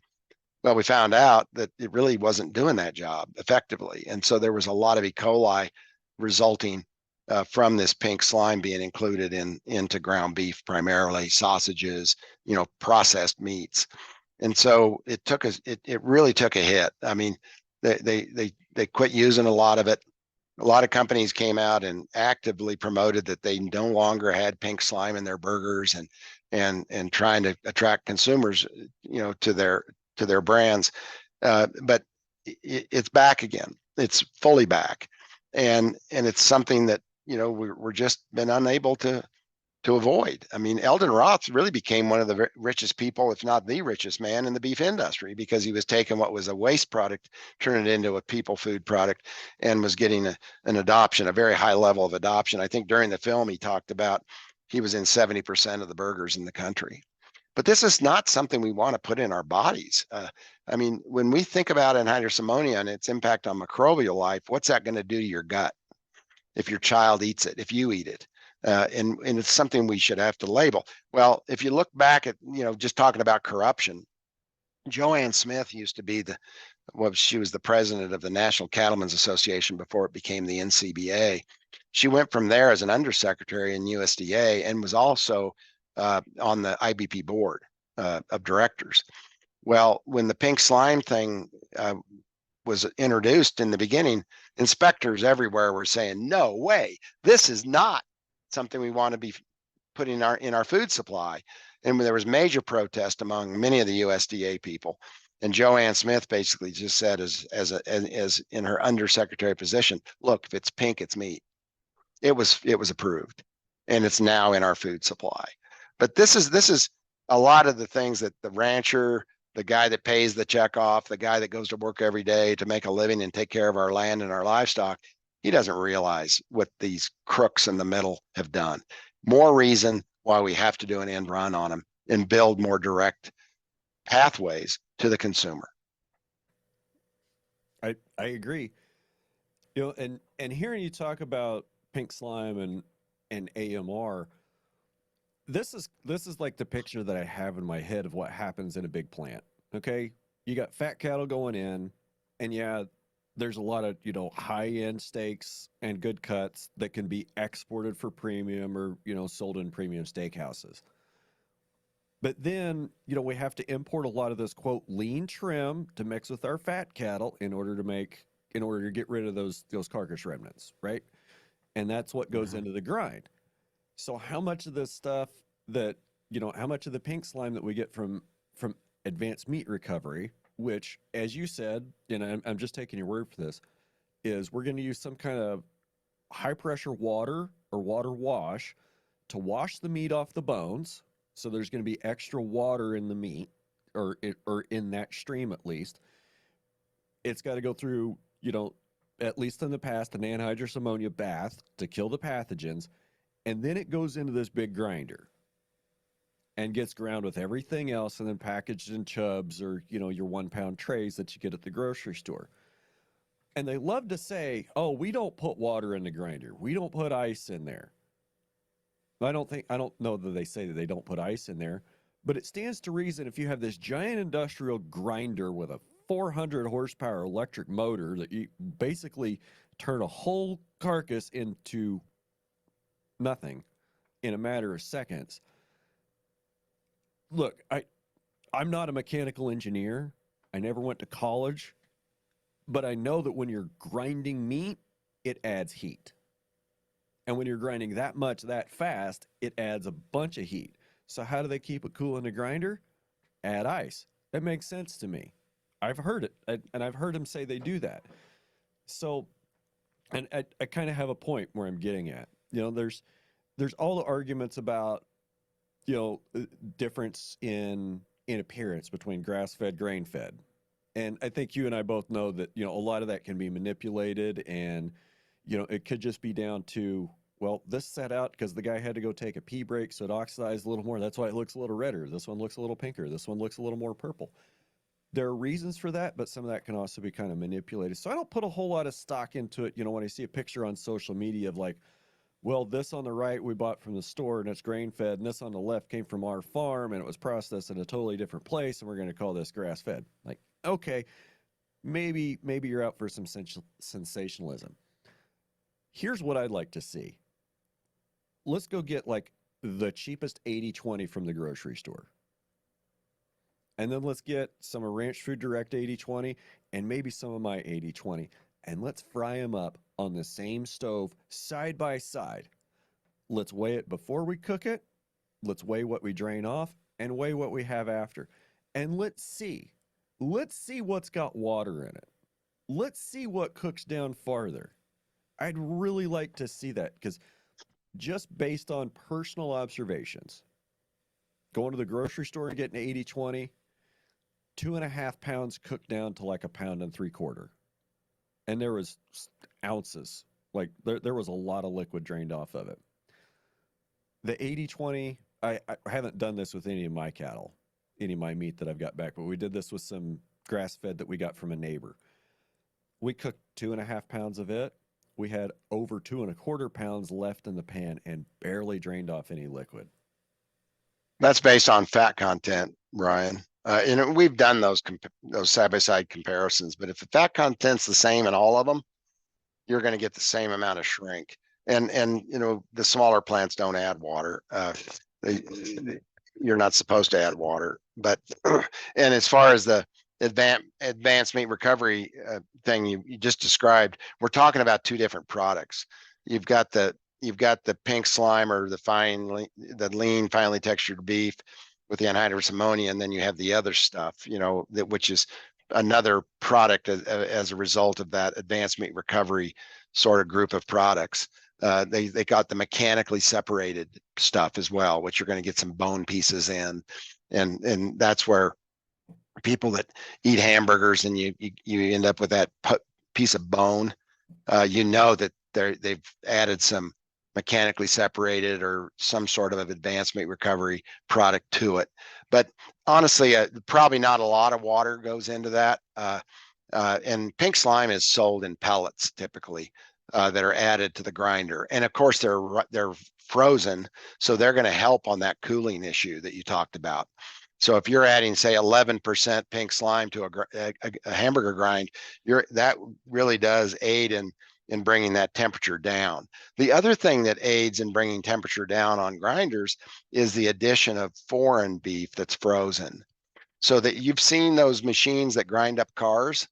Well, we found out that it really wasn't doing that job effectively. And so there was a lot of E. coli resulting from this pink slime being included into ground beef, primarily sausages, processed meats. And so it really took a hit. I mean, they quit using a lot of it. A lot of companies came out and actively promoted that they no longer had pink slime in their burgers, and trying to attract consumers, to their brands. But it's back again. It's fully back, and it's something that we're just been unable to avoid. I mean, Eldon Roth really became one of the richest people, if not the richest man in the beef industry, because he was taking what was a waste product, turning it into a people food product, and was getting an adoption, a very high level of adoption. I think during the film he talked about he was in 70% of the burgers in the country. But this is not something we want to put in our bodies. I mean, when we think about anhydrous ammonia and its impact on microbial life, what's that going to do to your gut if your child eats it, if you eat it? And it's something we should have to label. Well, if you look back at, just talking about corruption, Joanne Smith used to be she was the president of the National Cattlemen's Association before it became the NCBA. She went from there as an undersecretary in USDA, and was also on the IBP board of directors. Well, when the pink slime thing was introduced in the beginning, inspectors everywhere were saying, no way, this is not something we want to be putting in our food supply. And there was major protest among many of the USDA people. And Joanne Smith basically just said, as in her undersecretary position, look, if it's pink, it's meat. It was approved, and it's now in our food supply. But this is a lot of the things that the rancher, the guy that pays the check off, the guy that goes to work every day to make a living and take care of our land and our livestock, he doesn't realize what these crooks in the middle have done. More reason why we have to do an end run on them and build more direct pathways to the consumer. I agree. And hearing you talk about pink slime and AMR, this is like the picture that I have in my head of what happens in a big plant. Okay, you got fat cattle going in, and yeah, there's a lot of high-end steaks and good cuts that can be exported for premium, or sold in premium steakhouses. But then we have to import a lot of this quote lean trim to mix with our fat cattle in order to get rid of those carcass remnants, right? And that's what goes into the grind. So how much of this stuff that how much of the pink slime that we get from advanced meat recovery, which, as you said, and I'm just taking your word for this, is we're going to use some kind of high pressure water or water wash to wash the meat off the bones. So there's going to be extra water in the meat, or in that stream at least. It's got to go through, at least in the past, an anhydrous ammonia bath to kill the pathogens. and then it goes into this big grinder and gets ground with everything else and then packaged in chubs or, your 1 pound trays that you get at the grocery store. And they love to say, oh, we don't put water in the grinder. We don't put ice in there. I don't know that they say that they don't put ice in there, but it stands to reason if you have this giant industrial grinder with a 400 horsepower electric motor that you basically turn a whole carcass into nothing in a matter of seconds. Look, I'm not a mechanical engineer. I never went to college, but I know that when you're grinding meat, it adds heat. And when you're grinding that much that fast, it adds a bunch of heat. So how do they keep it cool in the grinder? Add ice. That makes sense to me. I've heard it, and I've heard them say they do that. So, and I kind of have a point where I'm getting at. There's all the arguments about difference in appearance between grass-fed, grain-fed. And I think you and I both know that, a lot of that can be manipulated, and, it could just be down to, well, this set out because the guy had to go take a pee break, so it oxidized a little more. That's why it looks a little redder. This one looks a little pinker. This one looks a little more purple. There are reasons for that, but some of that can also be kind of manipulated. So I don't put a whole lot of stock into it. When I see a picture on social media of like, well, this on the right we bought from the store and it's grain fed, and this on the left came from our farm and it was processed in a totally different place, and we're going to call this grass fed. Like, okay, maybe you're out for some sensationalism. Here's what I'd like to see. Let's go get like the cheapest 80/20 from the grocery store. And then let's get some of Ranch Food Direct 80/20 and maybe some of my 80/20. And let's fry them up on the same stove side by side. Let's weigh it before we cook it. Let's weigh what we drain off and weigh what we have after. And let's see. Let's see what's got water in it. Let's see what cooks down farther. I'd really like to see that, because just based on personal observations, going to the grocery store and getting 80/20, 2.5 pounds cooked down to like 1.75 pounds. And there was ounces. Like there was a lot of liquid drained off of it. The 80/20, I haven't done this with any of my cattle, any of my meat that I've got back, but we did this with some grass fed that we got from a neighbor. We cooked 2.5 pounds of it. We had over 2.25 pounds left in the pan and barely drained off any liquid. That's based on fat content, Ryan. We've done those side-by-side comparisons, but if the fat content's the same in all of them, you're going to get the same amount of shrink. And the smaller plants don't add water. You're not supposed to add water. But and as far as the advanced meat recovery thing you just described, we're talking about two different products. You've got the pink slime, or the lean, finely textured beef with the anhydrous ammonia, and then you have the other stuff, which is another product as a result of that advanced meat recovery sort of group of products. They got the mechanically separated stuff as well, which you're going to get some bone pieces in, and that's where people that eat hamburgers and you end up with that piece of bone, that they've added some mechanically separated or some sort of advanced meat recovery product to it. But honestly, probably not a lot of water goes into that. And pink slime is sold in pellets typically that are added to the grinder. And of course, they're frozen, so they're going to help on that cooling issue that you talked about. So if you're adding, say, 11% pink slime to a hamburger grind, that really does aid in bringing that temperature down. The other thing that aids in bringing temperature down on grinders is the addition of foreign beef that's frozen. So that you've seen those machines that grind up cars,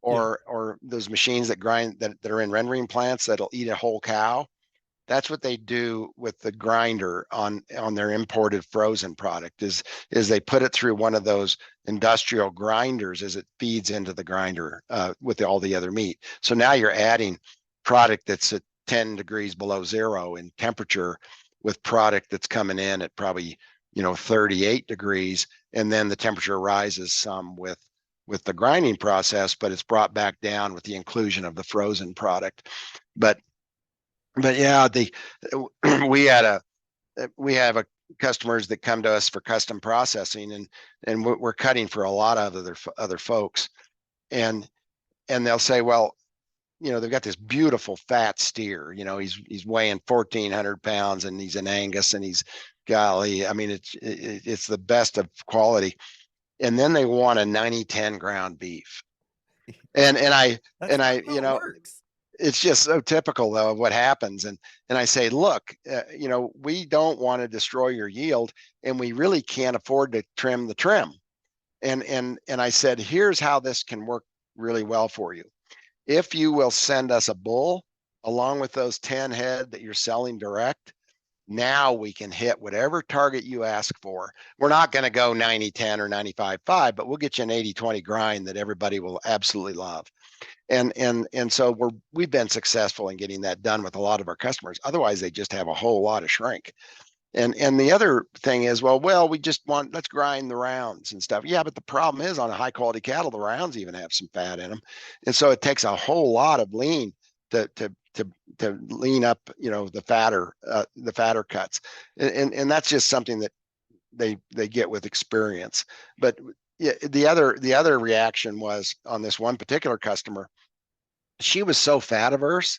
or those machines that grind that are in rendering plants that'll eat a whole cow. That's what they do with the grinder on their imported frozen product is they put it through one of those industrial grinders as it feeds into the grinder with all the other meat. So now you're adding product that's at 10 degrees below zero in temperature with product that's coming in at probably 38 degrees, and then the temperature rises some with the grinding process, but it's brought back down with the inclusion of the frozen product. But But yeah, we had we have a customers that come to us for custom processing, and we're cutting for a lot of other folks, and they'll say, well, they've got this beautiful fat steer. He's weighing 1,400 pounds, and he's an Angus, and he's, golly, I mean, it's the best of quality. And then they want a 90-10 ground beef, and That's not how it I, works. it's just so typical though of what happens. And I say, look, we don't want to destroy your yield, and we really can't afford to trim the trim. And I said, here's how this can work really well for you. If you will send us a bull along with those 10 head that you're selling direct, now we can hit whatever target you ask for. We're not going to go 90-10 or 95-5, but we'll get you an 80-20 grind that everybody will absolutely love. And so we've been successful in getting that done with a lot of our customers. Otherwise, they just have a whole lot of shrink. And the other thing is, well, we just let's grind the rounds and stuff. Yeah, but the problem is on a high quality cattle, the rounds even have some fat in them, and so it takes a whole lot of lean to lean up, the fatter cuts, and that's just something that they get with experience. But yeah, the other reaction was on this one particular customer. She was so fat averse,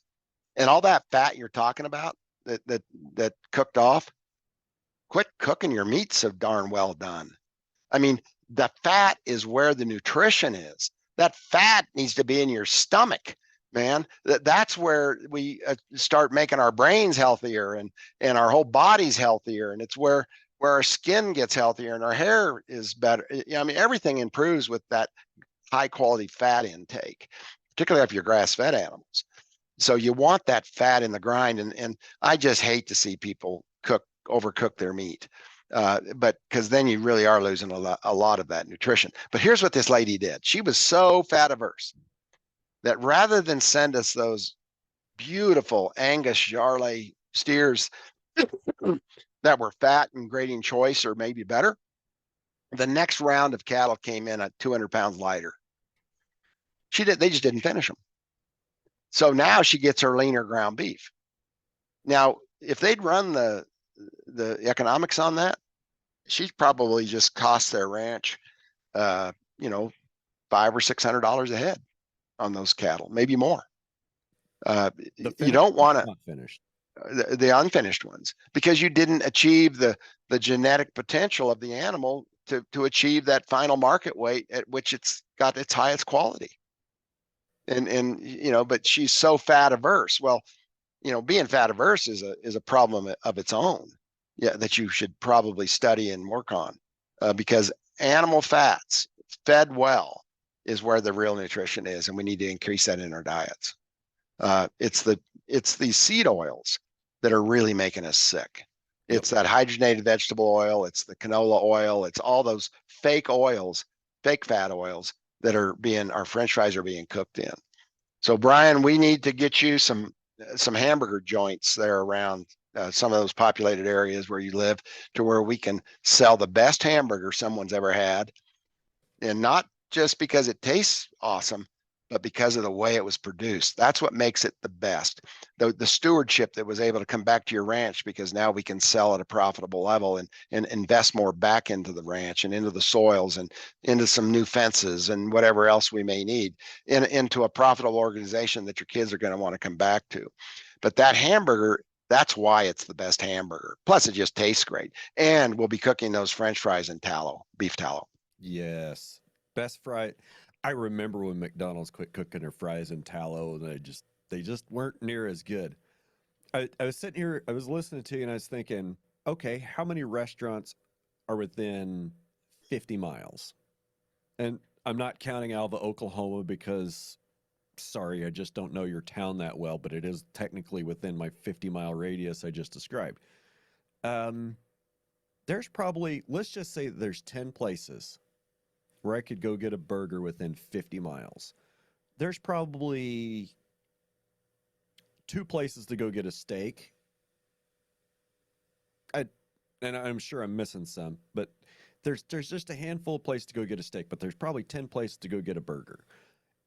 and all that fat you're talking about that cooked off. Quit cooking your meat so darn well done. I mean, the fat is where the nutrition is. That fat needs to be in your stomach, man. That's where we start making our brains healthier, and our whole body's healthier, and it's where our skin gets healthier and our hair is better. I mean, everything improves with that high quality fat intake, particularly if you're grass fed animals. So you want that fat in the grind, and I just hate to see people overcook their meat, but because then you really are losing a lot of that nutrition. But here's what this lady did. She was so fat averse that rather than send us those beautiful Angus Jarley steers that were fat and grading choice or maybe better, the next round of cattle came in at 200 pounds lighter. They just didn't finish them. So now she gets her leaner ground beef. Now, if they'd run the economics on that, she's probably just cost their ranch, $500 or $600 a head on those cattle, maybe more. You don't want to finished the unfinished ones, because you didn't achieve the genetic potential of the animal to achieve that final market weight at which it's got its highest quality. And but she's so fat averse. Well, being fat averse is a problem of its own. Yeah, that you should probably study and work on, because animal fats fed well is where the real nutrition is, and we need to increase that in our diets. It's these seed oils that are really making us sick. It's that hydrogenated vegetable oil, it's the canola oil, it's all those fake oils, fake fat oils that our French fries are being cooked in. So Brian, we need to get you some hamburger joints there around some of those populated areas where you live, to where we can sell the best hamburger someone's ever had, and not just because it tastes awesome, but because of the way it was produced. That's what makes it the best. The stewardship that was able to come back to your ranch, because now we can sell at a profitable level and invest more back into the ranch and into the soils and into some new fences and whatever else we may need, into a profitable organization that your kids are going to want to come back to. But that hamburger, that's why it's the best hamburger. Plus, it just tastes great. And we'll be cooking those French fries in tallow, beef tallow. Yes. Best fry. I remember when McDonald's quit cooking their fries in tallow, and they just weren't near as good. I was sitting here, I was listening to you, and I was thinking, okay, how many restaurants are within 50 miles? And I'm not counting Alva, Oklahoma, because sorry, I just don't know your town that well, but it is technically within my 50-mile radius I just described. Um, there's probably, let's just say there's 10 places where I could go get a burger within 50 miles. There's probably 2 places to go get a steak. I, and I'm sure I'm missing some, but there's just a handful of places to go get a steak, but there's probably 10 places to go get a burger.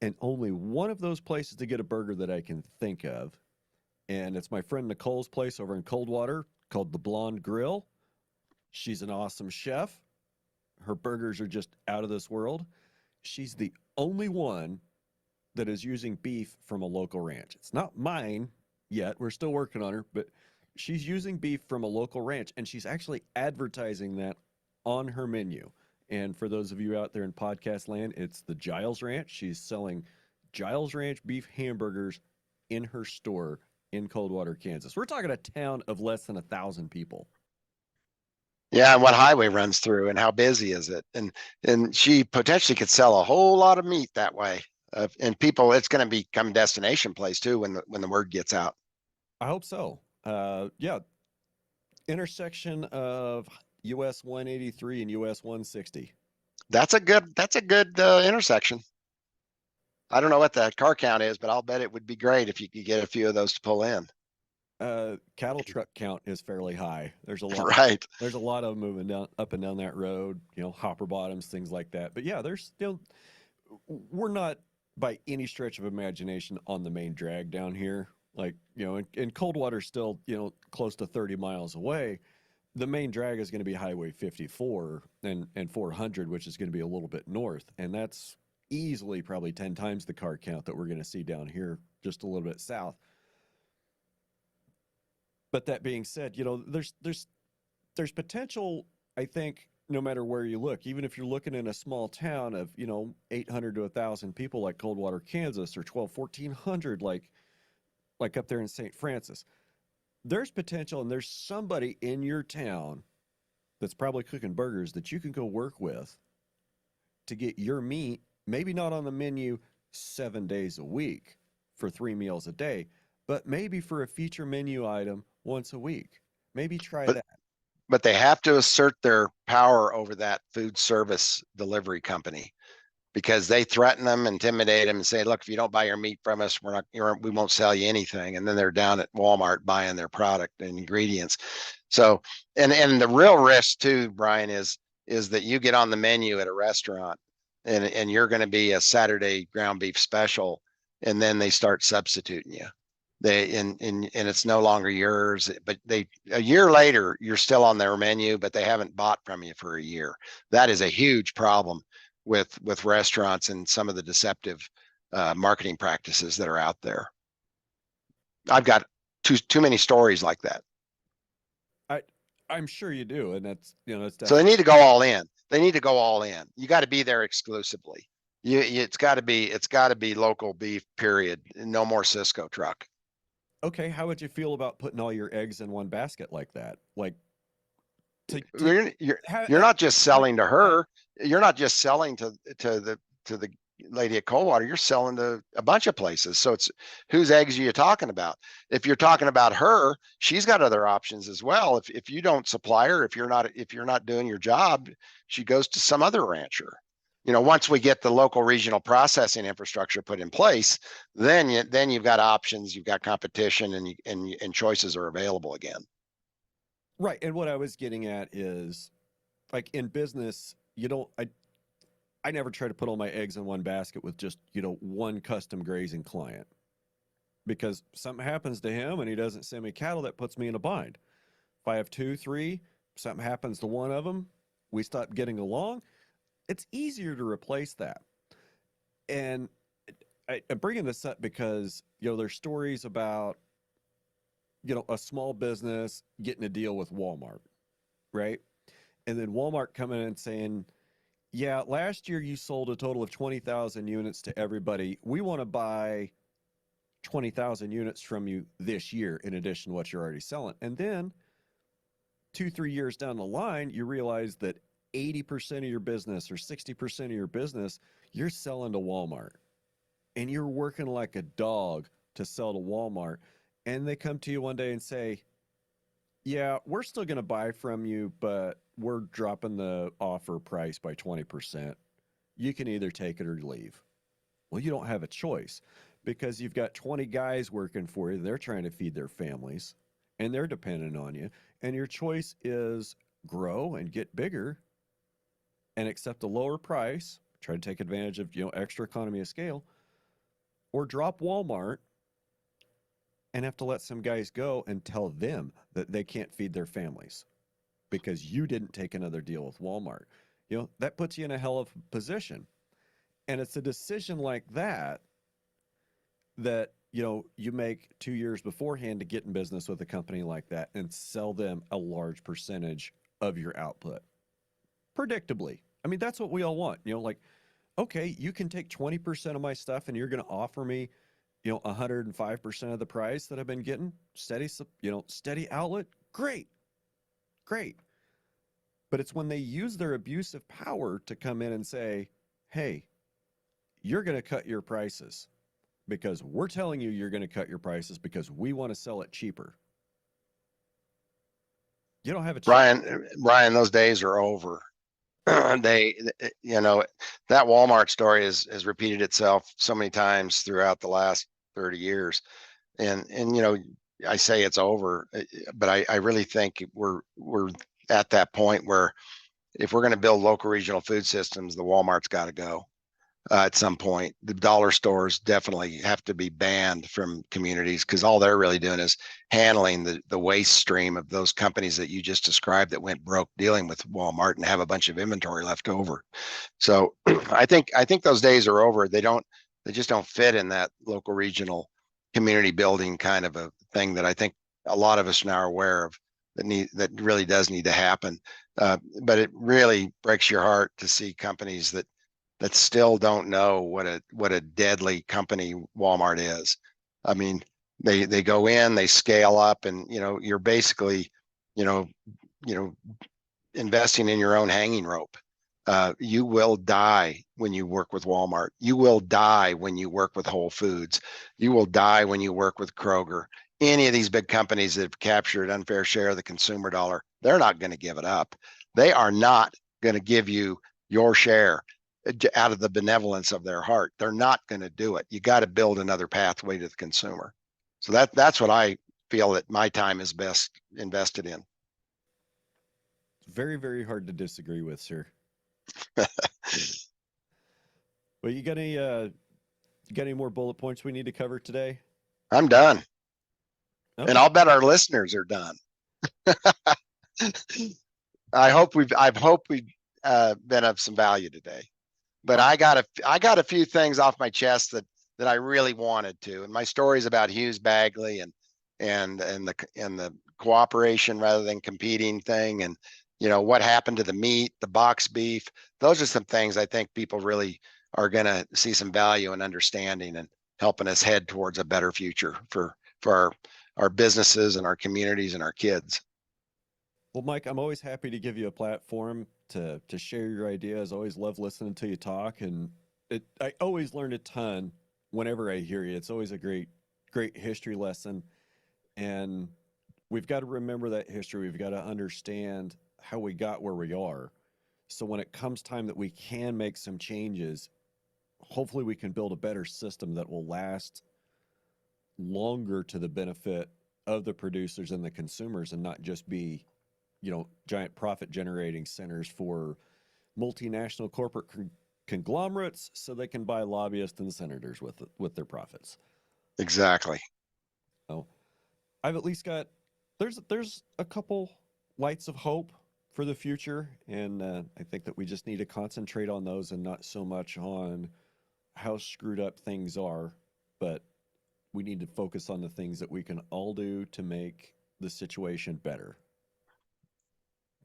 And only one of those places to get a burger that I can think of and it's my friend Nicole's place over in Coldwater called the Blonde Grill. She's an awesome chef. Her burgers are just out of this world. She's the only one that is using beef from a local ranch. It's not mine yet. We're still working on her, but she's using beef from a local ranch, and she's actually advertising that on her menu. And for those of you out there in podcast land, it's the Giles Ranch. She's selling Giles Ranch beef hamburgers in her store in Coldwater, Kansas. We're talking a town of less than 1,000 people. Yeah, and what highway runs through, and how busy is it? And she potentially could sell a whole lot of meat that way. And people, it's going to become a destination place too when the word gets out. I hope so. Yeah, intersection of US 183 and US 160. That's a good intersection. I don't know what the car count is, but I'll bet it would be great if you could get a few of those to pull in. Cattle truck count is fairly high. There's a lot. Right. There's a lot of them moving down up and down that road. Hopper bottoms, things like that. But yeah, there's we're not by any stretch of imagination on the main drag down here. Like and Coldwater's still close to 30 miles away. The main drag is going to be Highway 54 and 400, which is going to be a little bit north, and that's easily probably 10 times the car count that we're going to see down here, just a little bit south. But that being said, there's potential, I think, no matter where you look, even if you're looking in a small town of 800 to 1,000 people like Coldwater, Kansas, or 1,400 like up there in St. Francis. There's potential, and there's somebody in your town that's probably cooking burgers that you can go work with to get your meat, maybe not on the menu 7 days a week for 3 meals a day, but maybe for a feature menu item once a week. Maybe try that. But they have to assert their power over that food service delivery company, because they threaten them, intimidate them, and say, look, if you don't buy your meat from us, we won't sell you anything. And then they're down at Walmart buying their product and ingredients. So, and the real risk too, Brian, is that you get on the menu at a restaurant and you're going to be a Saturday ground beef special, and then they start substituting you. And it's no longer yours, but a year later, you're still on their menu, but they haven't bought from you for a year. That is a huge problem with restaurants and some of the deceptive marketing practices that are out there. I've got too many stories like that. I'm sure you do, and that's so they need to go all in. They need to go all in. You got to be there exclusively. It's got to be local beef, period. No more Cisco truck. Okay, how would you feel about putting all your eggs in one basket like that? Like, you're not just selling to her. You're not just selling to the lady at Coldwater. You're selling to a bunch of places. So it's whose eggs are you talking about? If you're talking about her, she's got other options as well. If you don't supply her, if you're not doing your job, she goes to some other rancher. Once we get the local regional processing infrastructure put in place, then you've got options, you've got competition, and choices are available again. Right. And what I was getting at is, like, in business, I never try to put all my eggs in one basket with just, one custom grazing client, because something happens to him and he doesn't send me cattle, that puts me in a bind. If I have 2, 3, something happens to one of them, we stop getting along, it's easier to replace that. And I'm bringing this up because, there's stories about, a small business getting a deal with Walmart, right? And then Walmart coming in and saying, yeah, last year you sold a total of 20,000 units to everybody. We want to buy 20,000 units from you this year in addition to what you're already selling. And then 2-3 years down the line, you realize that 80% of your business or 60% of your business, you're selling to Walmart, and you're working like a dog to sell to Walmart. And they come to you one day and say, yeah, we're still going to buy from you, but we're dropping the offer price by 20%. You can either take it or leave. Well, you don't have a choice, because you've got 20 guys working for you. They're trying to feed their families, and they're dependent on you. And your choice is grow and get bigger and accept a lower price, try to take advantage of, extra economy of scale, or drop Walmart and have to let some guys go and tell them that they can't feed their families because you didn't take another deal with Walmart. That puts you in a hell of a position. And it's a decision like that you make 2 years beforehand to get in business with a company like that and sell them a large percentage of your output. Predictably. I mean, that's what we all want. Like, okay, you can take 20% of my stuff and you're going to offer me, 105% of the price that I've been getting. Steady outlet. Great. Great. But it's when they use their abuse of power to come in and say, hey, you're going to cut your prices because we're telling you you're going to cut your prices because we want to sell it cheaper. You don't have a choice. Brian, those days are over. They, that Walmart story has repeated itself so many times throughout the last 30 years. And I say it's over, but I really think we're at that point where if we're going to build local regional food systems, the Walmart's got to go. At some point, the dollar stores definitely have to be banned from communities because all they're really doing is handling the waste stream of those companies that you just described that went broke dealing with Walmart and have a bunch of inventory left over. So I think those days are over. They just don't fit in that local regional community building kind of a thing that I think a lot of us now are aware of that really does need to happen. But it really breaks your heart to see companies that still don't know what a deadly company Walmart is. I mean, they go in, they scale up, and you're basically, investing in your own hanging rope. You will die when you work with Walmart. You will die when you work with Whole Foods. You will die when you work with Kroger. Any of these big companies that have captured an unfair share of the consumer dollar, they're not going to give it up. They are not going to give you your share out of the benevolence of their heart. They're not going to do it. You got to build another pathway to the consumer. So that's what I feel that my time is best invested in. Very, very hard to disagree with, sir. Well, you got any more bullet points we need to cover today? I'm done. Okay. And I'll bet our listeners are done. I hope we've been of some value today. But I got a few things off my chest that I really wanted to, and my stories about Hughes Bagley and the cooperation rather than competing thing, and what happened to the meat, the box beef. Those are some things I think people really are going to see some value in understanding and helping us head towards a better future for our businesses and our communities and our kids. Well, Mike, I'm always happy to give you a platform to share your ideas. I always love listening to you talk, and I always learn a ton whenever I hear you. It's always a great history lesson, and we've got to remember that history. We've got to understand how we got where we are. So when it comes time that we can make some changes, hopefully we can build a better system that will last longer to the benefit of the producers and the consumers, and not just be giant profit generating centers for multinational corporate conglomerates so they can buy lobbyists and senators with their profits. Exactly. So I've at least got there's a couple lights of hope for the future, and I think that we just need to concentrate on those and not so much on how screwed up things are, but we need to focus on the things that we can all do to make the situation better.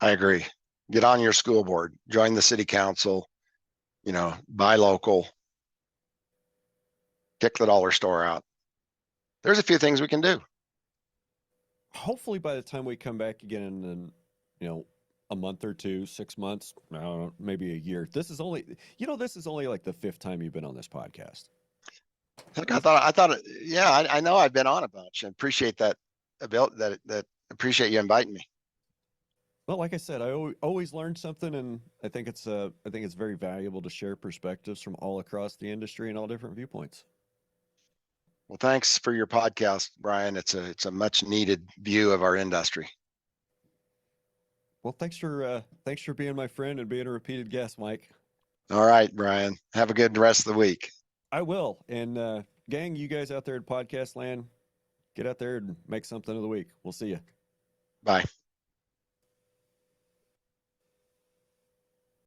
I agree. Get on your school board, join the city council, buy local, kick the dollar store out. There's a few things we can do. Hopefully by the time we come back again in a month or two, 6 months, I don't know, maybe a year. This is only like the 5th time you've been on this podcast. I thought, yeah, I know I've been on a bunch. I appreciate that appreciate you inviting me. Well, like I said, I always learn something, and I think it's very valuable to share perspectives from all across the industry and all different viewpoints. Well, thanks for your podcast, Brian. It's a much needed view of our industry. Well, thanks for being my friend and being a repeated guest, Mike. All right, Brian. Have a good rest of the week. I will. And gang, you guys out there in podcast land, Get out there and make something of the week. We'll see you. Bye.